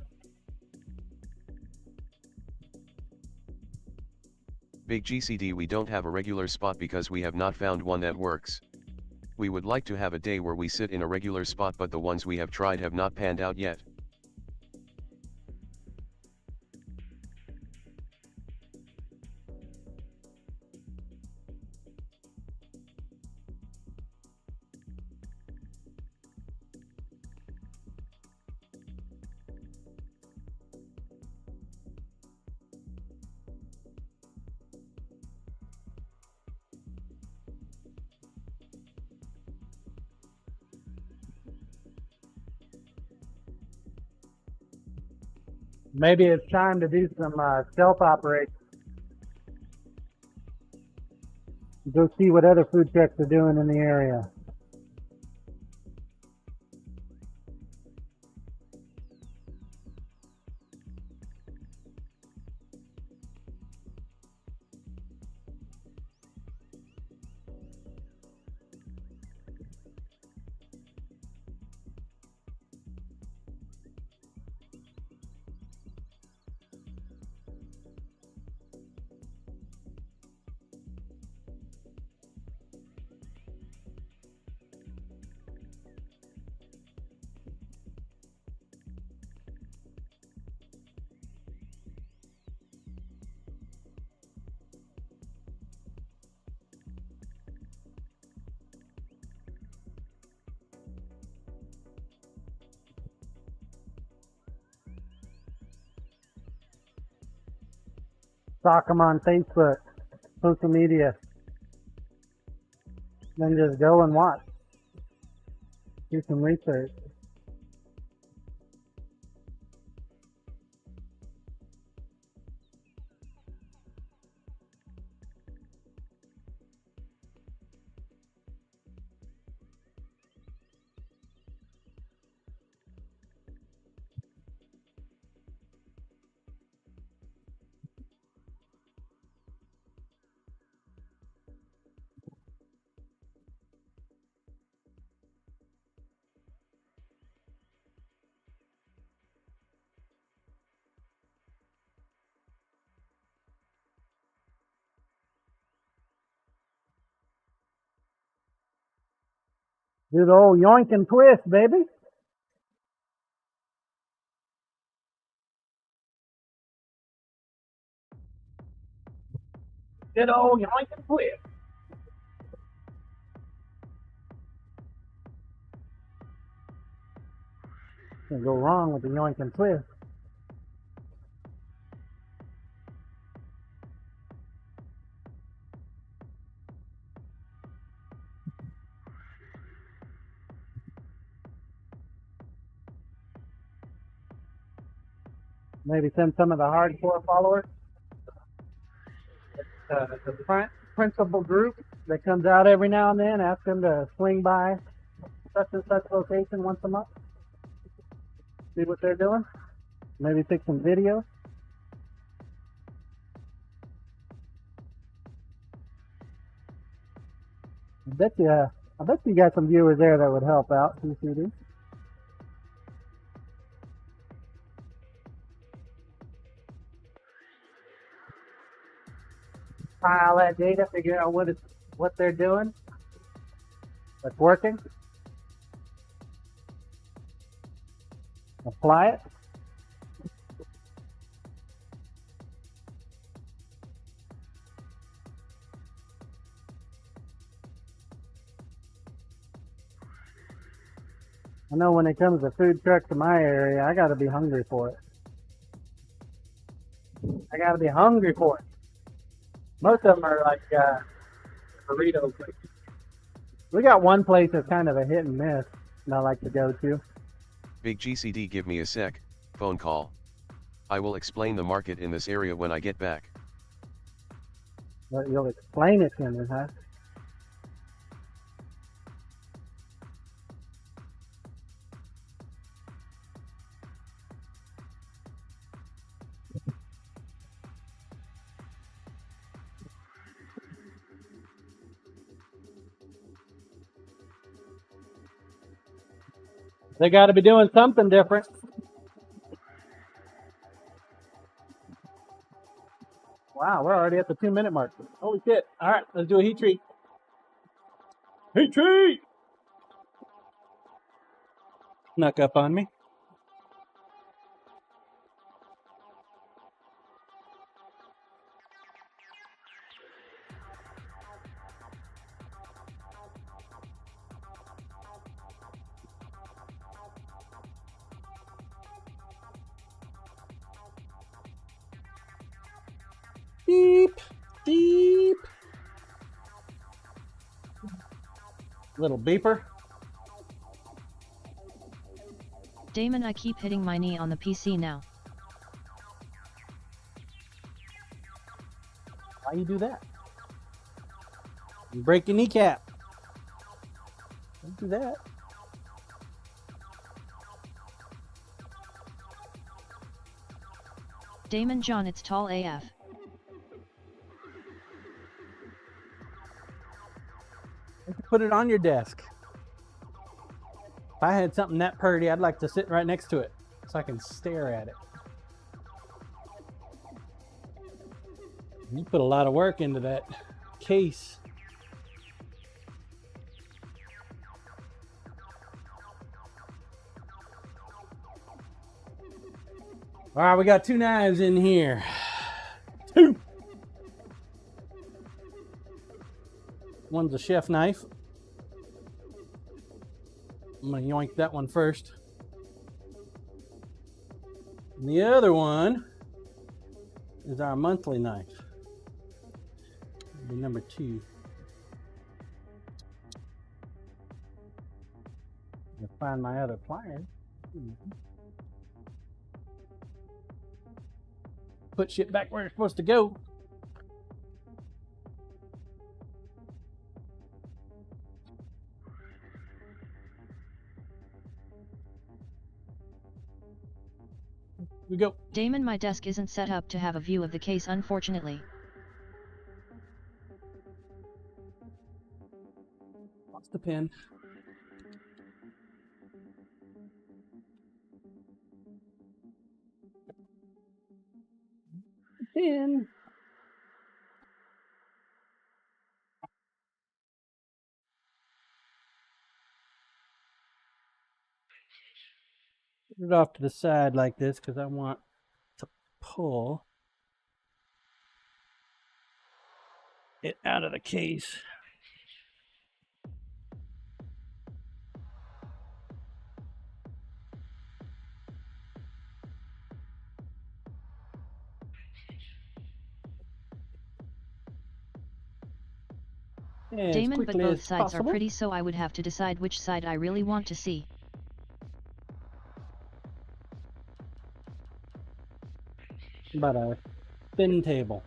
Speaker 3: Big GCD, we don't have a regular spot because we have not found one that works. We would like to have a day where we sit in a regular spot, but the ones we have tried have not panned out yet.
Speaker 4: Maybe it's time to do some stealth operations. Go see what other food trucks are doing in the area. Stalk them on Facebook, social media. Then just go and watch. Do some research. Do the old yoink and twist, baby. Good old yoink and twist. Can't go wrong with the yoink and twist. Maybe send some of the hardcore followers. The principal group that comes out every now and then, ask them to swing by such and such location once a month. See what they're doing. Maybe take some videos. I bet you got some viewers there that would help out, CCD. File that data, figure out what they're doing, what's working, apply it. I know when it comes to food trucks in my area, I gotta be hungry for it. I gotta be hungry for it. Most of them are like burrito places. We got one place that's kind of a hit and miss that I like to go to.
Speaker 3: Big GCD, give me a sec, phone call. I will explain the market in this area when I get back.
Speaker 4: But you'll explain it to me, huh? They got to be doing something different. Wow, we're already at the 2-minute mark. Holy shit. All right, let's do a heat treat. Heat treat! Snuck up on me. Beep, beep. Little beeper.
Speaker 2: Damon, I keep hitting my knee on the PC now.
Speaker 1: Why you do that? You break your kneecap. Don't do that.
Speaker 2: Damon John, it's tall AF.
Speaker 1: You can put it on your desk. If I had something that pretty, I'd like to sit right next to it so I can stare at it. You put a lot of work into that case. All right, we got 2 knives in here. 2. One's a chef knife. I'm gonna yoink that one first. And the other one is our monthly knife. It'll be number 2. I'll find my other pliers. Put shit back where it's supposed to go. We go.
Speaker 2: Damon, my desk isn't set up to have a view of the case, unfortunately.
Speaker 1: Lost the pen. Pen. Put it off to the side like this because I want to pull.
Speaker 4: it out of the case. As
Speaker 2: Damon, but
Speaker 4: quickly as
Speaker 2: both sides are
Speaker 4: possible.
Speaker 2: pretty, so I would have to decide which side I really want to see.
Speaker 4: About a thin table.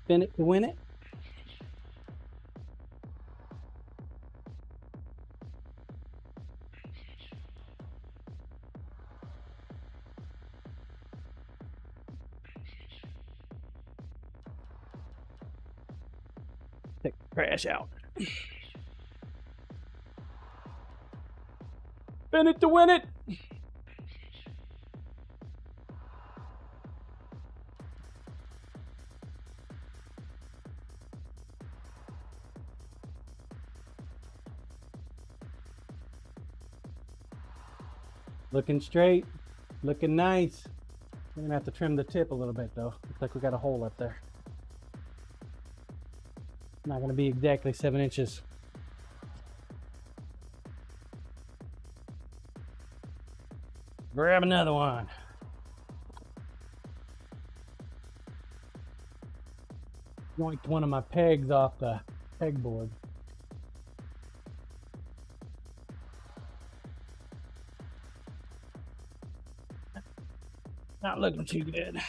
Speaker 4: Spin it to win it. Take the trash out. Spin it to win it. Looking straight, looking nice. We're gonna have to trim the tip a little bit though. Looks like we got a hole up there. Not gonna be exactly 7 inches. Grab another one. Yoinked one of my pegs off the pegboard. Not looking too good.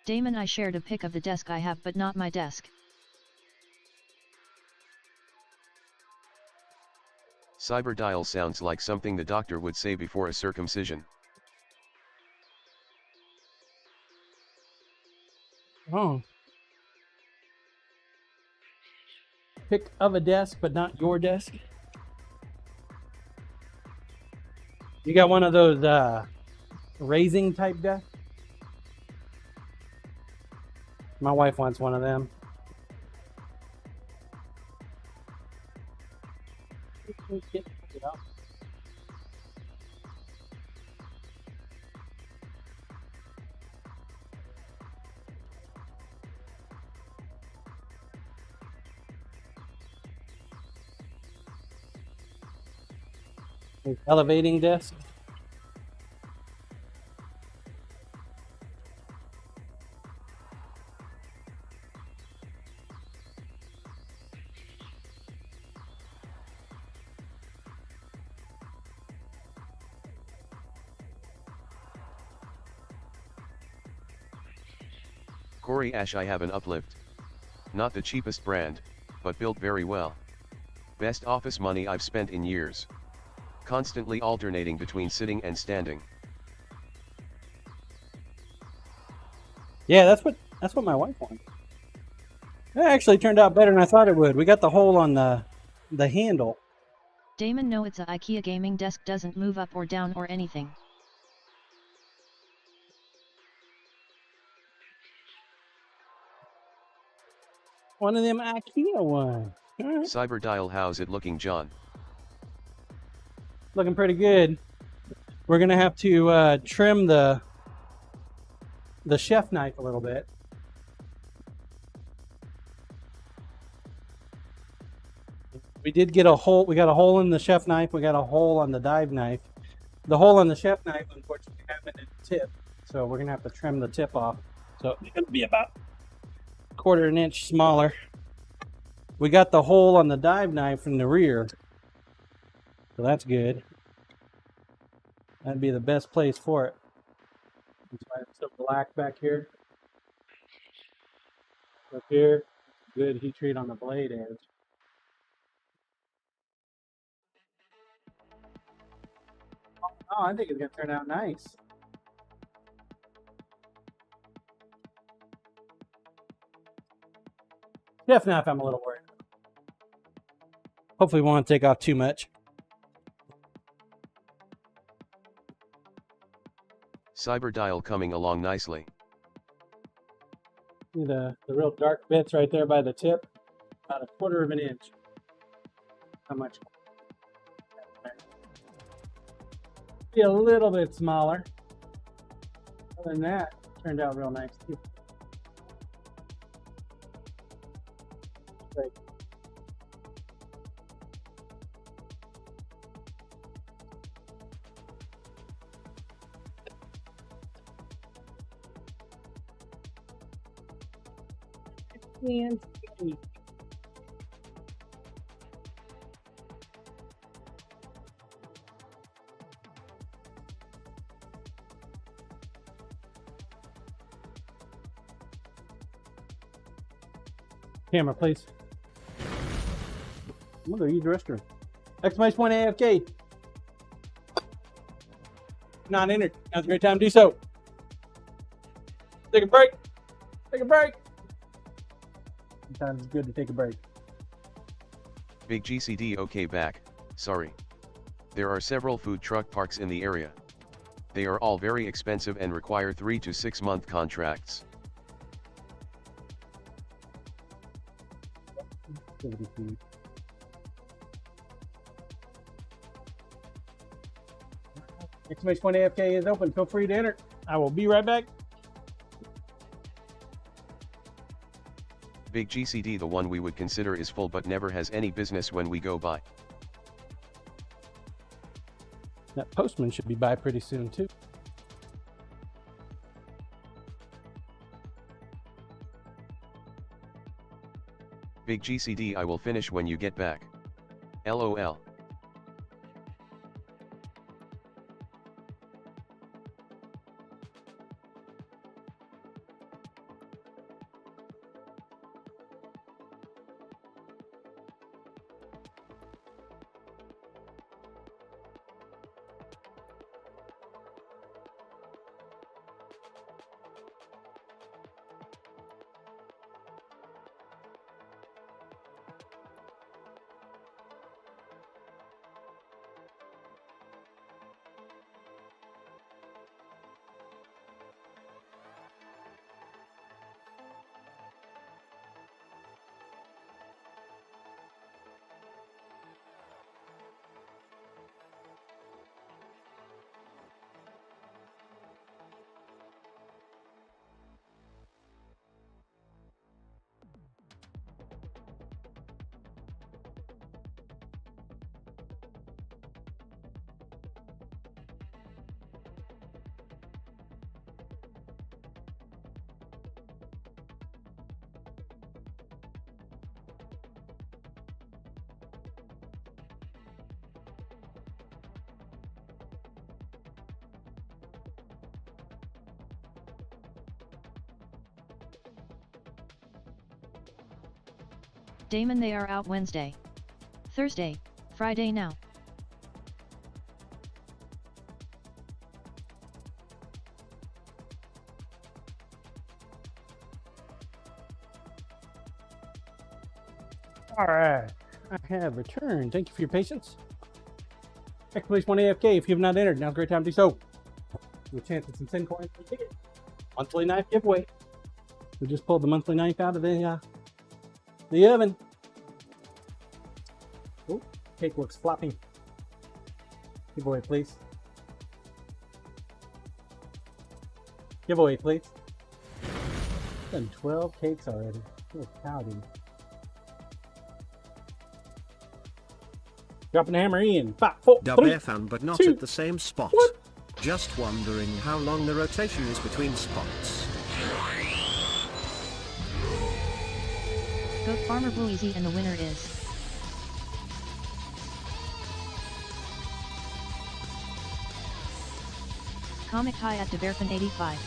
Speaker 2: Damon, I shared a pic of the desk I have, but not my desk.
Speaker 3: Cyberdial sounds like something the doctor would say before a circumcision.
Speaker 4: Oh. Pick of a desk, but not your desk. You got one of those raising type desks? My wife wants one of them. Elevating desk.
Speaker 3: Corey Ash, I have an uplift. Not the cheapest brand, but built very well. Best office money I've spent in years. Constantly alternating between sitting and standing.
Speaker 4: Yeah, that's what my wife wants. It actually turned out better than I thought it would. We got the hole on the handle.
Speaker 2: Damon, no, it's a IKEA gaming desk, doesn't move up or down or anything.
Speaker 4: One of them IKEA ones. All right.
Speaker 3: Cyberdial, how's it looking, John?
Speaker 4: Looking pretty good. We're gonna have to trim the chef knife a little bit. We did get a hole. We got a hole in the chef knife. We got a hole on the dive knife. The hole on the chef knife, unfortunately, happened at the tip, so we're gonna have to trim the tip off. So it's gonna be about 1/4 inch smaller. We got the hole on the dive knife from the rear, so that's good. That'd be the best place for it. That's why it's so black back here. Up here, good heat treat on the blade edge. Oh, I think it's gonna turn out nice. Chef knife, I'm a little worried. Hopefully, we won't take off too much.
Speaker 3: Cyberdial coming along nicely.
Speaker 4: See the real dark bits right there by the tip, about 1/4 of an inch. How much? Be a little bit smaller. Other than that, it turned out real nice too. Great. And camera, please. I'm gonna go use the restroom. Exclamation point AFK. Not entered. Now's a great time to do so. Take a break. Take a break. Sometimes it's good to take a break.
Speaker 3: Big GCD okay back, sorry. There are several food truck parks in the area. They are all very expensive and require 3 to 6 month contracts.
Speaker 4: Exclamation point AFK is open. Feel free to enter. I will be right back.
Speaker 3: Big GCD, the one we would consider is full but never has any business when we go by.
Speaker 4: That postman should be by pretty soon too.
Speaker 3: Big GCD, I will finish when you get back. LOL.
Speaker 2: Damon, they are out Wednesday, Thursday, Friday now.
Speaker 4: All right, I have returned. Thank you for your patience. Exclamation point AFK if you have not entered. Now's a great time to do so. With a chance at some 10 coins for the ticket. Monthly knife giveaway. We just pulled the monthly knife out of the oven. Oh, cake looks floppy. Giveaway, please. Giveaway, please. Done 12 cakes already. Oh, howdy. Dropping the hammer in. 5, 4, 3,
Speaker 6: Fan, but not
Speaker 4: 2.
Speaker 6: at the same spot.
Speaker 4: What?
Speaker 6: Just wondering how long the rotation is between spots.
Speaker 2: Goat Farmer Blue Easy, and the winner is Comic High at Deverfin 85.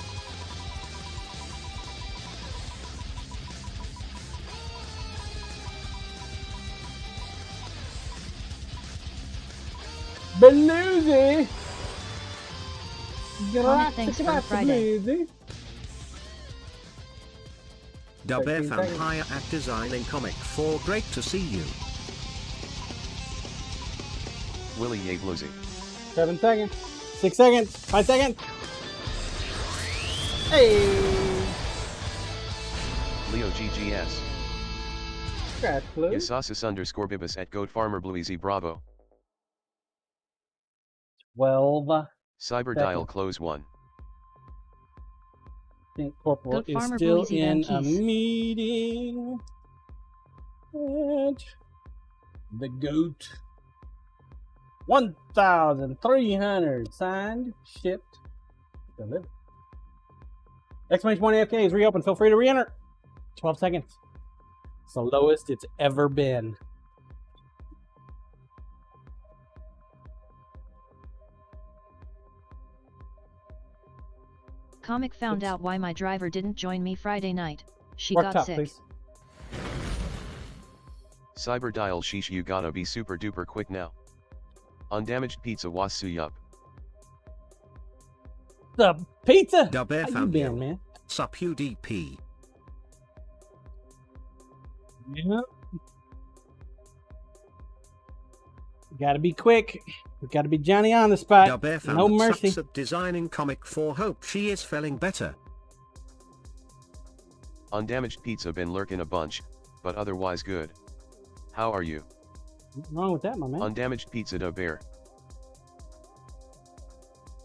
Speaker 4: Belusi!
Speaker 2: Comic thanks for Friday.
Speaker 4: Belusi.
Speaker 6: Fan higher at designing comic 4. Great to see you.
Speaker 3: Willie Yabluzi.
Speaker 4: 7 seconds. 6 seconds. 5 seconds. Hey!
Speaker 3: Leo GGS.
Speaker 1: Scratch Blue.
Speaker 3: Yasasis_bibus at Goat Farmer Bluezy Bravo.
Speaker 1: 12.
Speaker 3: Cyber
Speaker 1: Second.
Speaker 3: Dial Close 1.
Speaker 1: I think Corporal
Speaker 2: Goat
Speaker 1: is
Speaker 2: Farmer
Speaker 1: still
Speaker 2: Bluezy
Speaker 1: in
Speaker 2: Van
Speaker 1: a
Speaker 2: Kees.
Speaker 1: meeting. And the goat. 1,300 signed, shipped, delivered. Exclamation point AFK is reopened. Feel free to re-enter. 12 seconds. It's the lowest it's ever been.
Speaker 2: Comic found out why my driver didn't join me Friday night. She
Speaker 1: Work
Speaker 2: got
Speaker 1: top,
Speaker 2: sick.
Speaker 1: please.
Speaker 3: Cyber Dial sheesh, you gotta be super duper quick now. Undamaged pizza wasu yup.
Speaker 1: The pizza.
Speaker 6: Dub
Speaker 1: How you
Speaker 6: found
Speaker 1: been,
Speaker 6: you.
Speaker 1: man?
Speaker 6: Sup UDP.
Speaker 1: Yep. Gotta be quick. We gotta be Johnny on the spot.
Speaker 6: Dub found
Speaker 1: No
Speaker 6: that
Speaker 1: mercy.
Speaker 6: sucks at designing comic for hope she is feeling better.
Speaker 3: Undamaged pizza been lurking a bunch, but otherwise good. How are you?
Speaker 1: Nothing wrong with that, my man.
Speaker 3: Undamaged pizza da bear.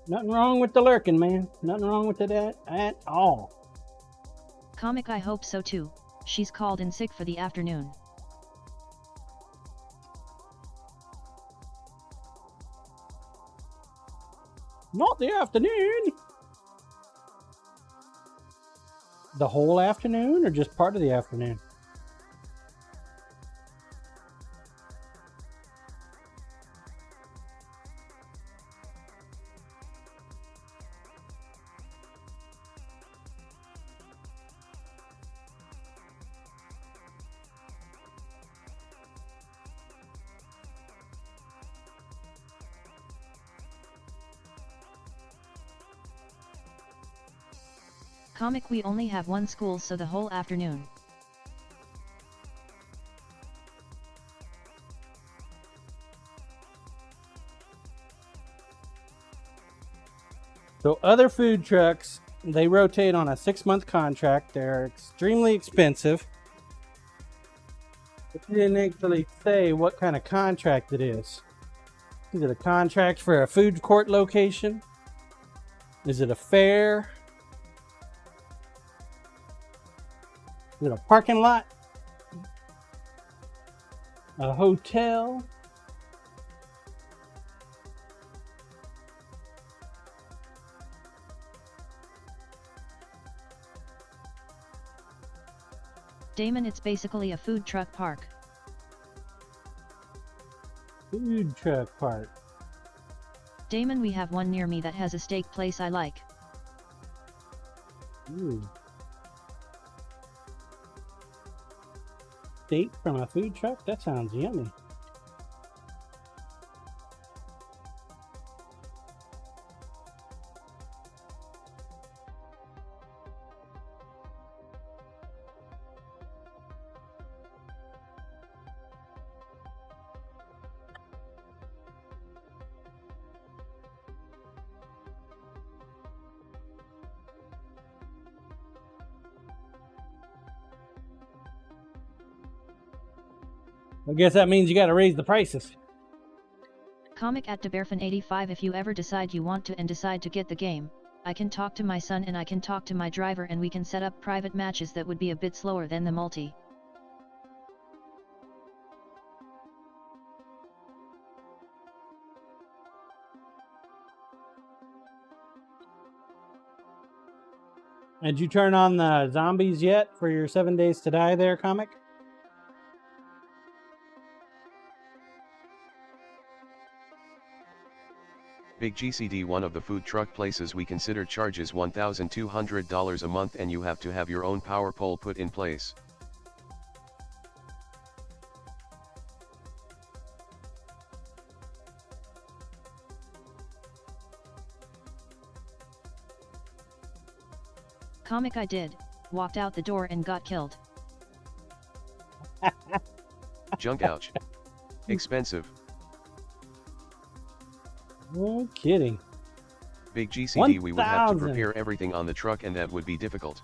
Speaker 1: Nothing wrong with the lurking, man. Nothing wrong with it at all.
Speaker 2: Comic, I hope so too. She's called in sick for the afternoon.
Speaker 1: Not the afternoon. The whole afternoon or just part of the afternoon?
Speaker 2: Comic, we only have one school, so the whole afternoon.
Speaker 1: So other food trucks, they rotate on a 6-month contract. They're extremely expensive. But you didn't actually say what kind of contract it is. Is it a contract for a food court location? Is it a fair? Is it a parking lot? A hotel?
Speaker 2: Damon, it's basically a food truck park.
Speaker 1: Food truck park.
Speaker 2: Damon, we have one near me that has a steak place I like.
Speaker 1: Ooh. Steak from a food truck? That sounds yummy. I guess that means you got to raise the prices.
Speaker 2: Comic at DeBearfan85, if you ever decide you want to and decide to get the game, I can talk to my son and I can talk to my driver and we can set up private matches that would be a bit slower than the multi.
Speaker 1: Did you turn on the zombies yet for your 7 days to die there, Comic?
Speaker 3: Big GCD, one of the food truck places we consider, charges $1,200 a month and you have to have your own power pole put in place.
Speaker 2: Comic, I did, walked out the door and got killed.
Speaker 3: Junk, ouch. Expensive.
Speaker 1: No kidding.
Speaker 3: Big GCD, we would have to
Speaker 1: 1,000.
Speaker 3: prepare everything on the truck and that would be difficult.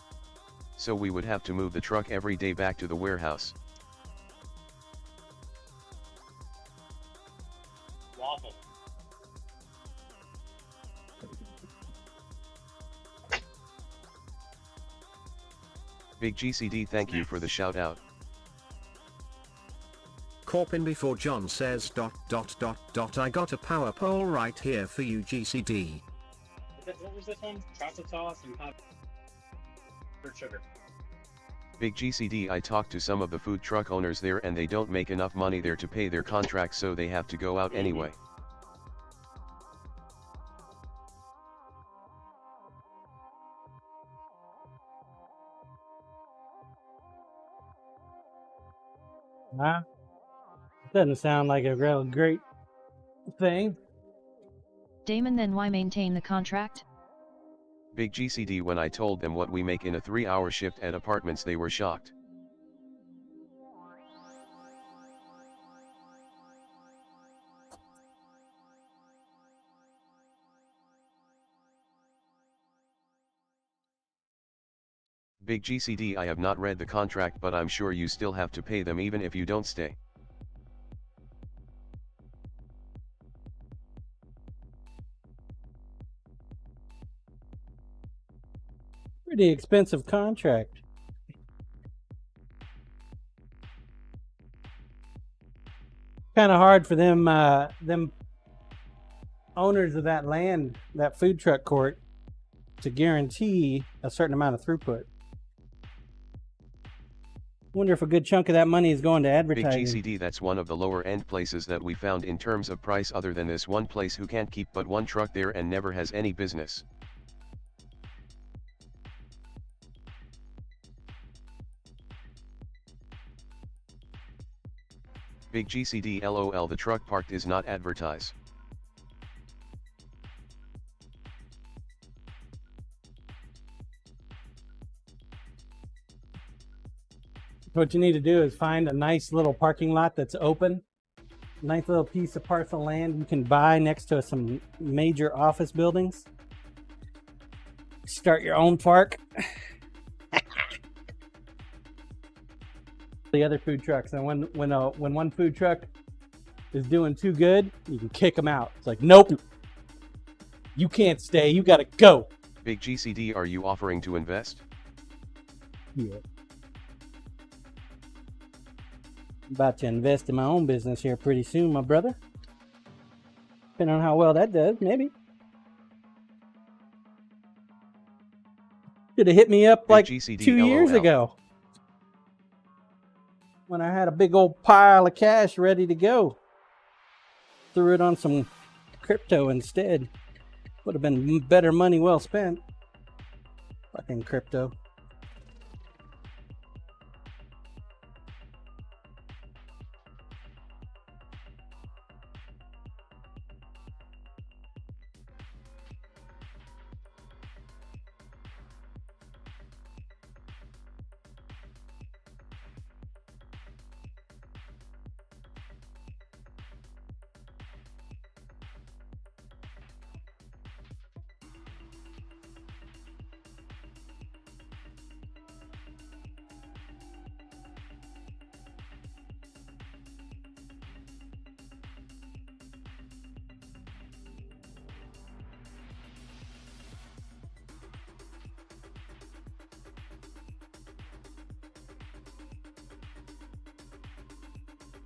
Speaker 3: so we would have to move the truck every day back to the warehouse.
Speaker 1: Waffle.
Speaker 3: Big GCD, thank you for the shout out.
Speaker 6: Corp in before John says ... I got a power pole right here for you, GCD.
Speaker 4: What was this one? Chocolate sauce and powdered sugar.
Speaker 3: Big GCD, I talked to some of the food truck owners there and they don't make enough money there to pay their contracts, so they have to go out anyway.
Speaker 4: Huh? Doesn't sound like a real great thing.
Speaker 2: Damon, then why maintain the contract?
Speaker 3: Big GCD, when I told them what we make in a 3-hour shift at apartments, they were shocked. Big GCD, I have not read the contract, but I'm sure you still have to pay them even if you don't stay.
Speaker 4: Pretty expensive contract. Kind of hard for them owners of that land, that food truck court, to guarantee a certain amount of throughput. Wonder if a good chunk of that money is going to
Speaker 3: Big
Speaker 4: advertising.
Speaker 3: GCD, that's one of the lower end places that we found in terms of price, other than this one place who can't keep but one truck there and never has any business. Big GCD, LOL, the truck parked is not advertise.
Speaker 4: What you need to do is find a nice little parking lot that's open. Nice little piece of parcel land you can buy next to some major office buildings. Start your own park. The other food trucks, and when one food truck is doing too good, you can kick them out. It's like, nope, you can't stay, you gotta go.
Speaker 3: Big GCD, are you offering to invest?
Speaker 4: Yeah. I'm about to invest in my own business here pretty soon, my brother. Depending on how well that does, maybe. Should have hit me up like
Speaker 3: GCD,
Speaker 4: 2 years
Speaker 3: LOL.
Speaker 4: ago, when I had a big old pile of cash ready to go. Threw it on some crypto instead. Would have been better money well spent. Fucking crypto.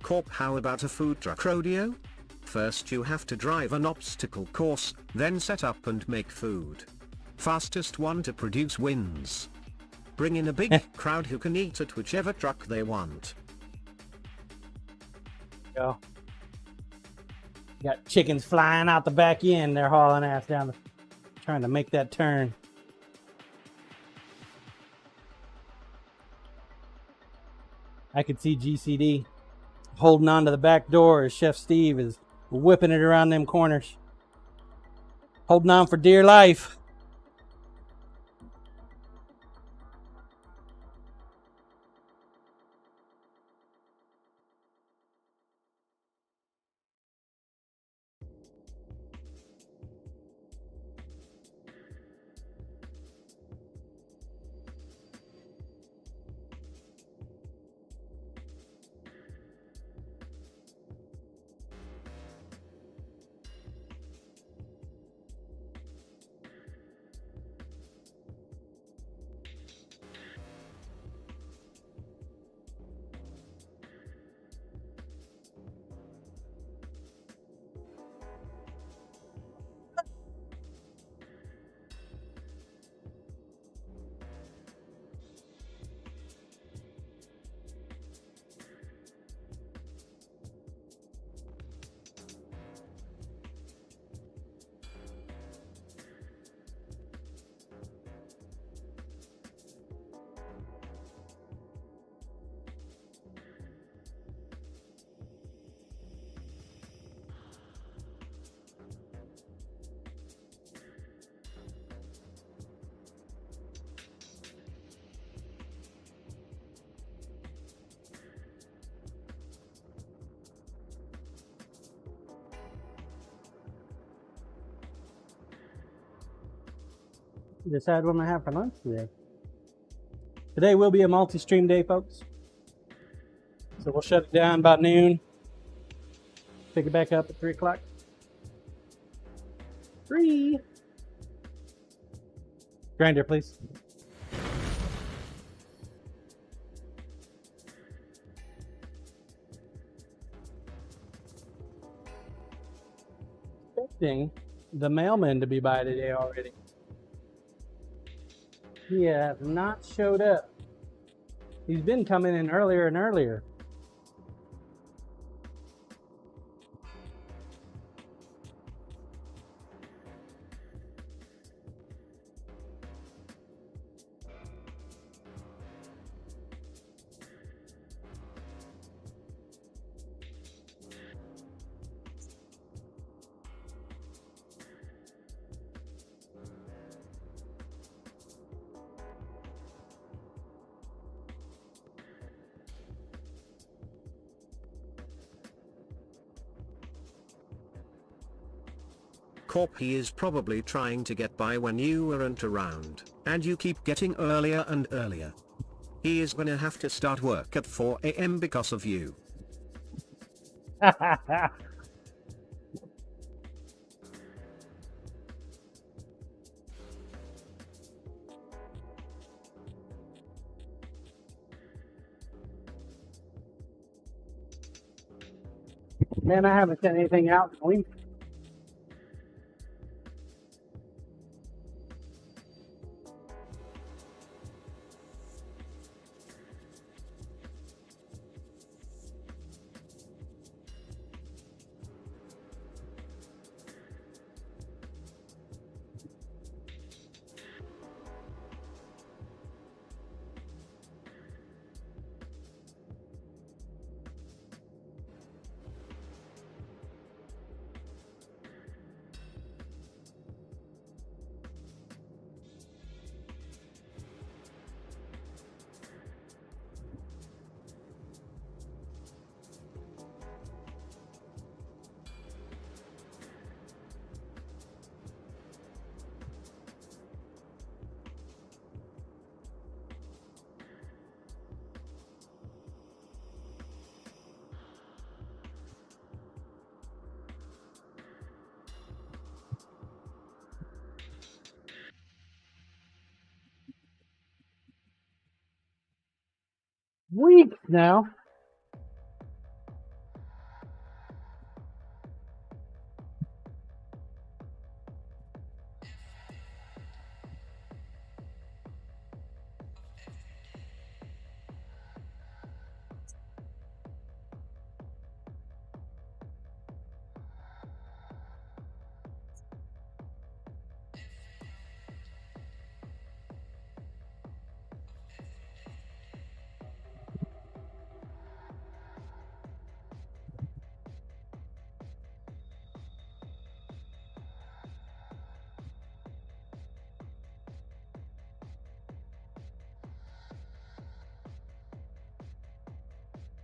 Speaker 6: Corp, how about a food truck rodeo? First you have to drive an obstacle course, then set up and make food. Fastest one to produce wins. Bring in a big crowd who can eat at whichever truck they want.
Speaker 4: Go. Got chickens flying out the back end. They're hauling ass down, trying to make that turn. I could see GCD holding on to the back door as Chef Steve is whipping it around them corners. Holding on for dear life. Decide what I'm gonna have for lunch today. Today will be a multi-stream day, folks. So we'll shut it down by noon. Pick it back up at 3 o'clock. 3. Grinder, please. Expecting the mailman to be by today already. He has not showed up. He's been coming in earlier and earlier.
Speaker 6: Corp, he is probably trying to get by when you weren't around, and you keep getting earlier and earlier. He is gonna have to start work at 4 AM because of you.
Speaker 4: Man, I haven't sent anything out in a week. Weeks now.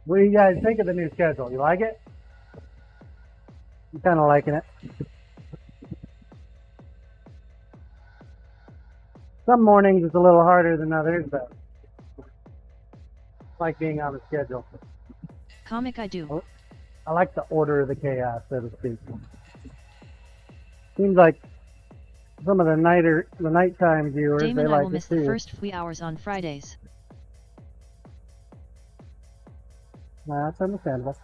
Speaker 4: What do you guys think of the new schedule? You like it? I'm kind of liking it. Some mornings it's a little harder than others, but I like being on the schedule.
Speaker 2: Comic I do.
Speaker 4: I like the order of the chaos, so to speak. Seems like some of the nighttime viewers,
Speaker 2: Damon,
Speaker 4: they
Speaker 2: I
Speaker 4: like
Speaker 2: will
Speaker 4: it
Speaker 2: miss
Speaker 4: too.
Speaker 2: the first few hours on Fridays.
Speaker 4: That's understandable.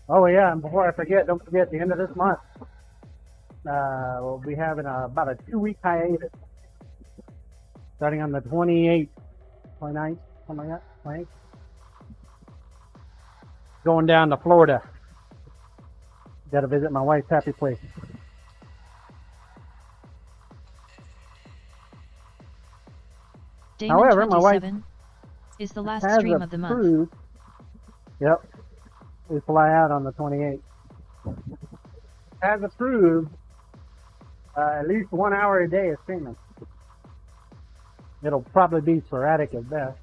Speaker 4: Oh yeah, and before I forget, don't forget the end of this month. We'll be having about a 2-week hiatus. Starting on the 28th, 29th, something like that, 28th. Going down to Florida. Got to visit my wife's happy place.
Speaker 2: Damon
Speaker 4: However, my wife
Speaker 2: 27 is the last
Speaker 4: has
Speaker 2: stream of the month.
Speaker 4: approved. Yep. We fly out on the 28th. Has approved at least 1 hour a day of streaming. It'll probably be sporadic at best.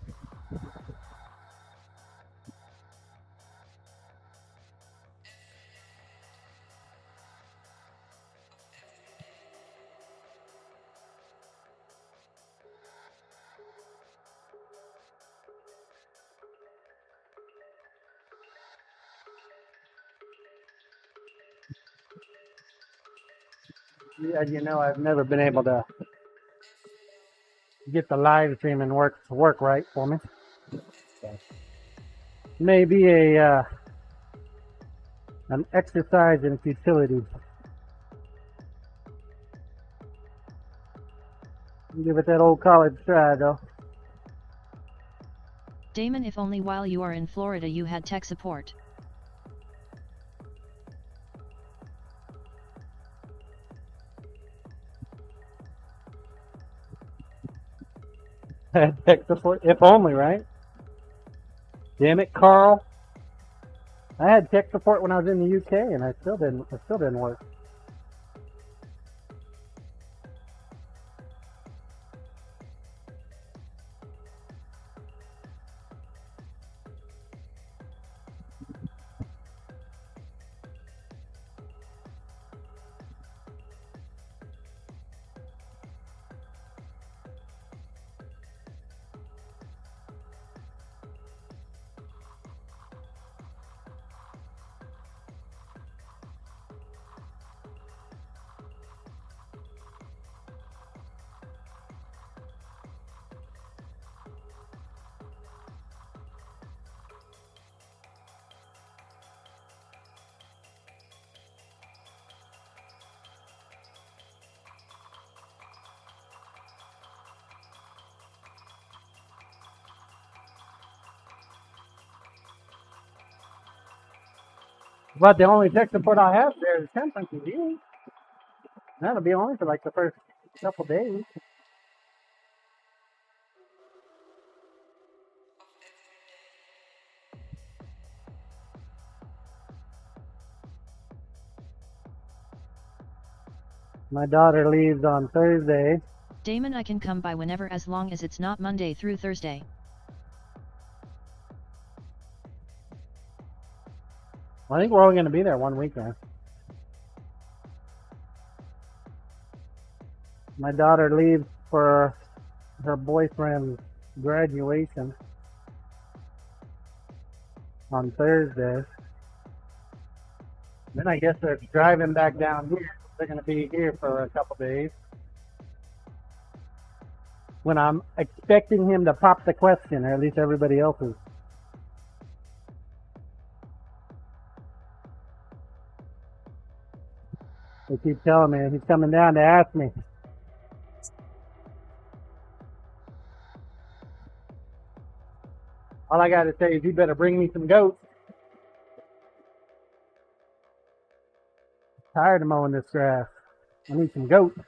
Speaker 4: As you know, I've never been able to get the live streaming to work right for me. So, maybe an exercise in futility. Give it that old college try, though.
Speaker 2: Damon, if only while you are in Florida you had tech support.
Speaker 4: Tech support, if only, right? Damn it, Carl. I had tech support when I was in the UK, and it still didn't work. But the only tech support I have there is Temperance and you. That'll be only for like the first couple days. My daughter leaves on Thursday.
Speaker 2: Damon, I can come by whenever as long as it's not Monday through Thursday.
Speaker 4: I think we're only going to be there 1 week now. My daughter leaves for her boyfriend's graduation on Thursday. Then I guess they're driving back down here. They're going to be here for a couple days. When I'm expecting him to pop the question, or at least everybody else is. They keep telling me he's coming down to ask me. All I got to say is you better bring me some goats. Tired of mowing this grass. I need some goats.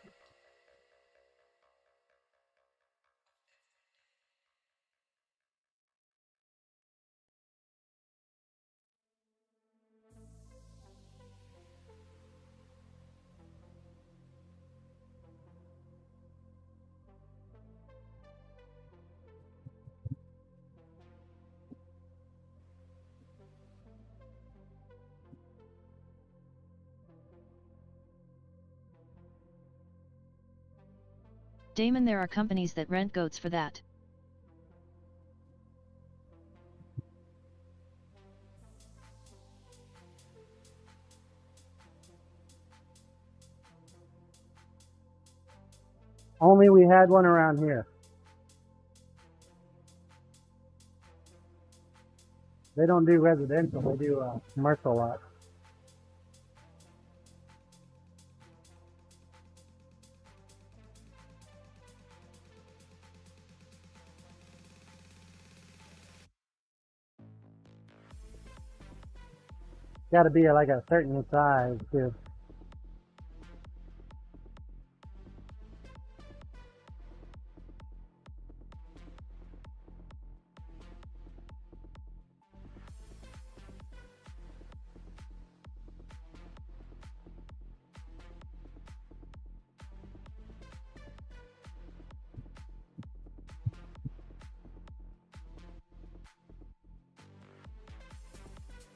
Speaker 2: Damon, there are companies that rent goats for that.
Speaker 4: Only we had one around here. They don't do residential, they do commercial lots. Got to be like a certain size too.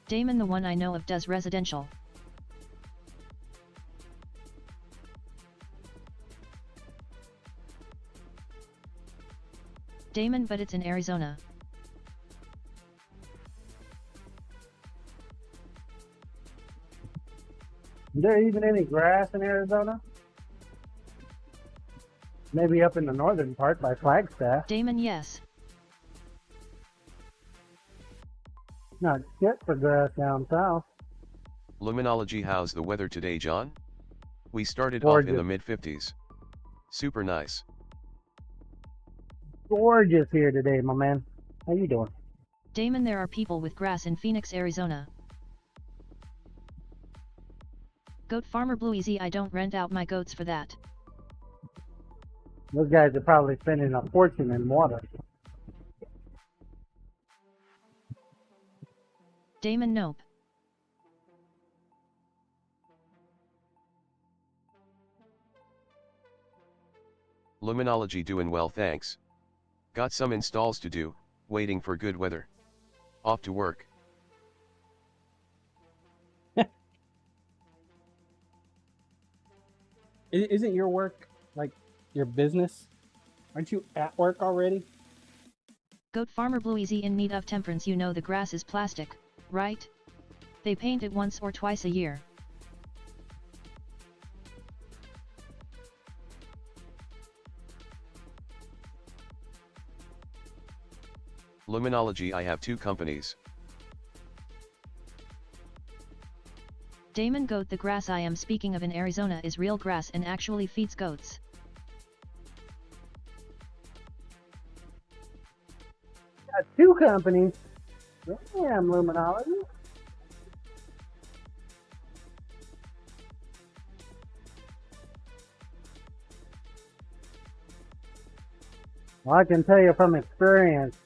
Speaker 2: Damon, the one I know of, does residential. Damon, but it's in Arizona.
Speaker 4: Is there even any grass in Arizona? Maybe up in the northern part by Flagstaff.
Speaker 2: Damon, yes.
Speaker 4: Not shit for grass down south.
Speaker 3: Luminology, how's the weather today, John? We started off
Speaker 4: Gorgeous.
Speaker 3: in the mid-50s. Super nice.
Speaker 4: Gorgeous here today, my man. How you doing?
Speaker 2: Damon, there are people with grass in Phoenix, Arizona. Goat farmer Blue Easy, I don't rent out my goats for that.
Speaker 4: Those guys are probably spending a fortune in water.
Speaker 2: Damon, nope.
Speaker 3: Luminology, doing well, thanks. Got some installs to do, waiting for good weather. Off to work.
Speaker 1: Isn't your work like your business? Aren't you at work already?
Speaker 2: Goat farmer Blue Easy, in need of temperance, you know the grass is plastic, right? They paint it once or twice a year.
Speaker 3: Luminology, I have 2 companies.
Speaker 2: Damon, goat, the grass I am speaking of in Arizona is real grass and actually feeds goats.
Speaker 4: Got 2 companies. Damn, Luminology. Well, I can tell you from experience,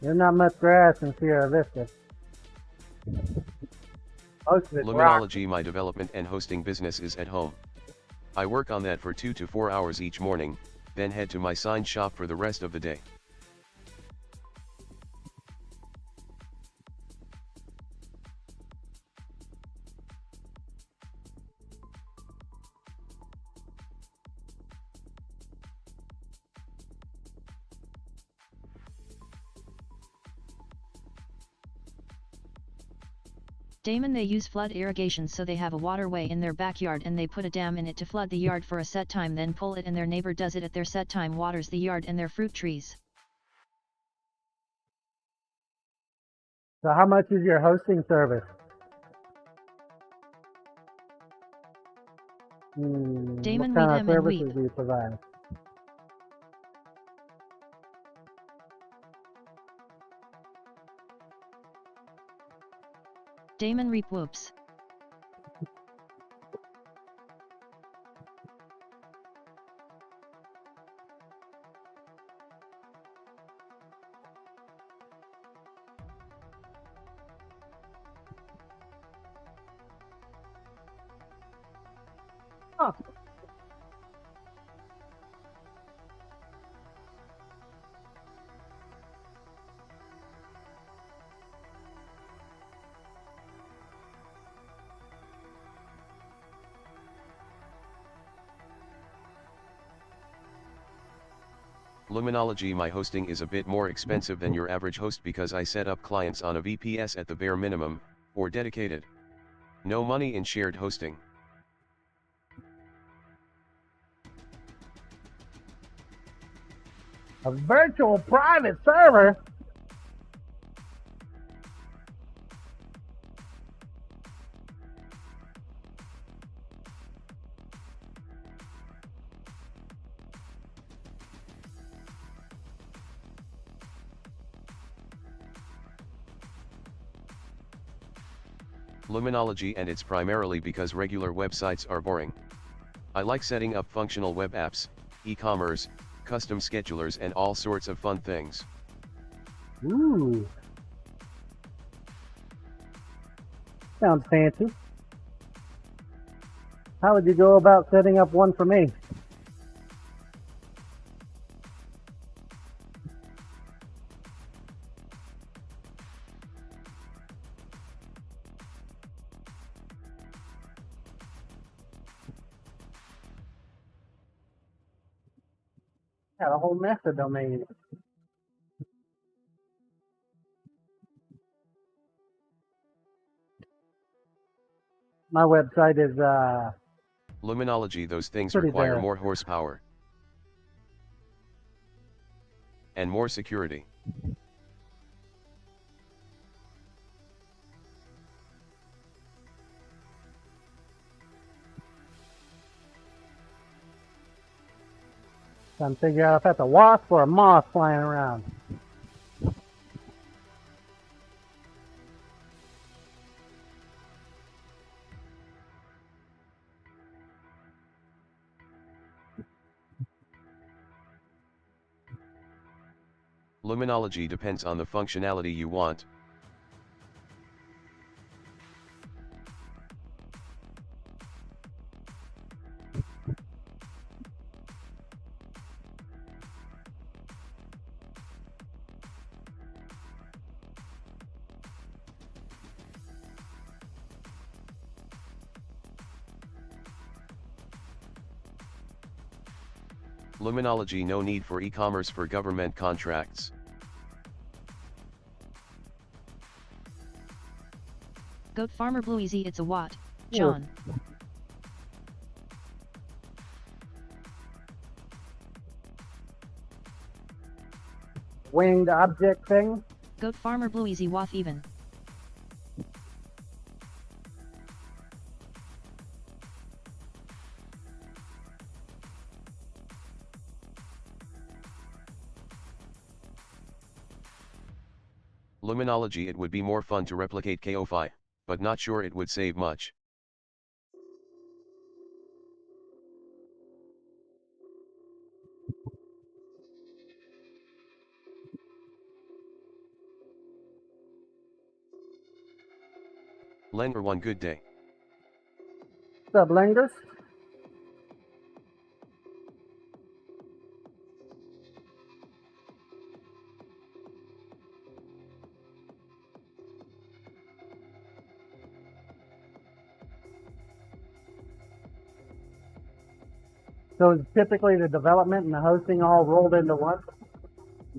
Speaker 4: there's not much grass in Sierra Vista. Most of it's rock.
Speaker 3: Luminology, my development and hosting business is at home. I work on that for 2 to 4 hours each morning, then head to my sign shop for the rest of the day.
Speaker 2: Damon, they use flood irrigation, so they have a waterway in their backyard and they put a dam in it to flood the yard for a set time, then pull it, and their neighbor does it at their set time, waters the yard and their fruit trees.
Speaker 4: So how much is your hosting service?
Speaker 2: Damon,
Speaker 4: what
Speaker 2: we
Speaker 4: kind
Speaker 2: them
Speaker 4: of
Speaker 2: and
Speaker 4: services
Speaker 2: weep.
Speaker 4: do you provide?
Speaker 2: Damon, reap whoops.
Speaker 4: Oh.
Speaker 3: Luminology, my hosting is a bit more expensive than your average host because I set up clients on a VPS at the bare minimum, or dedicated. No money in shared hosting.
Speaker 4: A virtual private server?
Speaker 3: Luminology, and it's primarily because regular websites are boring. I like setting up functional web apps, e-commerce, custom schedulers, and all sorts of fun things.
Speaker 4: Ooh. Sounds fancy. How would you go about setting up one for me? Got a whole mess of domains. My website is
Speaker 3: Luminology, those things
Speaker 4: pretty
Speaker 3: require
Speaker 4: bad.
Speaker 3: more horsepower. and more security.
Speaker 4: Trying to figure out if that's a wasp or a moth flying around.
Speaker 3: Luminology depends on the functionality you want. Luminology, no need for e-commerce for government contracts.
Speaker 2: Goat Farmer Blue Easy, it's a what? John.
Speaker 4: Winged object thing.
Speaker 2: Goat Farmer Blue Easy Wath even.
Speaker 3: Luminology, it would be more fun to replicate KOFI, but not sure it would save much. Lenger, one good day.
Speaker 4: What's up, Lingers? So is typically the development and the hosting all rolled into one?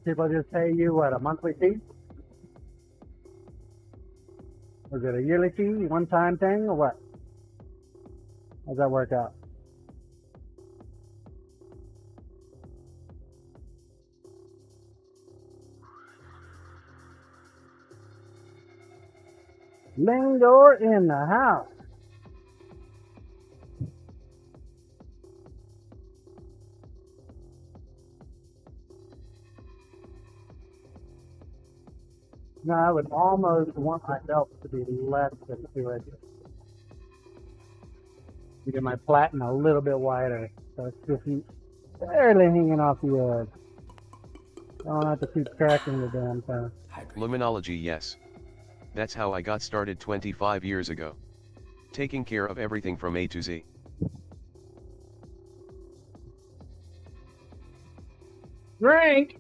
Speaker 4: People just pay you, what, a monthly fee? Is it a yearly fee, one-time thing, or what? How's that work out? Lingor in the house. No, I would almost want my belt to be less than 2 inches. To get my platen a little bit wider, so it's just barely hanging off the edge. Don't have to keep cracking the damn thing.
Speaker 3: Luminology, yes. That's how I got started 25 years ago. Taking care of everything from A to Z.
Speaker 4: Drink!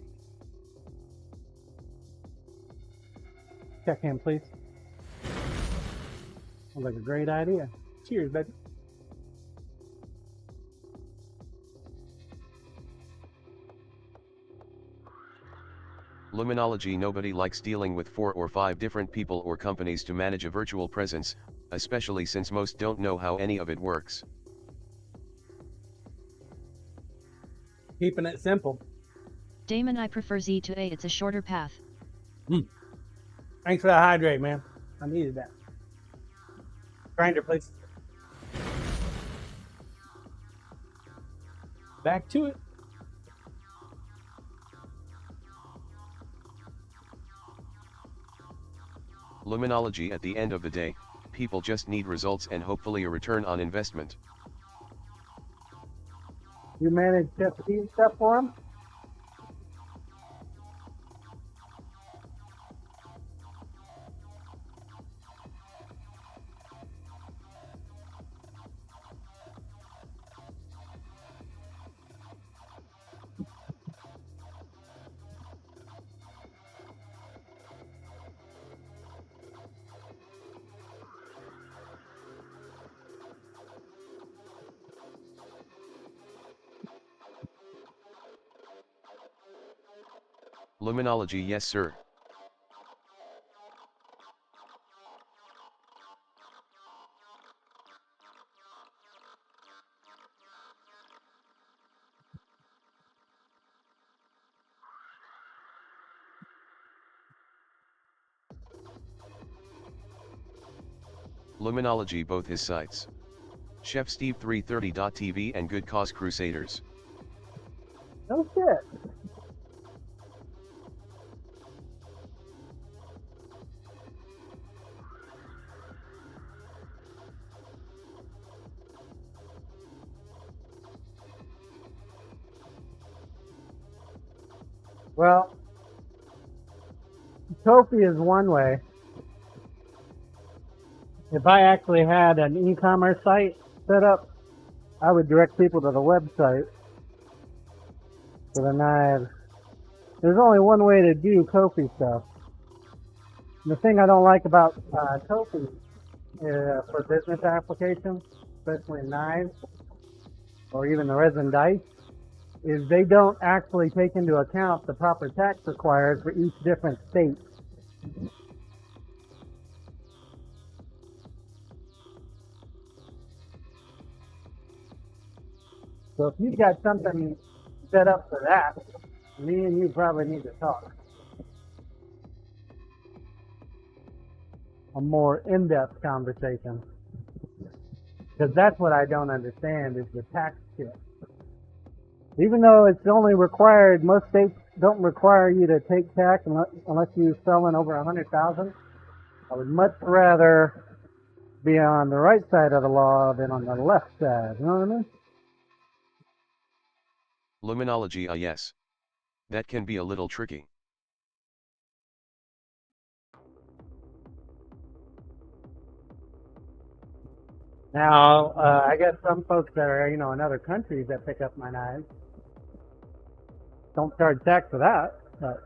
Speaker 4: Check in, please. Sounds like a great idea. Cheers, baby.
Speaker 3: Luminology, nobody likes dealing with 4 or 5 different people or companies to manage a virtual presence, especially since most don't know how any of it works.
Speaker 1: Keeping it simple.
Speaker 2: Damon, I prefer Z to A, it's a shorter path.
Speaker 4: Thanks for that hydrate, man. I needed that. Grinder, please.
Speaker 1: Back to it.
Speaker 3: Luminology, at the end of the day, people just need results and hopefully a return on investment.
Speaker 4: You manage Chesapeake stuff for him?
Speaker 3: Luminology, yes sir. Luminology both his sites. Chef Steve 330.tv and Good Cause Crusaders.
Speaker 4: No shit. Well, Kofi is one way. If I actually had an e-commerce site set up, I would direct people to the website for the knives. There's only one way to do Kofi stuff. And the thing I don't like about Kofi for business applications, especially knives or even the resin dice, is they don't actually take into account the proper tax required for each different state. So if you've got something set up for that, me and you probably need to talk. A more in-depth conversation. Because that's what I don't understand is the tax shit. Even though it's only required, most states don't require you to take tax unless you're selling over 100,000. I would much rather be on the right side of the law than on the left side. You know what I mean?
Speaker 3: Luminology, yes. That can be a little tricky.
Speaker 4: Now, I guess some folks that are, in other countries that pick up my knives don't charge tax for that, but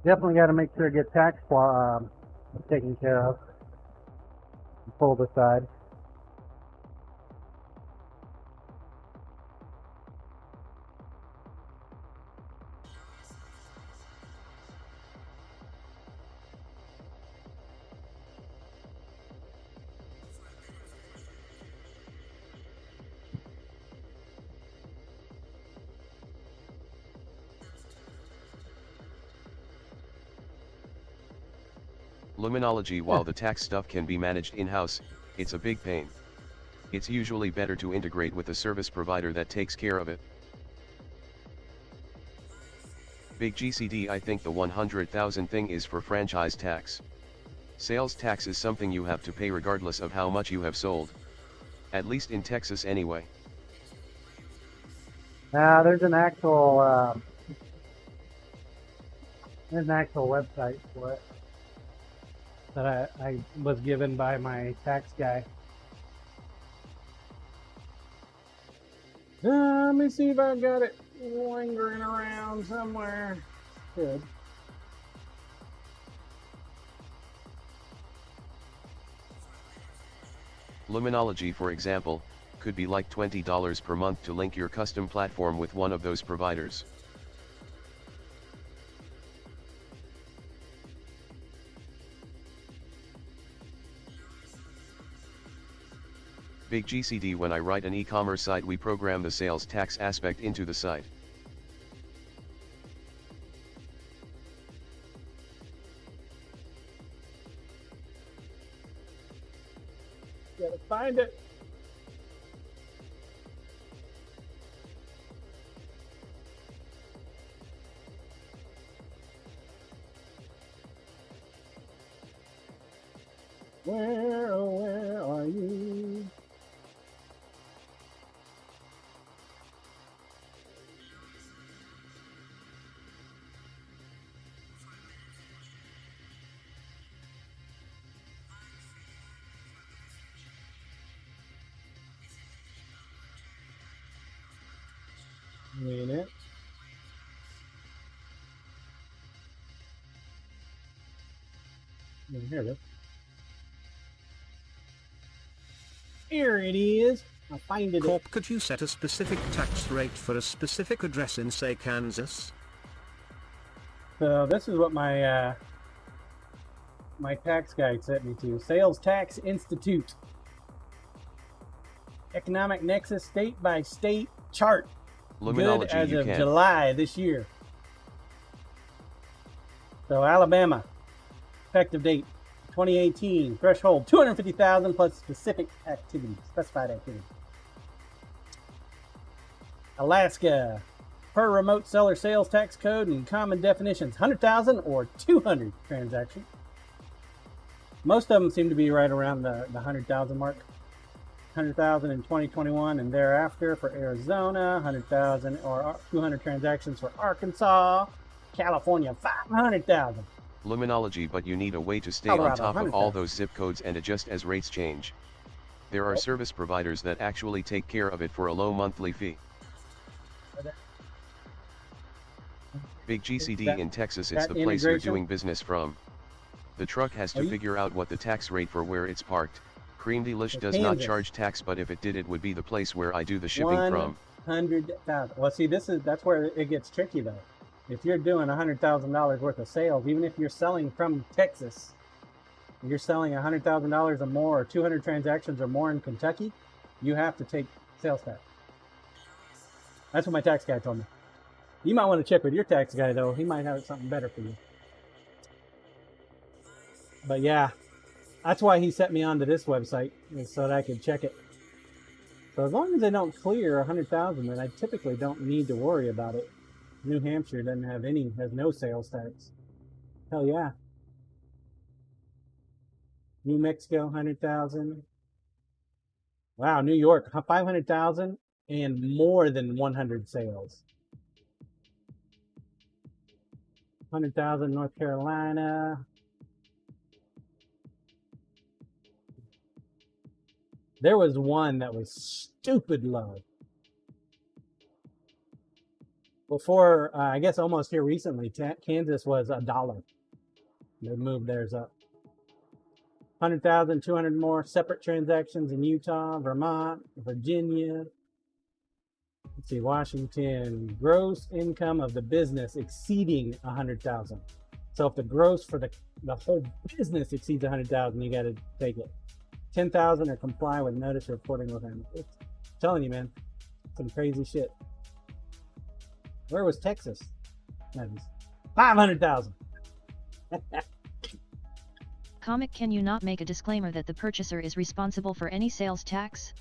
Speaker 4: definitely got to make sure to get tax taken care of and pulled aside.
Speaker 3: Luminology, while the tax stuff can be managed in-house, it's a big pain. It's usually better to integrate with a service provider that takes care of it. Big GCD, I think the 100,000 thing is for franchise tax. Sales tax is something you have to pay regardless of how much you have sold. At least in Texas anyway.
Speaker 4: Now, there's an actual website for it that I was given by my tax guy.
Speaker 1: Let me see if I got it lingering around somewhere. Good.
Speaker 3: Luminology, for example, could be like $20 per month to link your custom platform with one of those providers. Big GCD, when I write an e-commerce site, we program the sales tax aspect into the site.
Speaker 1: Gotta find it. Where, oh, where are you? Minute. Here it is. Here it is. I'll find it.
Speaker 6: Corp, could you set a specific tax rate for a specific address in, say, Kansas?
Speaker 1: So this is what my my tax guy sent me to. Sales Tax Institute. Economic Nexus state by state chart.
Speaker 3: Luminology,
Speaker 1: Good as
Speaker 3: you
Speaker 1: of
Speaker 3: can.
Speaker 1: July this year. So Alabama, Effective date 2018. Threshold 250,000 plus specific activity, specified activity. Alaska. Per remote seller sales tax code and common definitions, 100,000 or 200 transactions. Most of them seem to be right around the 100,000 mark. 100,000 in 2021 and thereafter for Arizona, 100,000 or 200 transactions for Arkansas, California, 500,000.
Speaker 3: Luminology, but you need a way to stay
Speaker 1: Colorado,
Speaker 3: on top of
Speaker 1: 100,000.
Speaker 3: all those zip codes and adjust as rates change. There are service providers that actually take care of it for a low monthly fee. Big GCD in Texas, it's the place you're doing business from. The truck has to figure out what the tax rate for where it's parked. Cream Delish does not charge tax, but if it did, it would be the place where I do the shipping from.
Speaker 1: 100,000. Well, see, that's where it gets tricky though. If you're doing $100,000 worth of sales, even if you're selling from Texas, you're selling $100,000 or more, or 200 transactions or more in Kentucky, you have to take sales tax. That's what my tax guy told me. You might want to check with your tax guy though. He might have something better for you. But yeah, that's why he set me onto this website, is so that I could check it. So as long as they don't clear 100,000, then I typically don't need to worry about it. New Hampshire doesn't have has no sales tax. Hell yeah. New Mexico, 100,000. Wow, New York, 500,000 and more than 100 sales. 100,000 North Carolina. There was one that was stupid low. Before, I guess almost here recently, Kansas was $1. They moved theirs up. 100,000, 200 more separate transactions in Utah, Vermont, Virginia. Let's see, Washington. Gross income of the business exceeding 100,000. So if the gross for the whole business exceeds 100,000, you got to take it. 10,000 or comply with notice reporting with them. I'm telling you, man, some crazy shit. Where was Texas? 500,000.
Speaker 2: Comic, can you not make a disclaimer that the purchaser is responsible for any sales tax?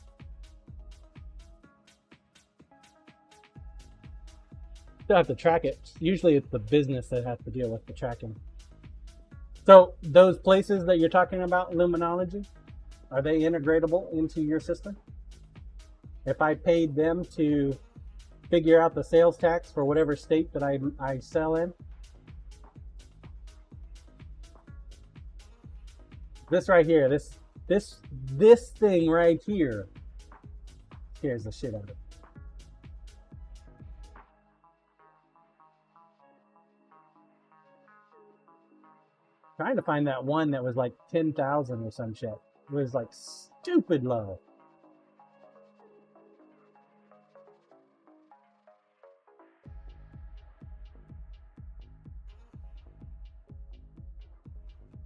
Speaker 1: Still have to track it. Usually it's the business that has to deal with the tracking. So those places that you're talking about, Luminology, are they integratable into your system? If I paid them to figure out the sales tax for whatever state that I sell in, this right here, this thing right here scares the shit out of it. Trying to find that one that was like 10,000 or some shit. It was like stupid low.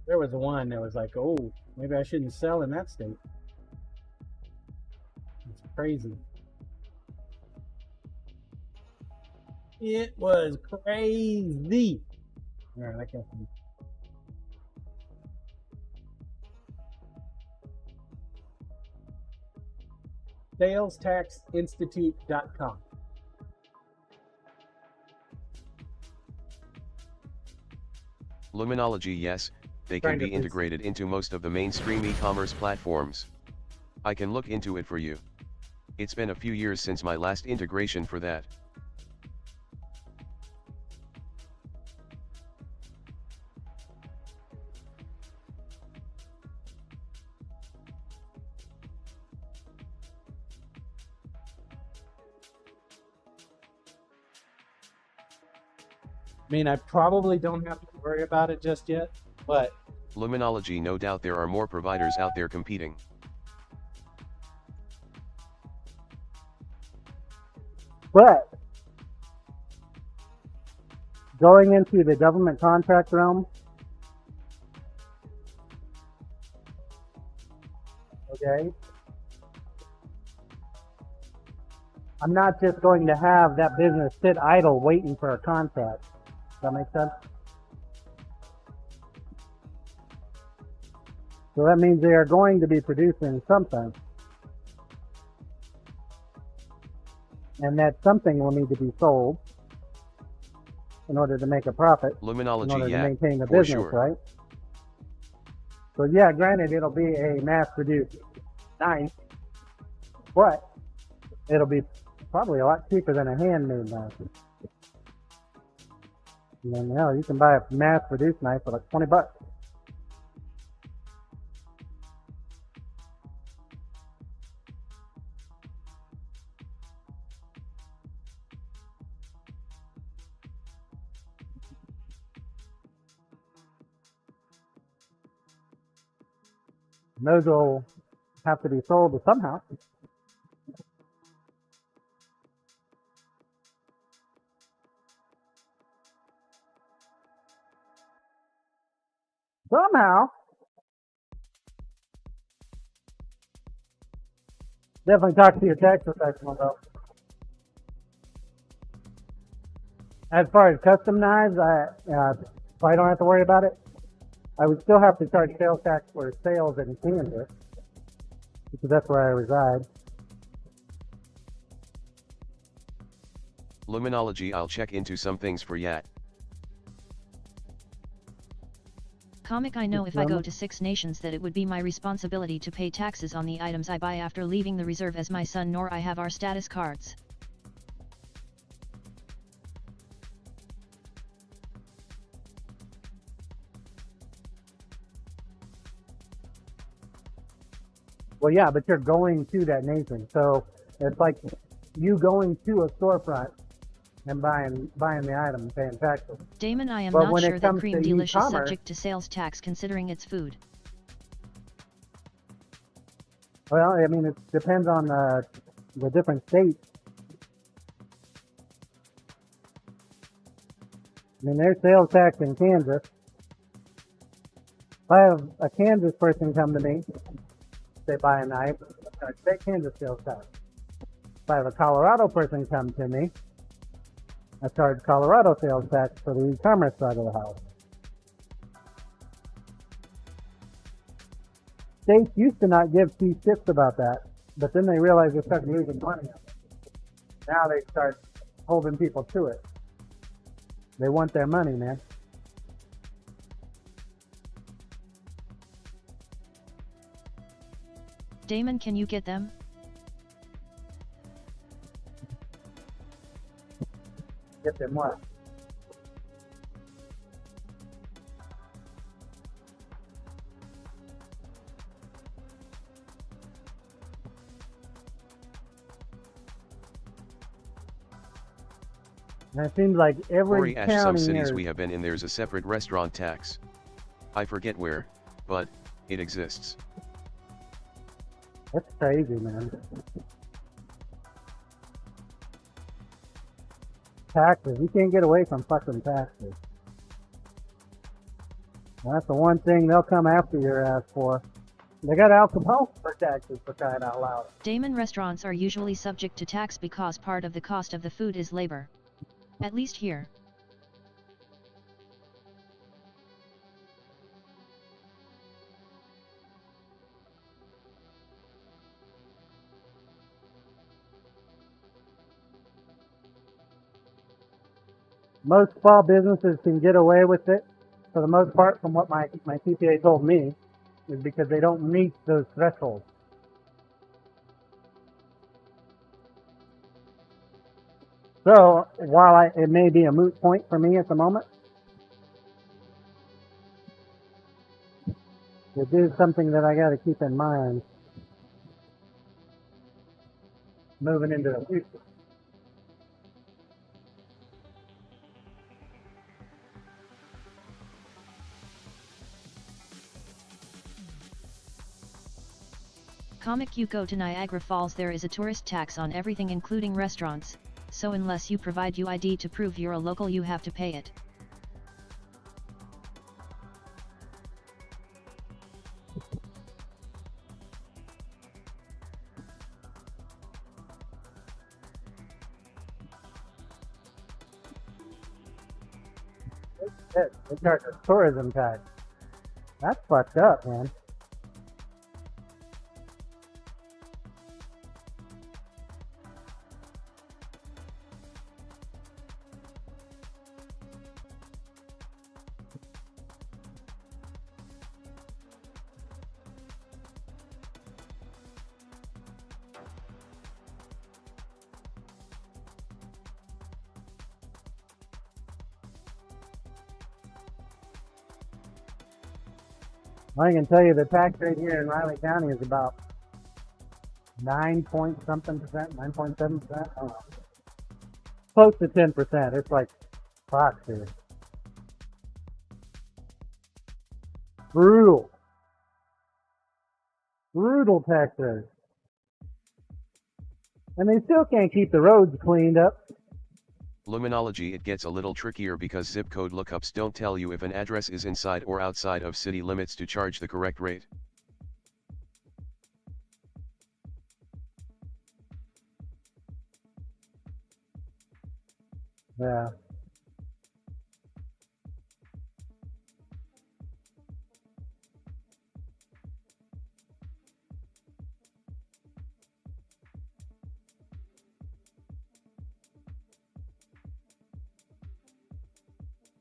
Speaker 1: There was one that was like, oh, maybe I shouldn't sell in that state. It's crazy. It was crazy. All right, I can't find it. SalesTaxInstitute.com.
Speaker 3: Luminology, yes, they can be integrated into most of the mainstream e-commerce platforms. I can look into it for you. It's been a few years since my last integration for that.
Speaker 1: I mean, I probably don't have to worry about it just yet, but
Speaker 3: Luminology, no doubt there are more providers out there competing.
Speaker 4: But going into the government contract realm, okay, I'm not just going to have that business sit idle waiting for a contract. Does that make sense? So that means they are going to be producing something. And that something will need to be sold in order to make a profit, in
Speaker 3: Luminology,
Speaker 4: order to
Speaker 3: yeah,
Speaker 4: maintain the
Speaker 3: for
Speaker 4: business,
Speaker 3: sure.
Speaker 4: right? So yeah, granted, it'll be a mass-produced knife, but it'll be probably a lot cheaper than a handmade knife. And then, you can buy a mass-produced knife for like 20 bucks. And those will have to be sold somehow. Somehow. Definitely talk to your tax professional though. As far as custom knives, I don't have to worry about it. I would still have to charge sales tax for sales in Kansas, because that's where I reside.
Speaker 3: Luminology, I'll check into some things for Yat.
Speaker 2: Comic, I know if I go to 6 nations that it would be my responsibility to pay taxes on the items I buy after leaving the reserve, as my son nor I have our status cards.
Speaker 4: Well, yeah, but you're going to that nation, so it's like you going to a storefront and buying the item and paying taxes.
Speaker 2: Damon, I am
Speaker 4: But
Speaker 2: not
Speaker 4: when it
Speaker 2: sure that
Speaker 4: comes
Speaker 2: cream
Speaker 4: to
Speaker 2: delish is
Speaker 4: e-commerce-
Speaker 2: subject to sales tax considering it's food.
Speaker 4: Well, I mean, it depends on the different states. I mean, there's sales tax in Kansas. If I have a Kansas person come to me, they buy a knife, I charge that Kansas sales tax. If I have a Colorado person come to me, I charge Colorado sales tax for the e-commerce side of the house. States used to not give two shits about that, but then they realized they started losing money. Now they start holding people to it. They want their money, man.
Speaker 2: Damon, can you get them?
Speaker 4: Get them what? And it seems like every
Speaker 3: Corey Ash, some
Speaker 4: county
Speaker 3: cities
Speaker 4: here,
Speaker 3: we have been in, there's a separate restaurant tax. I forget where, but it exists.
Speaker 4: that's crazy, man. Taxes. You can't get away from fucking taxes. And that's the one thing they'll come after your ass for. They got Al Capone for taxes, for crying out loud.
Speaker 2: Damon, restaurants are usually subject to tax because part of the cost of the food is labor. At least here.
Speaker 4: Most small businesses can get away with it, for the most part, from what my CPA told me, is because they don't meet those thresholds. So, while it may be a moot point for me at the moment, it is something that I got to keep in mind moving into the future.
Speaker 2: Comic, you go to Niagara Falls, there is a tourist tax on everything including restaurants, so unless you provide UID to prove you're a local you have to pay it.
Speaker 4: They charge a tourism tax. That's fucked up, man. I can tell you the tax rate here in Riley County is about 9-point-something%, 9.7%. I don't know. Close to 10%. It's like fuck, dude. Brutal. Brutal tax rate. And they still can't keep the roads cleaned up.
Speaker 3: Luminology. It gets a little trickier because zip code lookups don't tell you if an address is inside or outside of city limits to charge the correct rate.
Speaker 4: Yeah.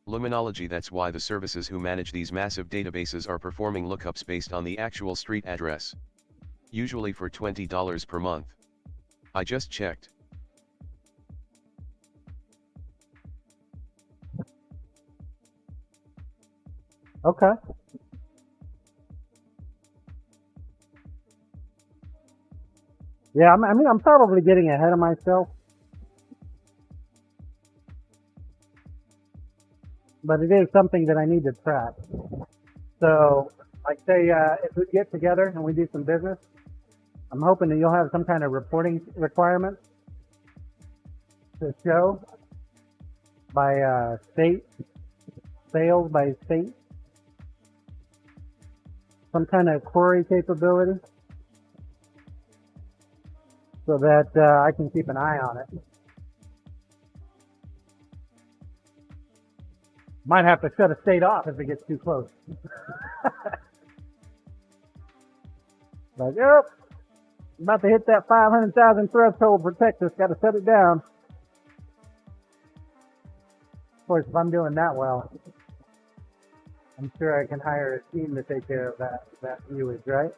Speaker 3: Luminology. That's why the services who manage these massive databases are performing lookups based on the actual street address. Usually for $20 per month. I just checked.
Speaker 4: Okay. Yeah, I mean, I'm probably getting ahead of myself. But it is something that I need to track. So, like say, if we get together and we do some business, I'm hoping that you'll have some kind of reporting requirement to show by state, sales by state, some kind of query capability so that I can keep an eye on it. Might have to shut a state off if it gets too close. Like, yep, about to hit that 500,000 threshold for Texas, got to shut it down. Of course, if I'm doing that well, I'm sure I can hire a team to take care of that viewage, right?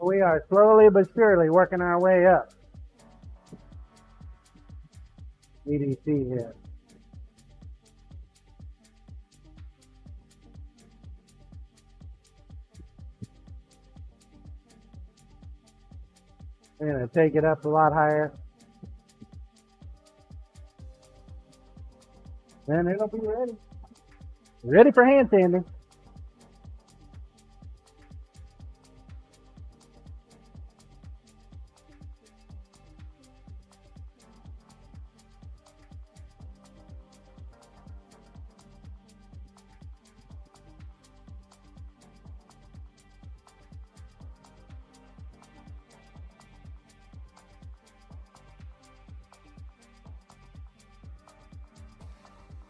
Speaker 4: We are slowly but surely working our way up. EDC here. We're going to take it up a lot higher. Then it'll be ready. Ready for hand sanding.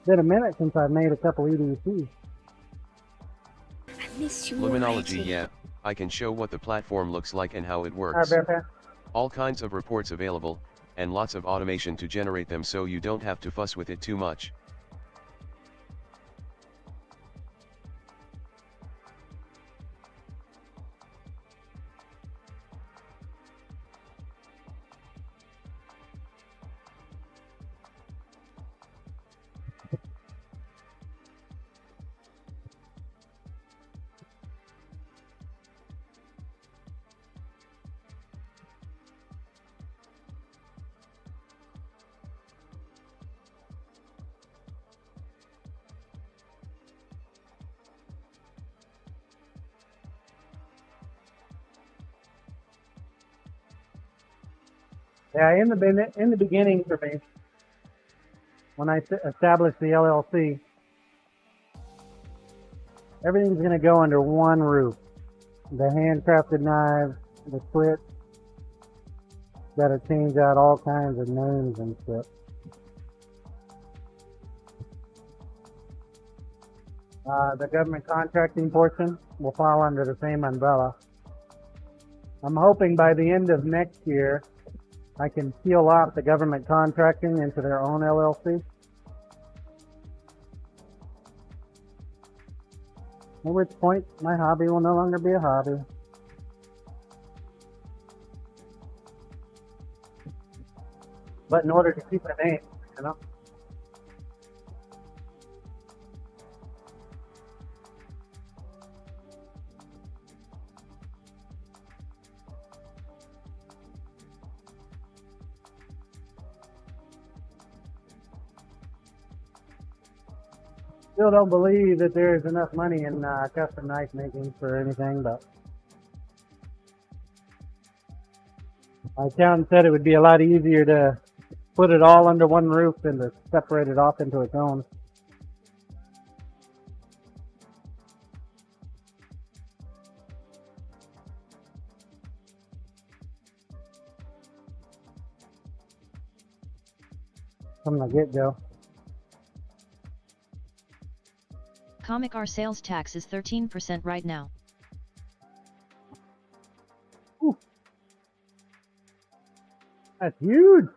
Speaker 4: Been a minute since I've made a couple EDCs.
Speaker 3: Luminology. Yeah, I can show what the platform looks like and how it works. All kinds of reports available, and lots of automation to generate them so you don't have to fuss with it too much.
Speaker 4: Yeah, in the beginning for me, when I established the LLC, everything's going to go under one roof. The handcrafted knives, the quits, got to change out all kinds of names and shit. The government contracting portion will fall under the same umbrella. I'm hoping by the end of next year, I can peel off the government contracting into their own LLC. At which point, my hobby will no longer be a hobby. But in order to keep a name, you know? Still don't believe that there's enough money in custom knife making for anything, but my accountant said it would be a lot easier to put it all under one roof than to separate it off into its own. From the get-go.
Speaker 2: Comic our sales tax is 13% right now.
Speaker 4: Ooh. That's huge!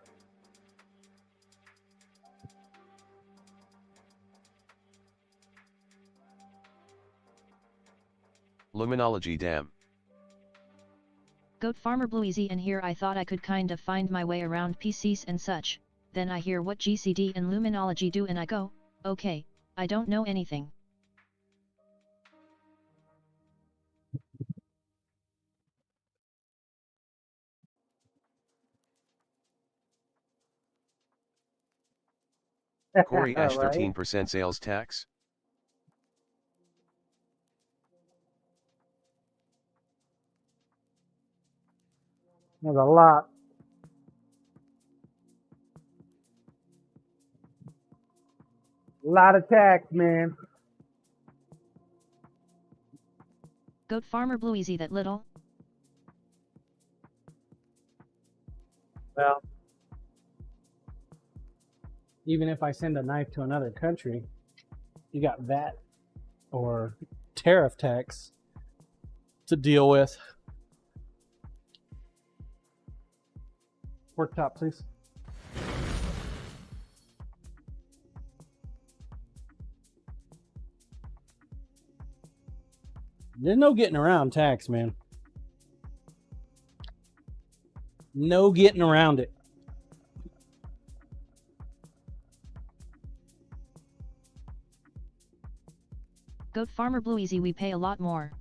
Speaker 3: Luminology Dam.
Speaker 2: Goat Farmer Blueezy, and here I thought I could kind of find my way around PCs and such, then I hear what GCD and Luminology do and I go, okay, I don't know anything.
Speaker 3: Corey Ash
Speaker 4: Right?
Speaker 3: 13% sales tax?
Speaker 4: There's a lot. A lot of tax, man.
Speaker 2: Goat Farmer Blueezy, that little?
Speaker 4: Well, even if I send a knife to another country, you got VAT or tariff tax to deal with. Work top, please. There's no getting around tax, man. No getting around it.
Speaker 2: Goat Farmer Blueezy, we pay a lot more.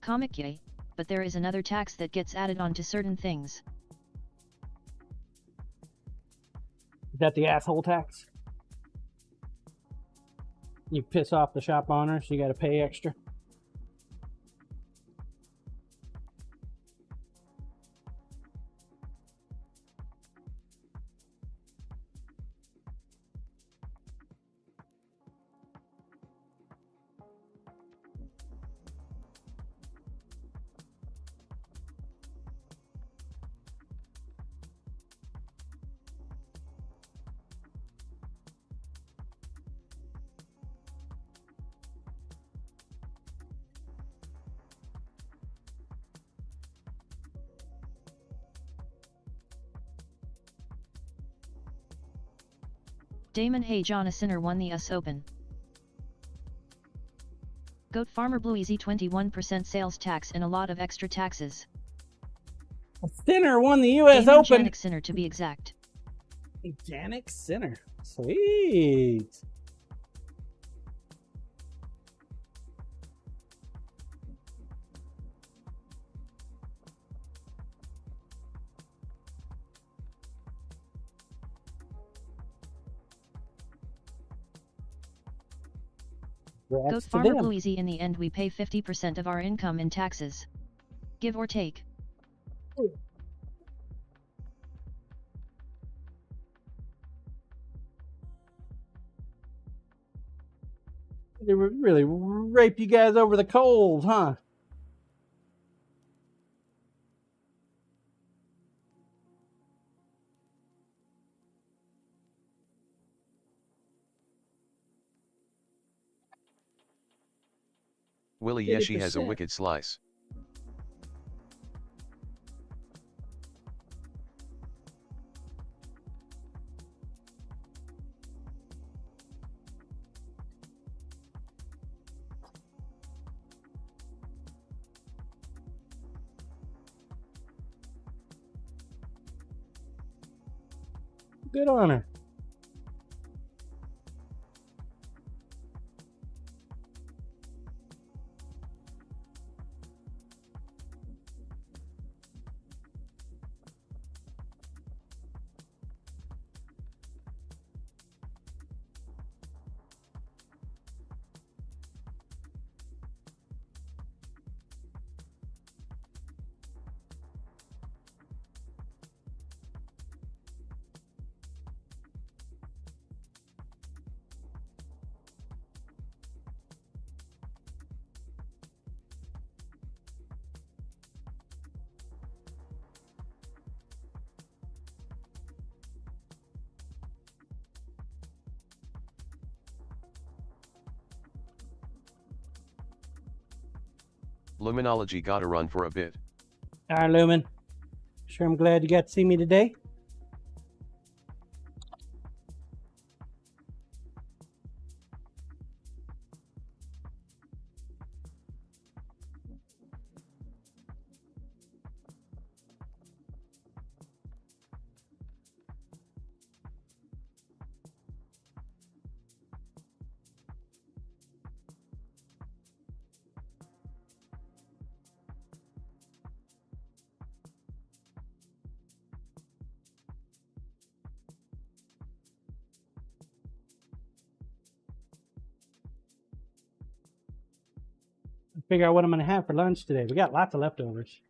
Speaker 2: Comic yay, but there is another tax that gets added on to certain things.
Speaker 4: Is that the asshole tax? You piss off the shop owner, so you got to pay extra.
Speaker 2: Damon Hey John, a sinner won the US Open. Goat Farmer Blueezy, 21% sales tax and a lot of extra taxes.
Speaker 4: A Sinner won the US
Speaker 2: Damon
Speaker 4: Open.
Speaker 2: Janik Sinner, to be exact.
Speaker 4: Janik Sinner. Sweet.
Speaker 2: Goat Farmer Blueezy, in the end we pay 50% of our income in taxes. Give or take.
Speaker 4: They really rape you guys over the coals, huh?
Speaker 3: Willie Yeshi has a wicked slice.
Speaker 4: Good on her.
Speaker 3: Luminology gotta run for a bit.
Speaker 4: All right, Lumen. Sure, I'm glad you got to see me today. Figure out what I'm going to have for lunch today. We got lots of leftovers.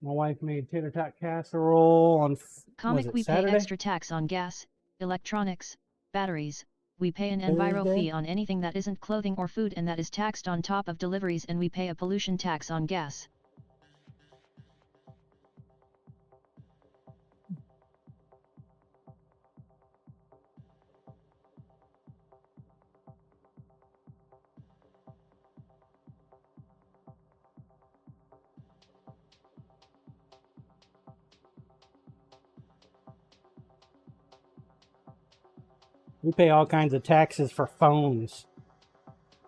Speaker 4: My wife made tater tot casserole on
Speaker 2: Comic, we
Speaker 4: Saturday?
Speaker 2: pay extra tax on gas, electronics, batteries. We pay an enviro
Speaker 4: Thursday?
Speaker 2: fee on anything that isn't clothing or food, and that is taxed on top of deliveries, and we pay a pollution tax on gas.
Speaker 4: We pay all kinds of taxes for phones.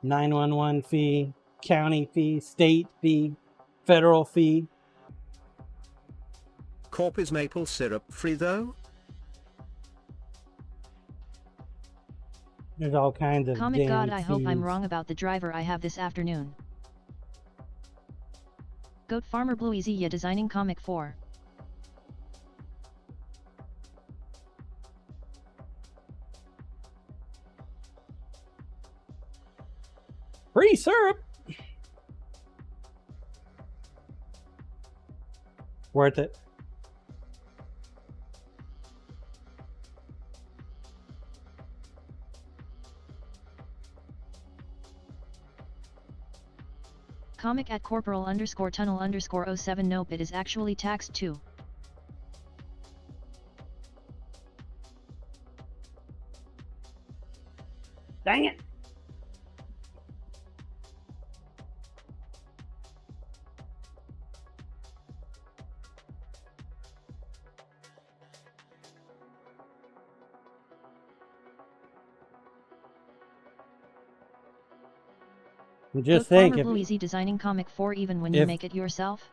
Speaker 4: 911 fee, county fee, state fee, federal fee.
Speaker 6: Corp is maple syrup free though?
Speaker 4: There's all kinds of
Speaker 2: Comic God,
Speaker 4: damn
Speaker 2: I hope I'm
Speaker 4: fees.
Speaker 2: wrong about the driver I have this afternoon. Goat Farmer Blueezy, ya designing Comic 4.
Speaker 4: Free syrup. Worth it.
Speaker 2: Comic at corporal _ tunnel _ 07. Nope, it is actually taxed too.
Speaker 4: Dang it. Just
Speaker 2: Goat
Speaker 4: think,
Speaker 2: Farmer
Speaker 4: if
Speaker 2: Blueezy designing Comic 4 even when you
Speaker 4: if-
Speaker 2: make it yourself?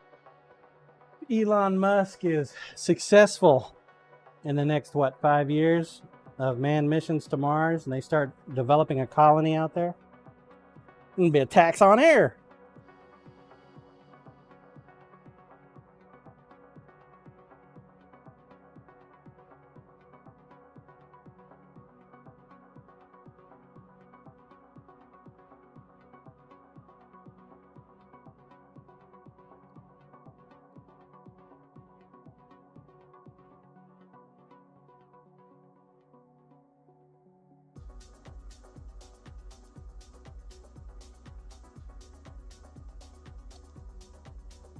Speaker 4: Elon Musk is successful in the next, 5 years of manned missions to Mars, and they start developing a colony out there, it's going to be a tax on air.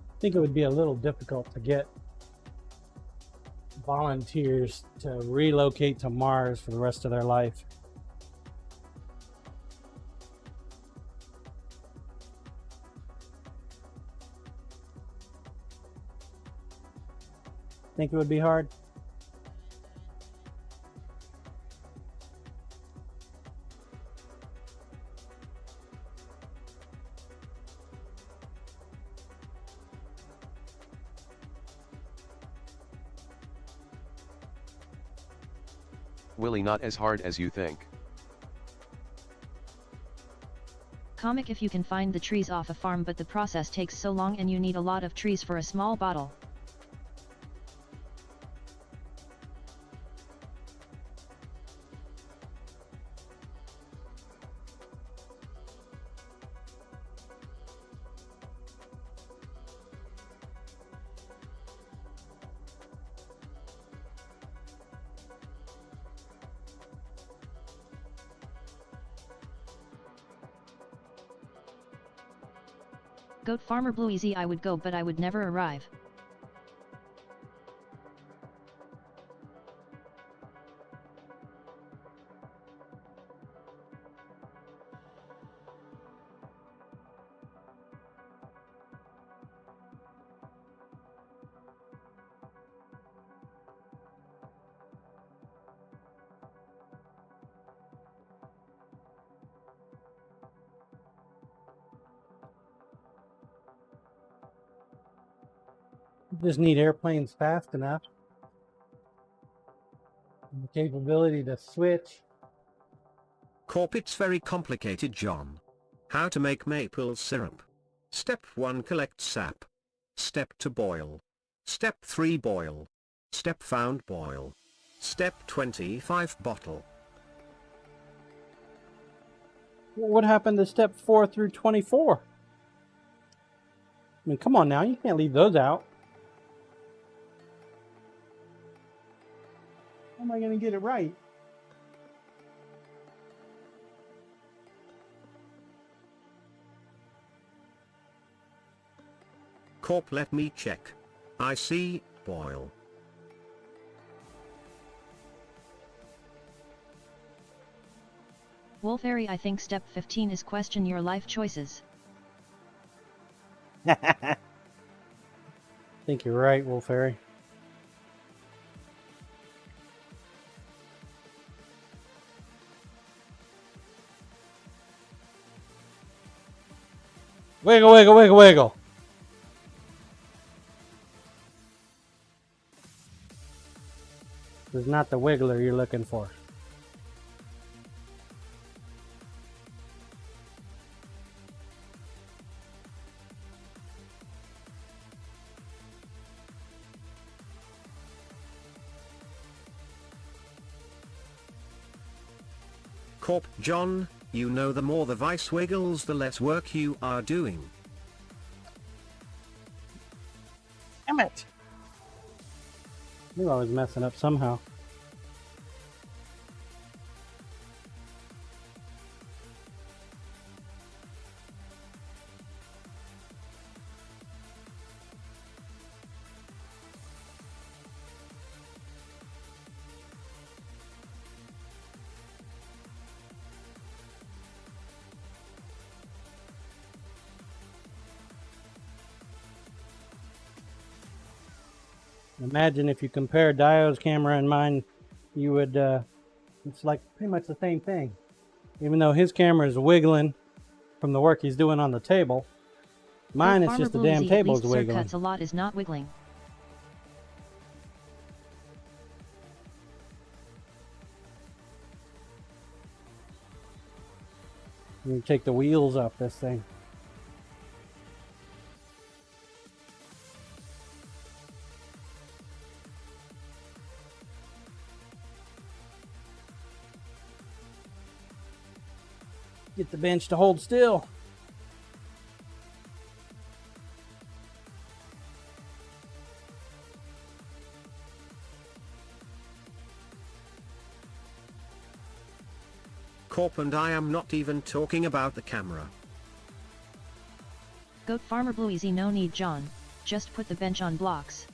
Speaker 4: I think it would be a little difficult to get volunteers to relocate to Mars for the rest of their life. Think it would be hard?
Speaker 3: Willie, not as hard as you think.
Speaker 2: Comic, if you can find the trees off a farm, but the process takes so long and you need a lot of trees for a small bottle. Goat Farmer Blue, easy I would go, but I would never arrive.
Speaker 4: Just need airplanes fast enough. And the capability to switch.
Speaker 6: Corp, it's very complicated, John. How to make maple syrup. Step 1, collect sap. Step 2, boil. Step 3, boil. Step found, boil. Step 25, bottle.
Speaker 4: What happened to step 4 through 24? I mean, come on now, you can't leave those out. How am I going to get it right?
Speaker 6: Corp, let me check. I see, boil.
Speaker 2: Wolfairy, I think step 15 is question your life choices.
Speaker 4: I think you're right, Wolfairy. Wiggle, wiggle, wiggle, wiggle. This is not the wiggler you're looking for.
Speaker 6: Corp, John, you know the more the vice wiggles, the less work you are doing.
Speaker 4: Damn it! Knew I was messing up somehow. Imagine if you compare Dio's camera and mine, you would, it's like pretty much the same thing. Even though his camera is wiggling from the work he's doing on the table, mine is just the damn table's wiggling.
Speaker 2: Cuts a lot is not wiggling.
Speaker 4: You take the wheels off this thing. Get the bench to hold still.
Speaker 6: Corp, and I am not even talking about the camera.
Speaker 2: Goat Farmer Blue, easy, no need, John. Just put the bench on blocks.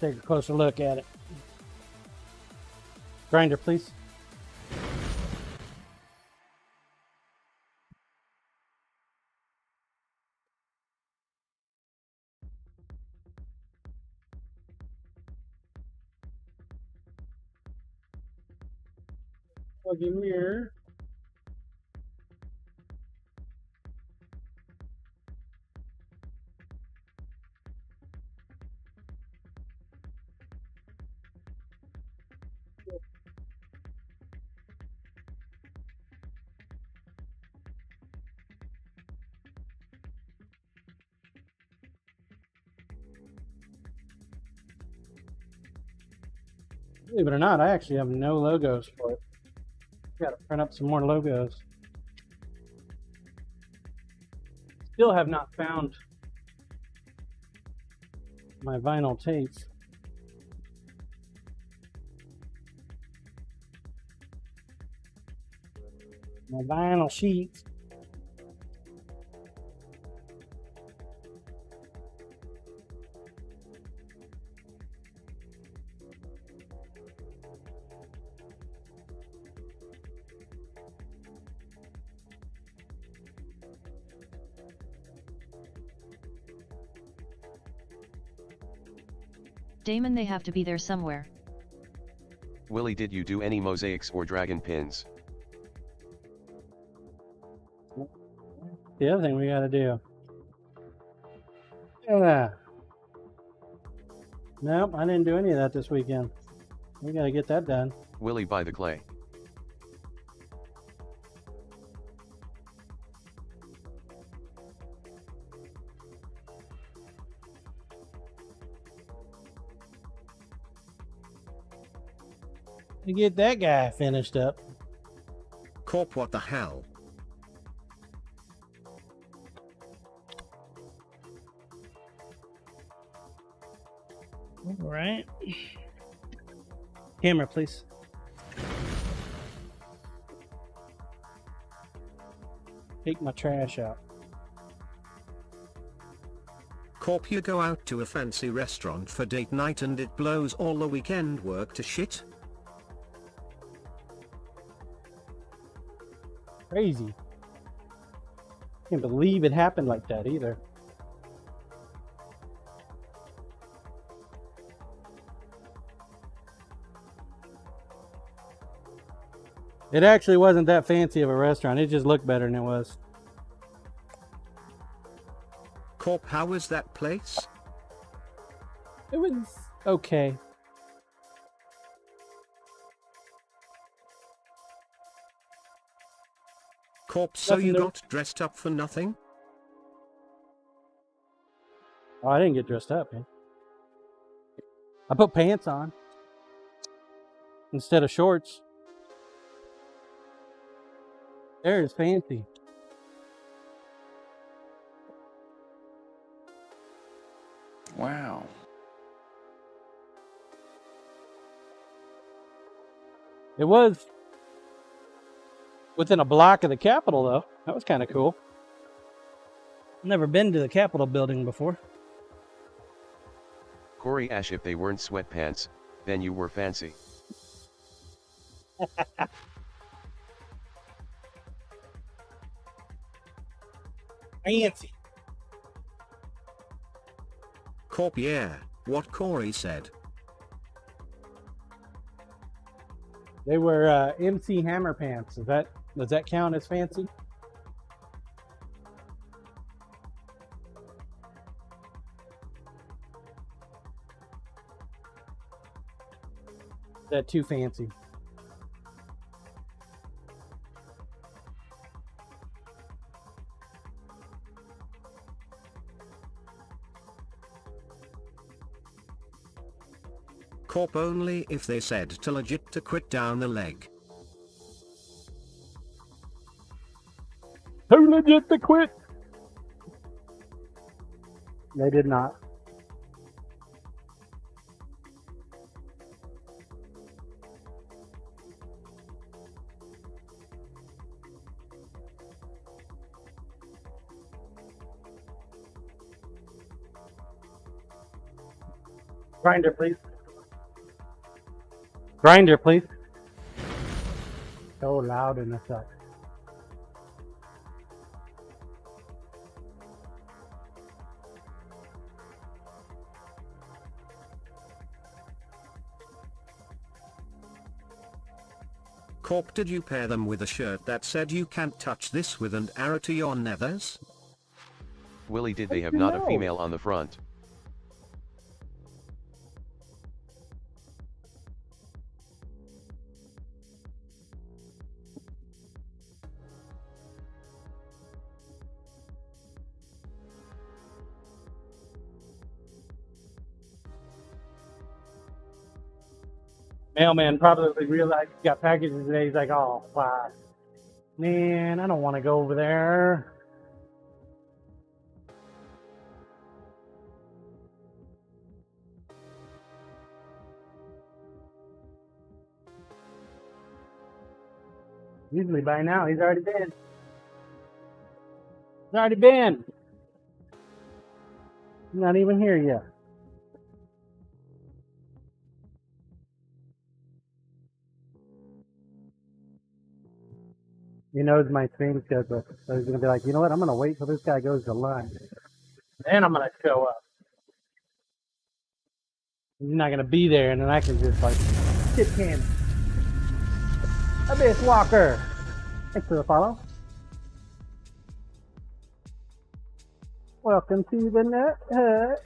Speaker 4: Take a closer look at it. Grinder, please. Plug in here. Believe it or not, I actually have no logos for it. Got to print up some more logos. Still have not found my vinyl tapes. My vinyl sheets.
Speaker 2: Damon, they have to be there somewhere.
Speaker 3: Willie, did you do any mosaics or dragon pins?
Speaker 4: The other thing we got to do. Yeah. Nope, I didn't do any of that this weekend. We got to get that done.
Speaker 3: Willie, buy the clay.
Speaker 4: To get that guy finished up.
Speaker 6: Corp, what the hell?
Speaker 4: All right. Camera, please. Take my trash out.
Speaker 6: Corp, you go out to a fancy restaurant for date night and it blows all the weekend work to shit?
Speaker 4: Crazy. Can't believe it happened like that either. It actually wasn't that fancy of a restaurant. It just looked better than it was.
Speaker 6: Corp, how was that place?
Speaker 4: It was okay.
Speaker 6: Corp, so
Speaker 4: Nothing
Speaker 6: you
Speaker 4: to-
Speaker 6: got dressed up for nothing?
Speaker 4: Oh, I didn't get dressed up, man. I put pants on instead of shorts. There's fancy.
Speaker 7: Wow.
Speaker 4: It was within a block of the Capitol, though. That was kind of cool. Never been to the Capitol building before.
Speaker 3: Corey Ash, if they weren't sweatpants, then you were fancy.
Speaker 4: Fancy.
Speaker 6: Corp, yeah, what Corey said.
Speaker 4: They were MC Hammer pants. Does that count as fancy? Is that too fancy?
Speaker 6: Corp, only if they said to legit to quit down the leg.
Speaker 4: Too legit to quit. They did not. Grinder, please. Grinder, please. So loud in the suck.
Speaker 6: Corp, did you pair them with a shirt that said you can't touch this with an arrow to your nethers?
Speaker 3: Willie, did they have
Speaker 1: you
Speaker 3: not a
Speaker 1: know?
Speaker 3: female on the front?
Speaker 4: Mailman probably realized he got packages today. He's like, oh, wow. Man, I don't want to go over there. Usually by now, he's already been. He's already been. He's not even here yet. He knows my stream schedule. So he's going to be like, you know what? I'm going to wait till this guy goes to lunch. Then I'm going to show up. He's not going to be there, and then I can just like, shit can. Abyss Walker. Thanks for the follow. Welcome to the Nut Hut.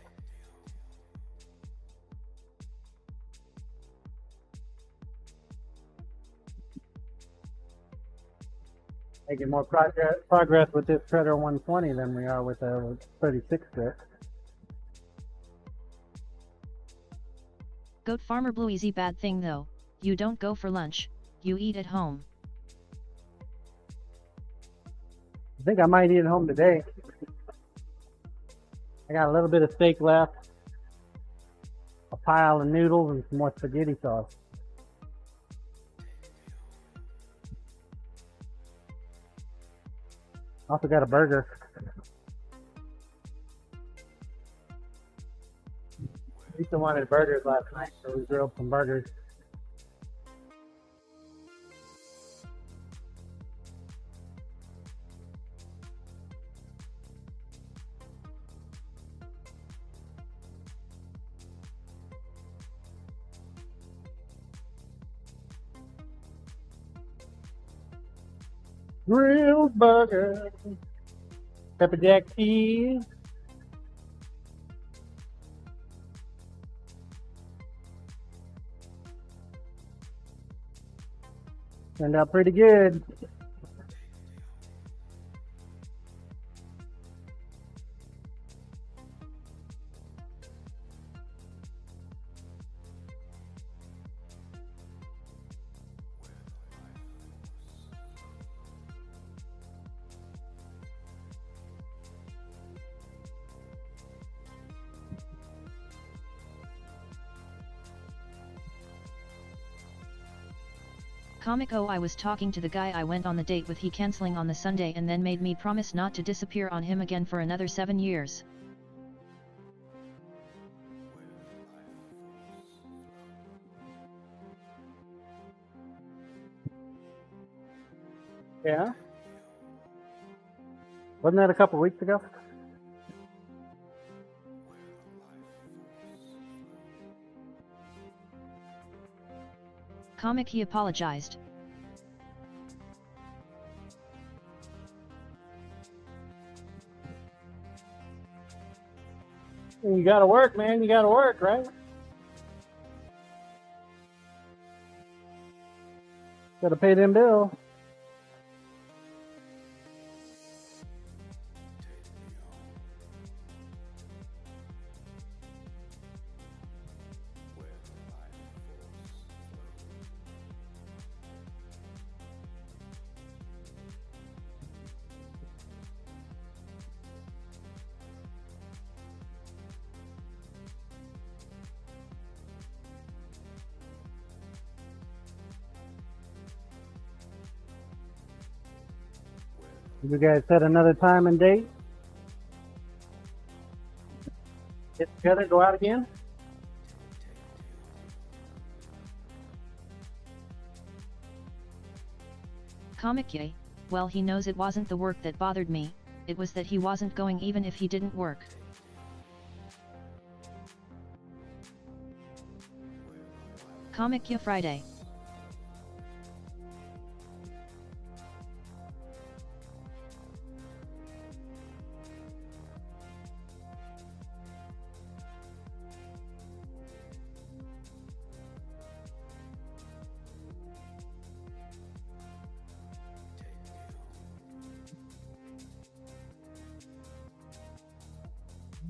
Speaker 4: Making more progress with this Predator 120 than we are with the 36 bit.
Speaker 2: Goat Farmer Blue, easy bad thing though. You don't go for lunch, you eat at home.
Speaker 4: I think I might eat at home today. I got a little bit of steak left, a pile of noodles, and some more spaghetti sauce. Also got a burger. Lisa wanted burgers last night, so we grilled some burgers. Grilled burger, pepper jack cheese. Turned out pretty good.
Speaker 2: Comic I was talking to the guy I went on the date with, he cancelling on the Sunday and then made me promise not to disappear on him again for another 7 years.
Speaker 4: Yeah? Wasn't that a couple weeks ago?
Speaker 2: Comic he apologized.
Speaker 4: You gotta work, man. You gotta work, right? Gotta pay them bills. You guys set another time and date? Get together, go out again?
Speaker 2: Comic yay, well he knows it wasn't the work that bothered me, it was that he wasn't going even if he didn't work. Comic ya Friday.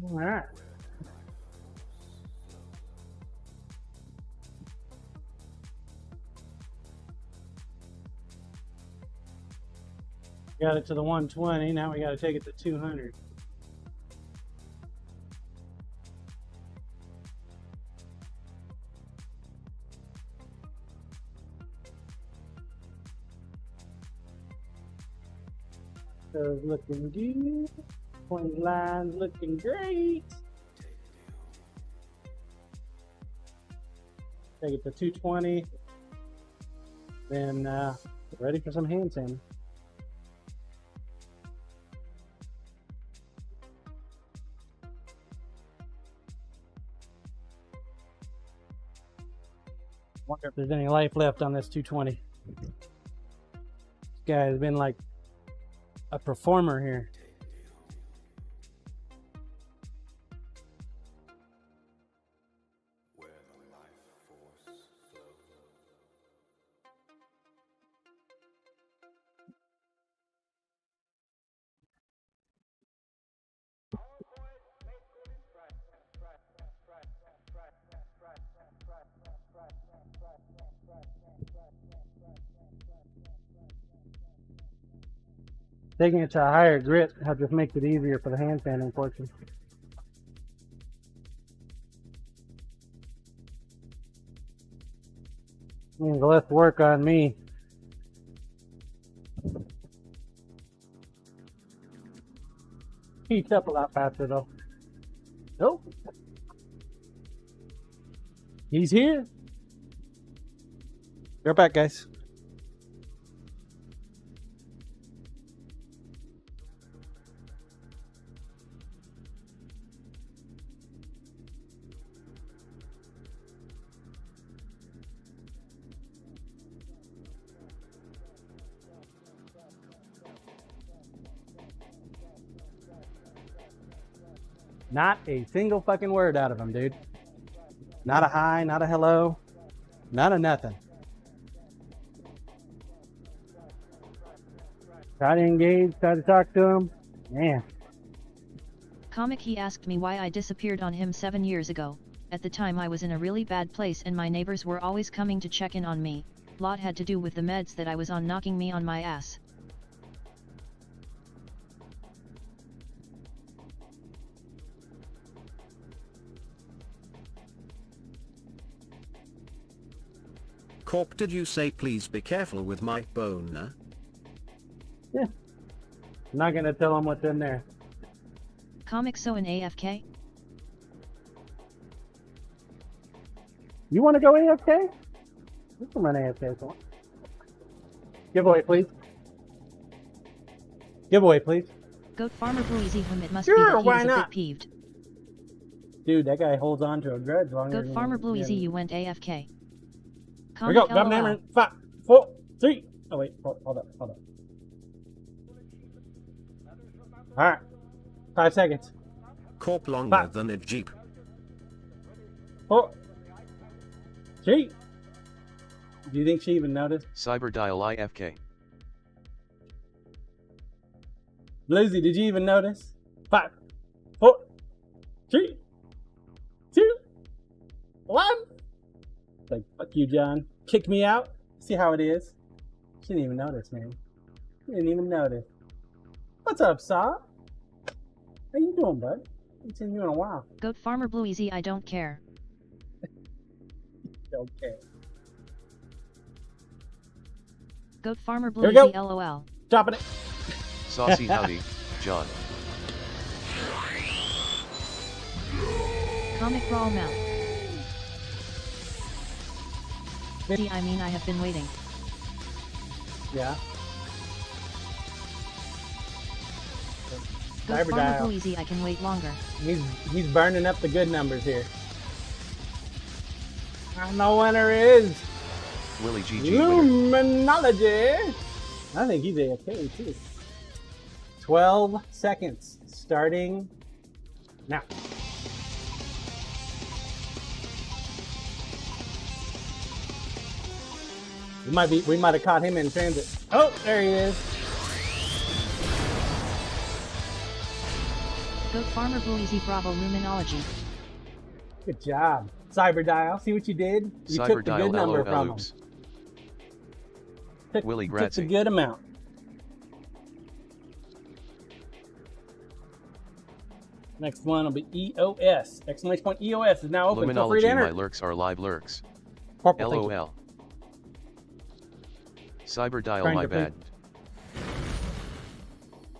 Speaker 4: All right. Got it to the 120. Now we got to take it to 200. So looking good. Point lines looking great. Take it to 220. Then ready for some hand sanding. Wonder if there's any life left on this 220. This guy has been like a performer here. Taking it to a higher grit just makes it easier for the hand sanding portion. Means less work on me. Heats up a lot faster though. Oh, he's here. You're back, guys. Not a single fucking word out of him, dude. Not a hi, not a hello, not a nothing. Try to engage, try to talk to him. Man.
Speaker 2: Comic, he asked me why I disappeared on him 7 years ago. At the time I was in a really bad place and my neighbors were always coming to check in on me. Lot had to do with the meds that I was on knocking me on my ass.
Speaker 6: Corp, did you say please be careful with my boner?
Speaker 4: Yeah. I'm not gonna tell him what's in there.
Speaker 2: Comic, so an AFK?
Speaker 4: You wanna go AFK? We can run AFK for. Giveaway, please. Giveaway, please.
Speaker 2: Goat Farmer Blue Easy whom it must
Speaker 4: Sure,
Speaker 2: be that he
Speaker 4: why
Speaker 2: was a
Speaker 4: not?
Speaker 2: bit peeved.
Speaker 4: Dude, that guy holds on to a grudge longer
Speaker 2: Goat Farmer Blue Easy, you went AFK.
Speaker 4: Here we go. Grab an hammer in 5, 4, 3. Oh wait, hold up. Alright. 5 seconds.
Speaker 6: Corp longer
Speaker 4: 5,
Speaker 6: than a Jeep.
Speaker 4: 4, 3. Do you think she even noticed?
Speaker 3: Cyberdial IFK.
Speaker 1: Bluesy, did you even notice? 5, 4, 3, 2, 1. It's like, fuck you, John. Kick me out. See how it is. She didn't even notice, man. She didn't even notice. What's up, Saw? How you doing, bud? Haven't seen you in a while.
Speaker 2: Goat Farmer Blue Easy, I don't care.
Speaker 1: Okay.
Speaker 2: Goat Farmer Blue
Speaker 1: Here we go.
Speaker 2: Easy, LOL.
Speaker 1: Dropping it.
Speaker 3: Saucy howdy, John.
Speaker 2: Comic Raw Mouth. I mean, I have been waiting.
Speaker 1: Yeah.
Speaker 2: Goat Farmer
Speaker 1: Cyberdial.
Speaker 2: Blue Easy, I can wait longer.
Speaker 1: He's burning up the good numbers here. And the winner is
Speaker 3: Willie GG winner.
Speaker 1: Luminology. I think he's AFK too. 12 seconds starting now. We might have caught him in transit. Oh, there he is.
Speaker 2: Goat Farmer Boise Bravo Luminology.
Speaker 1: Good job. Cyberdial, see what you did? You took the
Speaker 3: Cyberdial
Speaker 1: good number from him.
Speaker 3: oops.
Speaker 1: Took
Speaker 3: Willie
Speaker 1: the
Speaker 3: Grazie.
Speaker 1: good amount. Next one will be EOS. Exclamation point EOS is now open. Feel free to
Speaker 3: Luminology,
Speaker 1: enter.
Speaker 3: my lurks are live lurks.
Speaker 1: Purple, thank you.
Speaker 3: LOL. Cyberdial,
Speaker 1: Trying
Speaker 3: my
Speaker 1: to
Speaker 3: bad.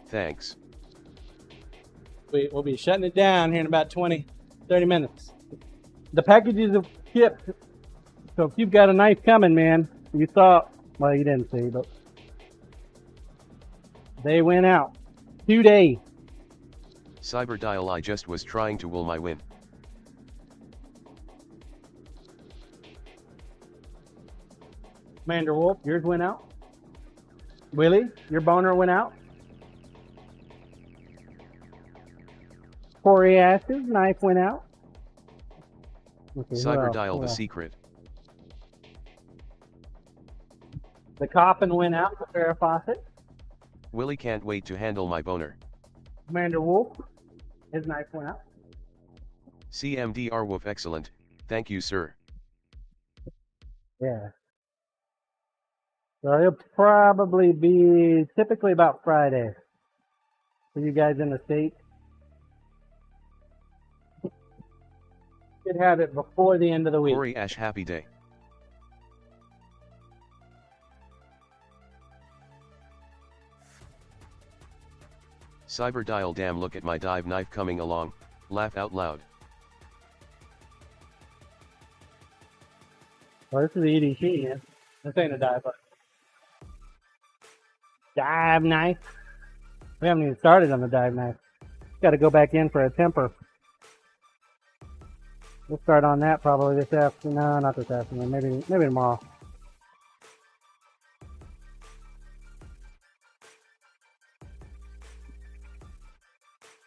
Speaker 3: Thanks.
Speaker 1: We'll be shutting it down here in about 20, 30 minutes. The packages have shipped. So if you've got a knife coming, man, you thought, well, you didn't see, but they went out. 2 days.
Speaker 3: Cyberdial, I just was trying to will my win.
Speaker 1: Commander Wolf, yours went out. Willie, your boner went out. Corey Ash's knife went out. Okay, who else?
Speaker 3: Cyberdial,
Speaker 1: Who
Speaker 3: the
Speaker 1: else?
Speaker 3: secret.
Speaker 1: The coffin went out for Farrah Fawcett.
Speaker 3: Willie can't wait to handle my boner.
Speaker 1: Commander Wolf, his knife went out.
Speaker 3: CMDR Wolf, excellent. Thank you, sir.
Speaker 1: Yeah. So it'll probably be typically about Friday for you guys in the States. Should have it before the end of the week.
Speaker 3: Corey Ash, happy day. Cyberdial, damn, look at my dive knife coming along. Laugh out loud.
Speaker 1: Well, this is the EDC, man. This ain't a dive knife. Dive knife. We haven't even started on the dive knife. Got to go back in for a temper. We'll start on that probably this afternoon. No, not this afternoon. Maybe tomorrow.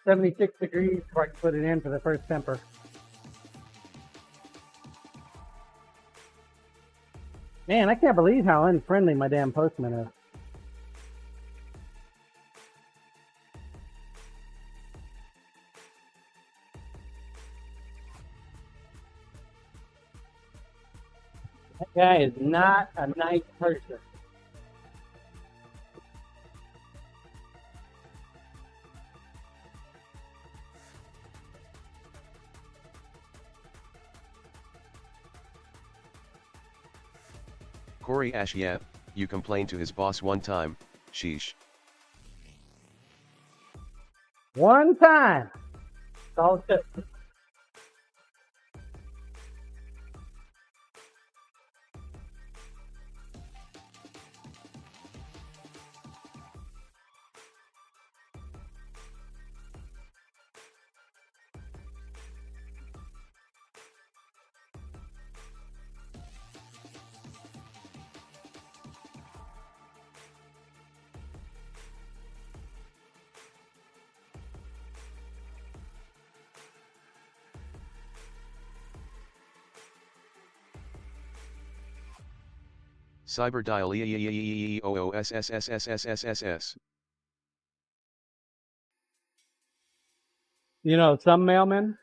Speaker 1: $76 degrees before I can put it in for the first temper. Man, I can't believe how unfriendly my damn postman is. That guy is not a nice person.
Speaker 3: Corey Ash, yeah, you complained to his boss one time. Sheesh.
Speaker 1: One time. That's all it took.
Speaker 3: Cyberdial, EOOSSSSSSSS.
Speaker 1: You know, some mailmen,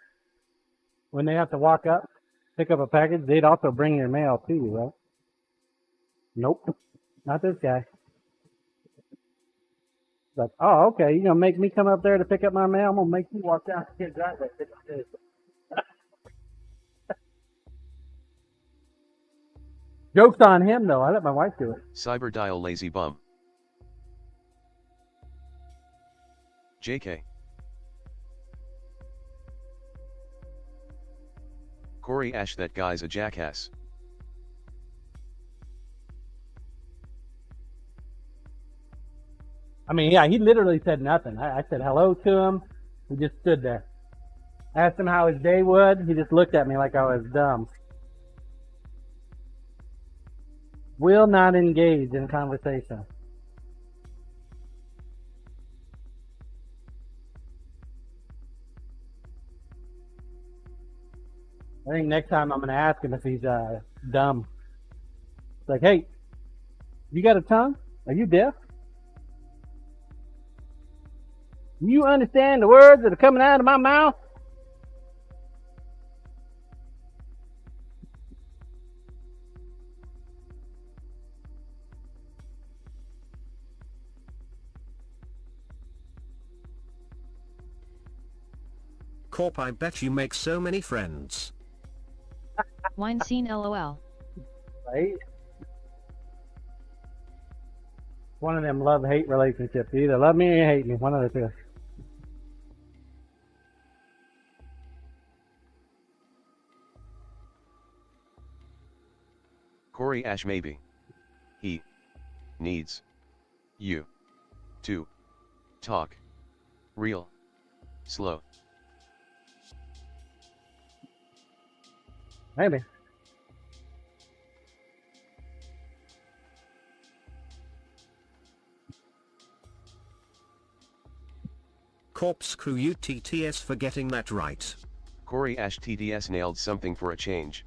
Speaker 1: when they have to walk up, pick up a package, they'd also bring their mail to you, right? Nope. Not this guy. Like, oh, okay, you're gonna make me come up there to pick up my mail? I'm gonna make you walk down the driveway. Joke's on him, though. I let my wife do it.
Speaker 3: Cyberdial, lazy bum. JK. Corey Ash, that guy's a jackass.
Speaker 1: I mean, yeah, he literally said nothing. I said hello to him. He just stood there. I asked him how his day would. He just looked at me like I was dumb. Will not engage in conversation. I think next time I'm going to ask him if he's dumb. It's like, hey, you got a tongue? Are you deaf?
Speaker 4: You understand the words that are coming out of my mouth?
Speaker 6: Corp, I bet you make so many friends.
Speaker 2: Wine scene LOL.
Speaker 4: Right? One of them love-hate relationships. You either love me or you hate me. One of the two.
Speaker 3: Corey Ash maybe. He needs you to talk real slow.
Speaker 4: Maybe.
Speaker 6: Corpscrew UTTS for getting that right.
Speaker 3: Corey Ash TDS nailed something for a change.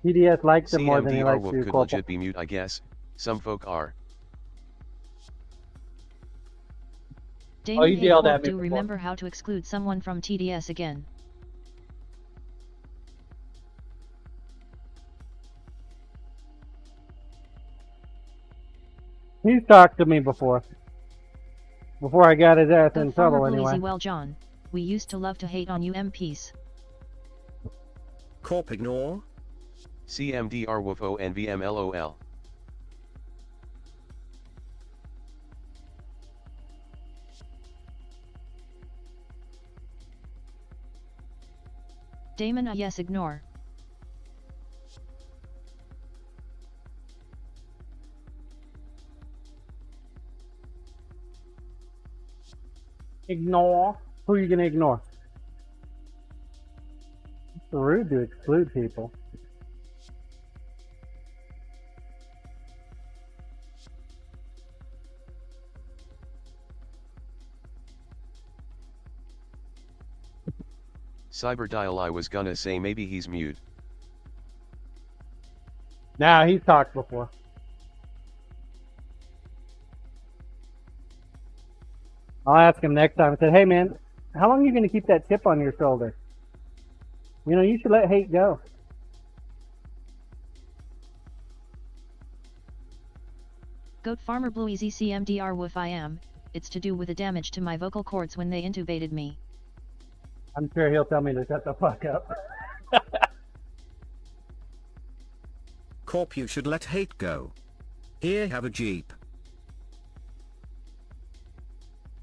Speaker 4: TDS likes him more than he
Speaker 3: CMDR
Speaker 4: likes
Speaker 3: Wolf
Speaker 4: you,
Speaker 3: could
Speaker 4: Corporal.
Speaker 3: legit be mute, I guess. Some folk are.
Speaker 2: Damon
Speaker 4: you yelled at
Speaker 2: Haycorp
Speaker 4: me
Speaker 2: do
Speaker 4: before.
Speaker 2: remember how to exclude someone from TDS again.
Speaker 4: He's talked to me before. Before I got his ass
Speaker 2: Go
Speaker 4: in
Speaker 2: Farmer
Speaker 4: trouble
Speaker 2: Bluesy.
Speaker 4: anyway.
Speaker 2: Well John, we used to love to hate on you MPs.
Speaker 6: Corp ignore.
Speaker 3: CMDR Wolf ONVM LOL.
Speaker 2: Damon yes ignore.
Speaker 4: Ignore? Who are you going to ignore? It's rude to exclude people.
Speaker 3: Cyberdial, I was gonna say maybe he's mute.
Speaker 4: Now, he's talked before. I'll ask him next time. I said, hey man, how long are you going to keep that chip on your shoulder? You know, you should let hate go.
Speaker 2: Goat Farmer Bluesy CMDR Woof I am, it's to do with the damage to my vocal cords when they intubated me.
Speaker 4: I'm sure he'll tell me to shut the fuck up.
Speaker 6: Corp, you should let hate go. Here, have a Jeep.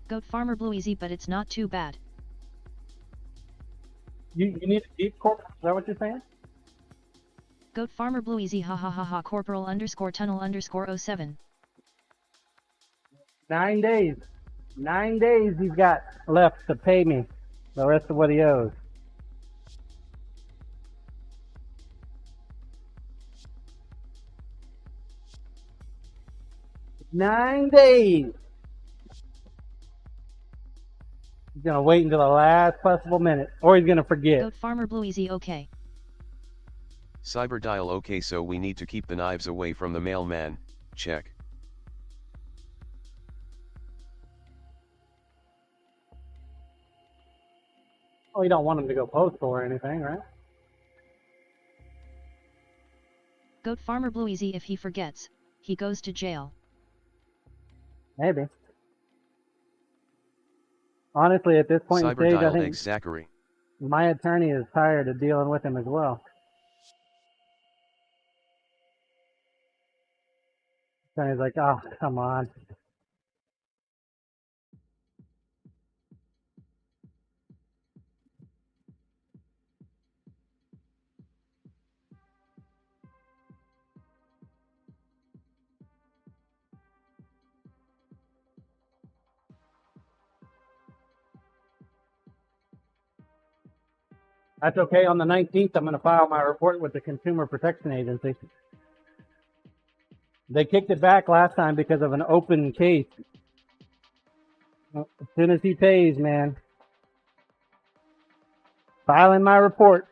Speaker 2: Goat Farmer Bluesy, but it's not too bad.
Speaker 4: You need a Jeep, Corp? Is that what you're saying?
Speaker 2: Goat Farmer Bluesy ha ha ha ha corporal underscore tunnel underscore 07.
Speaker 4: 9 days. 9 days he's got left to pay me the rest of what he owes. 9 days. He's gonna wait until the last possible minute, or he's gonna forget.
Speaker 2: Goat Farmer Bluesy okay.
Speaker 3: Cyberdial, okay, so we need to keep the knives away from the mailman. Check.
Speaker 4: Oh, you don't want him to go postal or anything, right?
Speaker 2: Goat Farmer Bluesy, if he forgets, he goes to jail.
Speaker 4: Maybe. Honestly, at this point in stage, I
Speaker 3: Cyberdial
Speaker 4: think
Speaker 3: X Zachary.
Speaker 4: my attorney is tired of dealing with him as well. Attorney's like, oh, come on. That's okay. On the 19th, I'm going to file my report with the Consumer Protection Agency. They kicked it back last time because of an open case. As soon as he pays, man. Filing my report.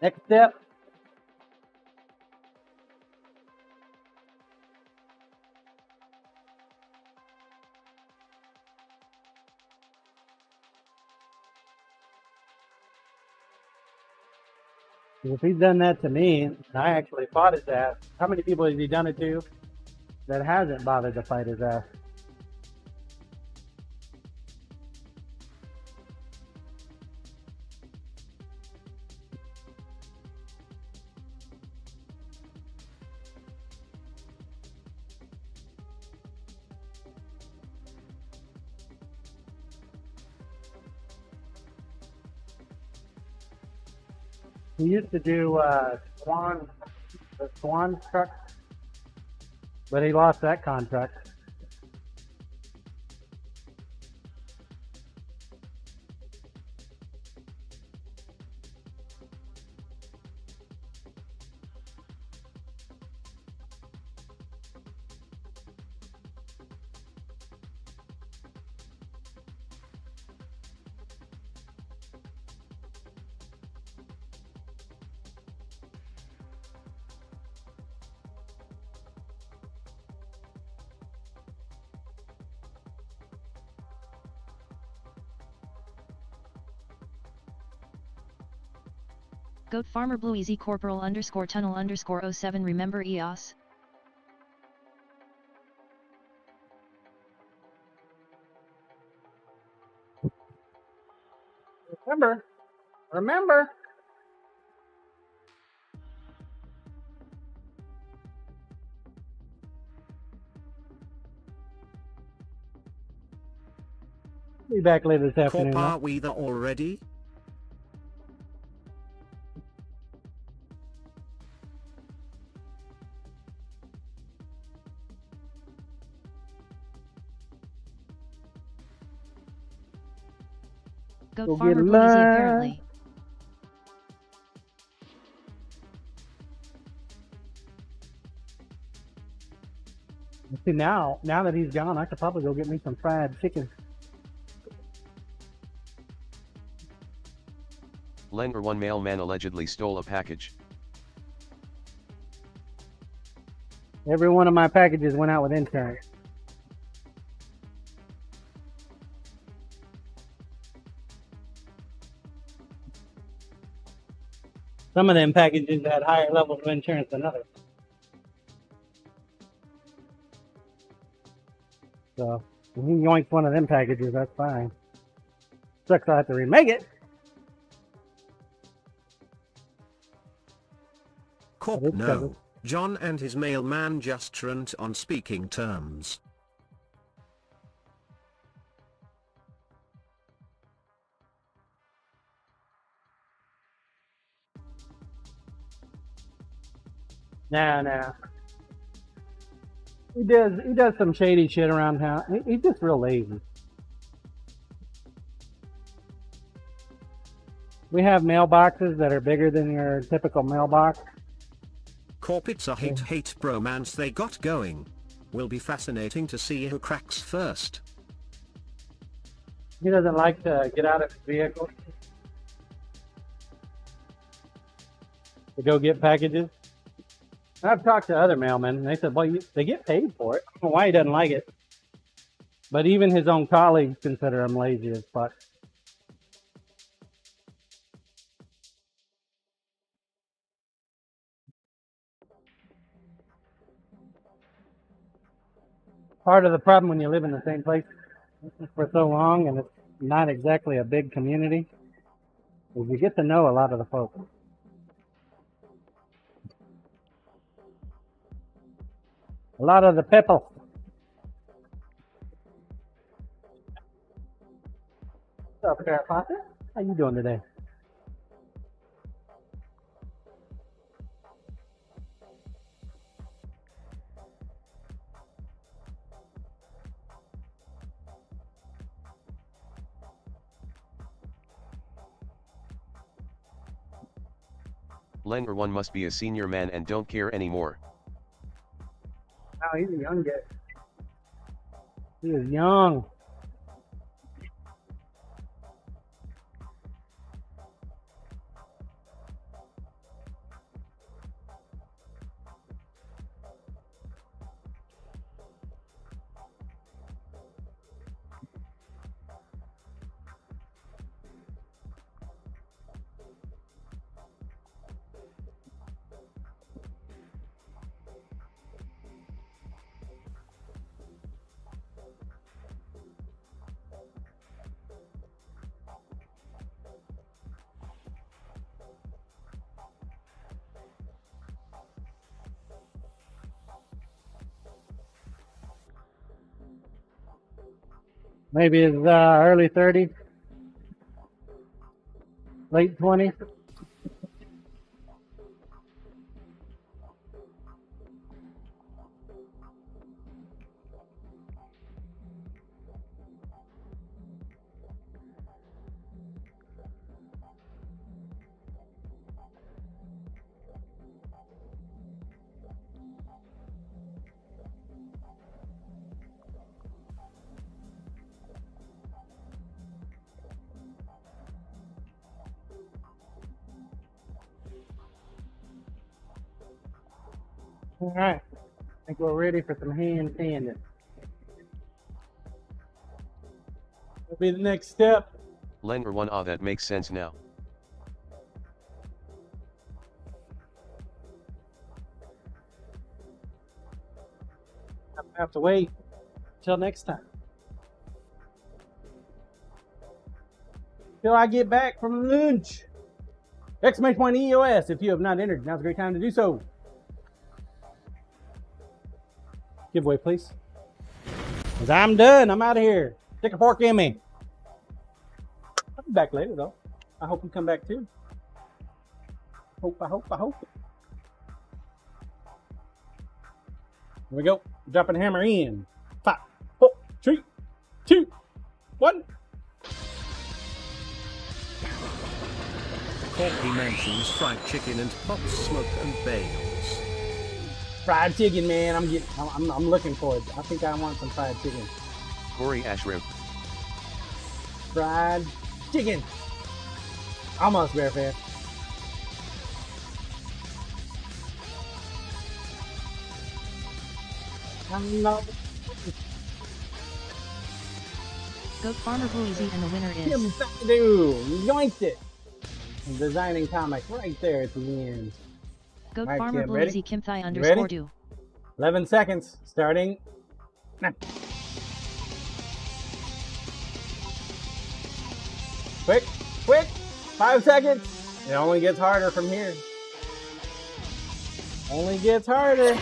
Speaker 4: Next step. If he's done that to me, and I actually fought his ass, how many people has he done it to that hasn't bothered to fight his ass? He used to do the Swan truck, but he lost that contract.
Speaker 2: Goat Farmer Blue Easy Corporal _ Tunnel _ 07 Remember EOS?
Speaker 4: Remember. Be back later this afternoon.
Speaker 6: Corp, are we there already?
Speaker 2: Goat
Speaker 4: Go
Speaker 2: Farmer
Speaker 4: get
Speaker 2: Blue Easy
Speaker 4: lunch.
Speaker 2: apparently.
Speaker 4: See, now that he's gone, I could probably go get me some fried chicken.
Speaker 3: Len or one mailman allegedly stole a package.
Speaker 4: Every one of my packages went out with insurance. Some of them packages had higher levels of insurance than others. So, if he yoinks one of them packages, that's fine. Sucks I have to remake it.
Speaker 6: Corp,
Speaker 4: But it's covered.
Speaker 6: no. John and his mailman just aren't on speaking terms.
Speaker 4: Nah. He does some shady shit around town. He's just real lazy. We have mailboxes that are bigger than your typical mailbox.
Speaker 6: Corp, it's a hate bromance they got going. Will be fascinating to see who cracks first.
Speaker 4: He doesn't like to get out of his vehicle to go get packages. I've talked to other mailmen, and they said, well, they get paid for it. I don't know why he doesn't like it. But even his own colleagues consider him lazy as fuck. Part of the problem when you live in the same place for so long, and it's not exactly a big community, is you get to know a lot of the folks. A lot of the people. What's up, Sarah Potter? How you doing today?
Speaker 3: Len or one must be a senior man and don't care anymore.
Speaker 4: Oh, he's a young guy. He is young. Maybe his early 30s, late 20s. All right, I think we're ready for some hand sanding.
Speaker 1: That'll be the next step.
Speaker 3: Len or one, ah, that makes sense now.
Speaker 1: I have to wait till next time. Till I get back from lunch. Exclamation point EOS if you have not entered. Now's a great time to do so. Giveaway, please. Because I'm done. I'm out of here. Stick a fork in me. I'll be back later, though. I hope you come back, too. I hope. Here we go. Dropping the hammer in. 5, 4, 3, 2, 1.
Speaker 6: He mentions fried chicken and pot smoke and bagels.
Speaker 1: Fried chicken, man. I'm looking for it. I think I want some fried chicken.
Speaker 3: Corey Ashrim.
Speaker 1: Fried chicken. Almost, Bear Fan.
Speaker 2: Goat Farmer Bluesy, and the winner is...
Speaker 1: Yoinked it. Designing comic right there at the end.
Speaker 2: Goat
Speaker 1: Right,
Speaker 2: Farmer
Speaker 1: Kim, ready?
Speaker 2: Bluesy Kimthai
Speaker 1: ready?
Speaker 2: underscore do.
Speaker 1: 11 seconds, starting now. Quick, 5 seconds. It only gets harder from here. Only gets harder.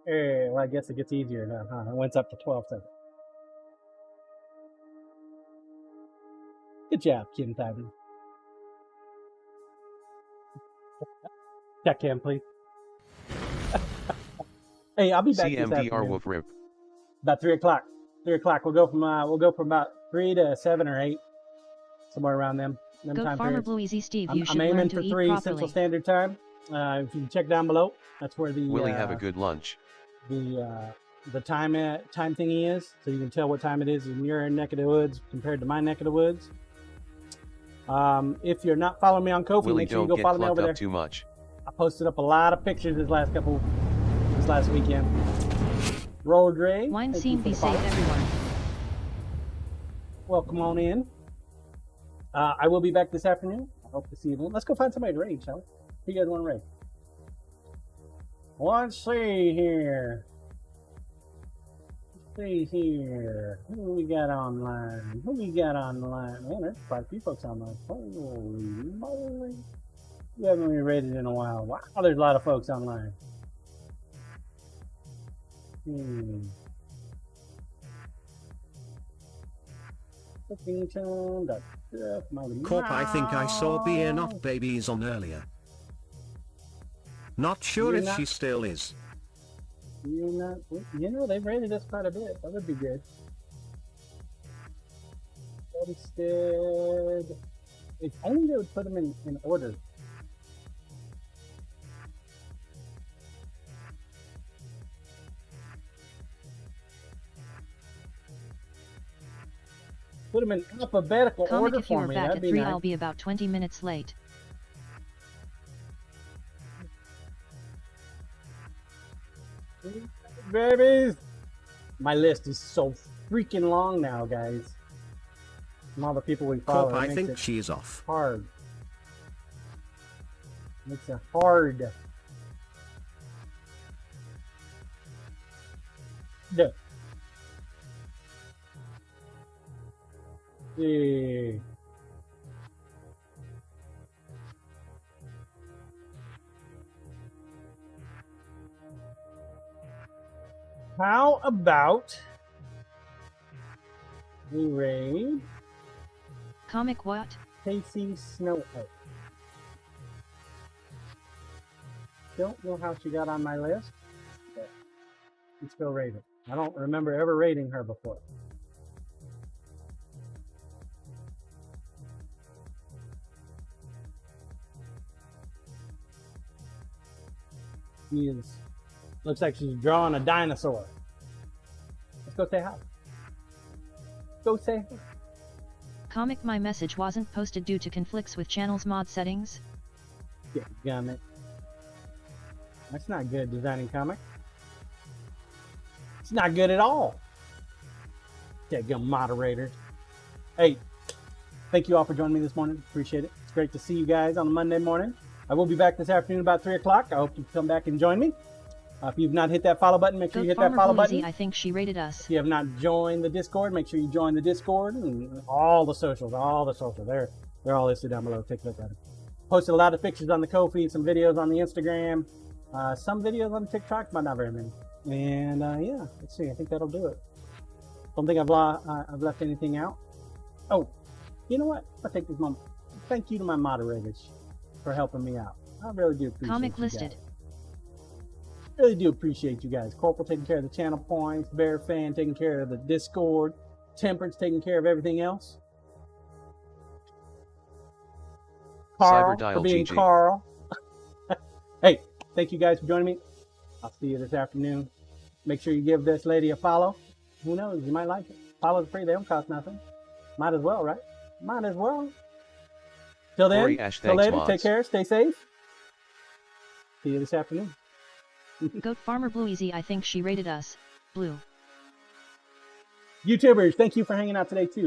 Speaker 1: Well, I guess it gets easier now, huh? It went up to 12 seconds. Good job, Kim Tybee. Check him, please. Hey, I'll be back this
Speaker 3: CMDR
Speaker 1: afternoon.
Speaker 3: Wolf Rip.
Speaker 1: About 3 o'clock. 3 o'clock. We'll go from about 3 to 7 or 8, somewhere around them
Speaker 2: Goat
Speaker 1: time
Speaker 2: Farmer
Speaker 1: periods.
Speaker 2: Bluesy Steve, you should
Speaker 1: I'm aiming
Speaker 2: learn
Speaker 1: for
Speaker 2: to eat
Speaker 1: 3
Speaker 2: properly.
Speaker 1: Central Standard Time. If you can check down below, that's where the
Speaker 3: Will he have a good lunch?
Speaker 1: the time thingy is, so you can tell what time it is in your neck of the woods compared to my neck of the woods. If you're not following me on Ko-fi,
Speaker 3: Willie,
Speaker 1: make sure you
Speaker 3: don't
Speaker 1: go
Speaker 3: get
Speaker 1: follow me
Speaker 3: plugged
Speaker 1: over
Speaker 3: up
Speaker 1: there.
Speaker 3: too much.
Speaker 1: I posted up a lot of pictures this last weekend. Roll Dre.
Speaker 2: Wine
Speaker 1: thank
Speaker 2: scene,
Speaker 1: you for
Speaker 2: be
Speaker 1: the
Speaker 2: safe,
Speaker 1: follow.
Speaker 2: everyone.
Speaker 1: Welcome on in. I will be back this afternoon. I hope to see you then. Let's go find somebody to raid, shall we? Who you guys want to raid? Let's see here. Who we got online? Man, there's quite a few folks online. Holy moly. We haven't been raided in a while. Wow, there's a lot of folks online.
Speaker 6: Corp, I think I saw Beer Not Babies on earlier. Not sure
Speaker 1: Beer
Speaker 6: if
Speaker 1: Not-
Speaker 6: she still is.
Speaker 1: They've rated us quite a bit. That would be good. Instead, if only they would put them in order. Put them in alphabetical
Speaker 2: Comic,
Speaker 1: order
Speaker 2: if you
Speaker 1: for
Speaker 2: are
Speaker 1: me.
Speaker 2: back
Speaker 1: That'd
Speaker 2: at
Speaker 1: be
Speaker 2: 3,
Speaker 1: nice.
Speaker 2: I'll be about 20 minutes late.
Speaker 1: Babies! My list is so freaking long now, guys. From all the people we follow.
Speaker 6: Corp,
Speaker 1: it
Speaker 6: I
Speaker 1: makes
Speaker 6: think
Speaker 1: it
Speaker 6: she's off.
Speaker 1: hard. Makes it hard. Yeah. Yeah. How about we raid
Speaker 2: Comic what?
Speaker 1: Casey Snow? Don't know how she got on my list. But let's go raid her. I don't remember ever raiding her before. She is, looks like she's drawing a dinosaur. Let's go say hi. Go say hi.
Speaker 2: Comic, my message wasn't posted due to conflicts with channel's mod settings.
Speaker 1: Yeah, gummit. That's not good, designing comic. It's not good at all. Gum moderators. Hey, thank you all for joining me this morning. Appreciate it. It's great to see you guys on a Monday morning. I will be back this afternoon about 3 o'clock. I hope you come back and join me. If you've not hit that follow button, make sure you hit that follow button.
Speaker 2: I think she rated us.
Speaker 1: If you have not joined the Discord, make sure you join the Discord and all the socials. They're all listed down below. Take a look at them. Posted a lot of pictures on the Ko-fi, some videos on the Instagram, some videos on TikTok, but not very many. And yeah, let's see. I think that'll do it. Don't think I've left anything out. Oh, you know what? I'll take this moment. Thank you to my moderators for helping me out. I really do appreciate
Speaker 2: Comic
Speaker 1: you
Speaker 2: listed.
Speaker 1: guys. Really do appreciate you guys. Corporal taking care of the channel points, Bear Fan taking care of the Discord, Temperance taking care of everything else. Carl for being
Speaker 3: GG.
Speaker 1: Carl. Hey, thank you guys for joining me. I'll see you this afternoon. Make sure you give this lady a follow. Who knows? You might like it. Follows free. They don't cost nothing. Might as well, right? Might as well. Till then,
Speaker 3: Corey Ash,
Speaker 1: till
Speaker 3: thanks,
Speaker 1: later.
Speaker 3: mods.
Speaker 1: Take care. Stay safe. See you this afternoon.
Speaker 2: Goat Farmer Blue Easy, I think she rated us. Blue.
Speaker 1: YouTubers, thank you for hanging out today too.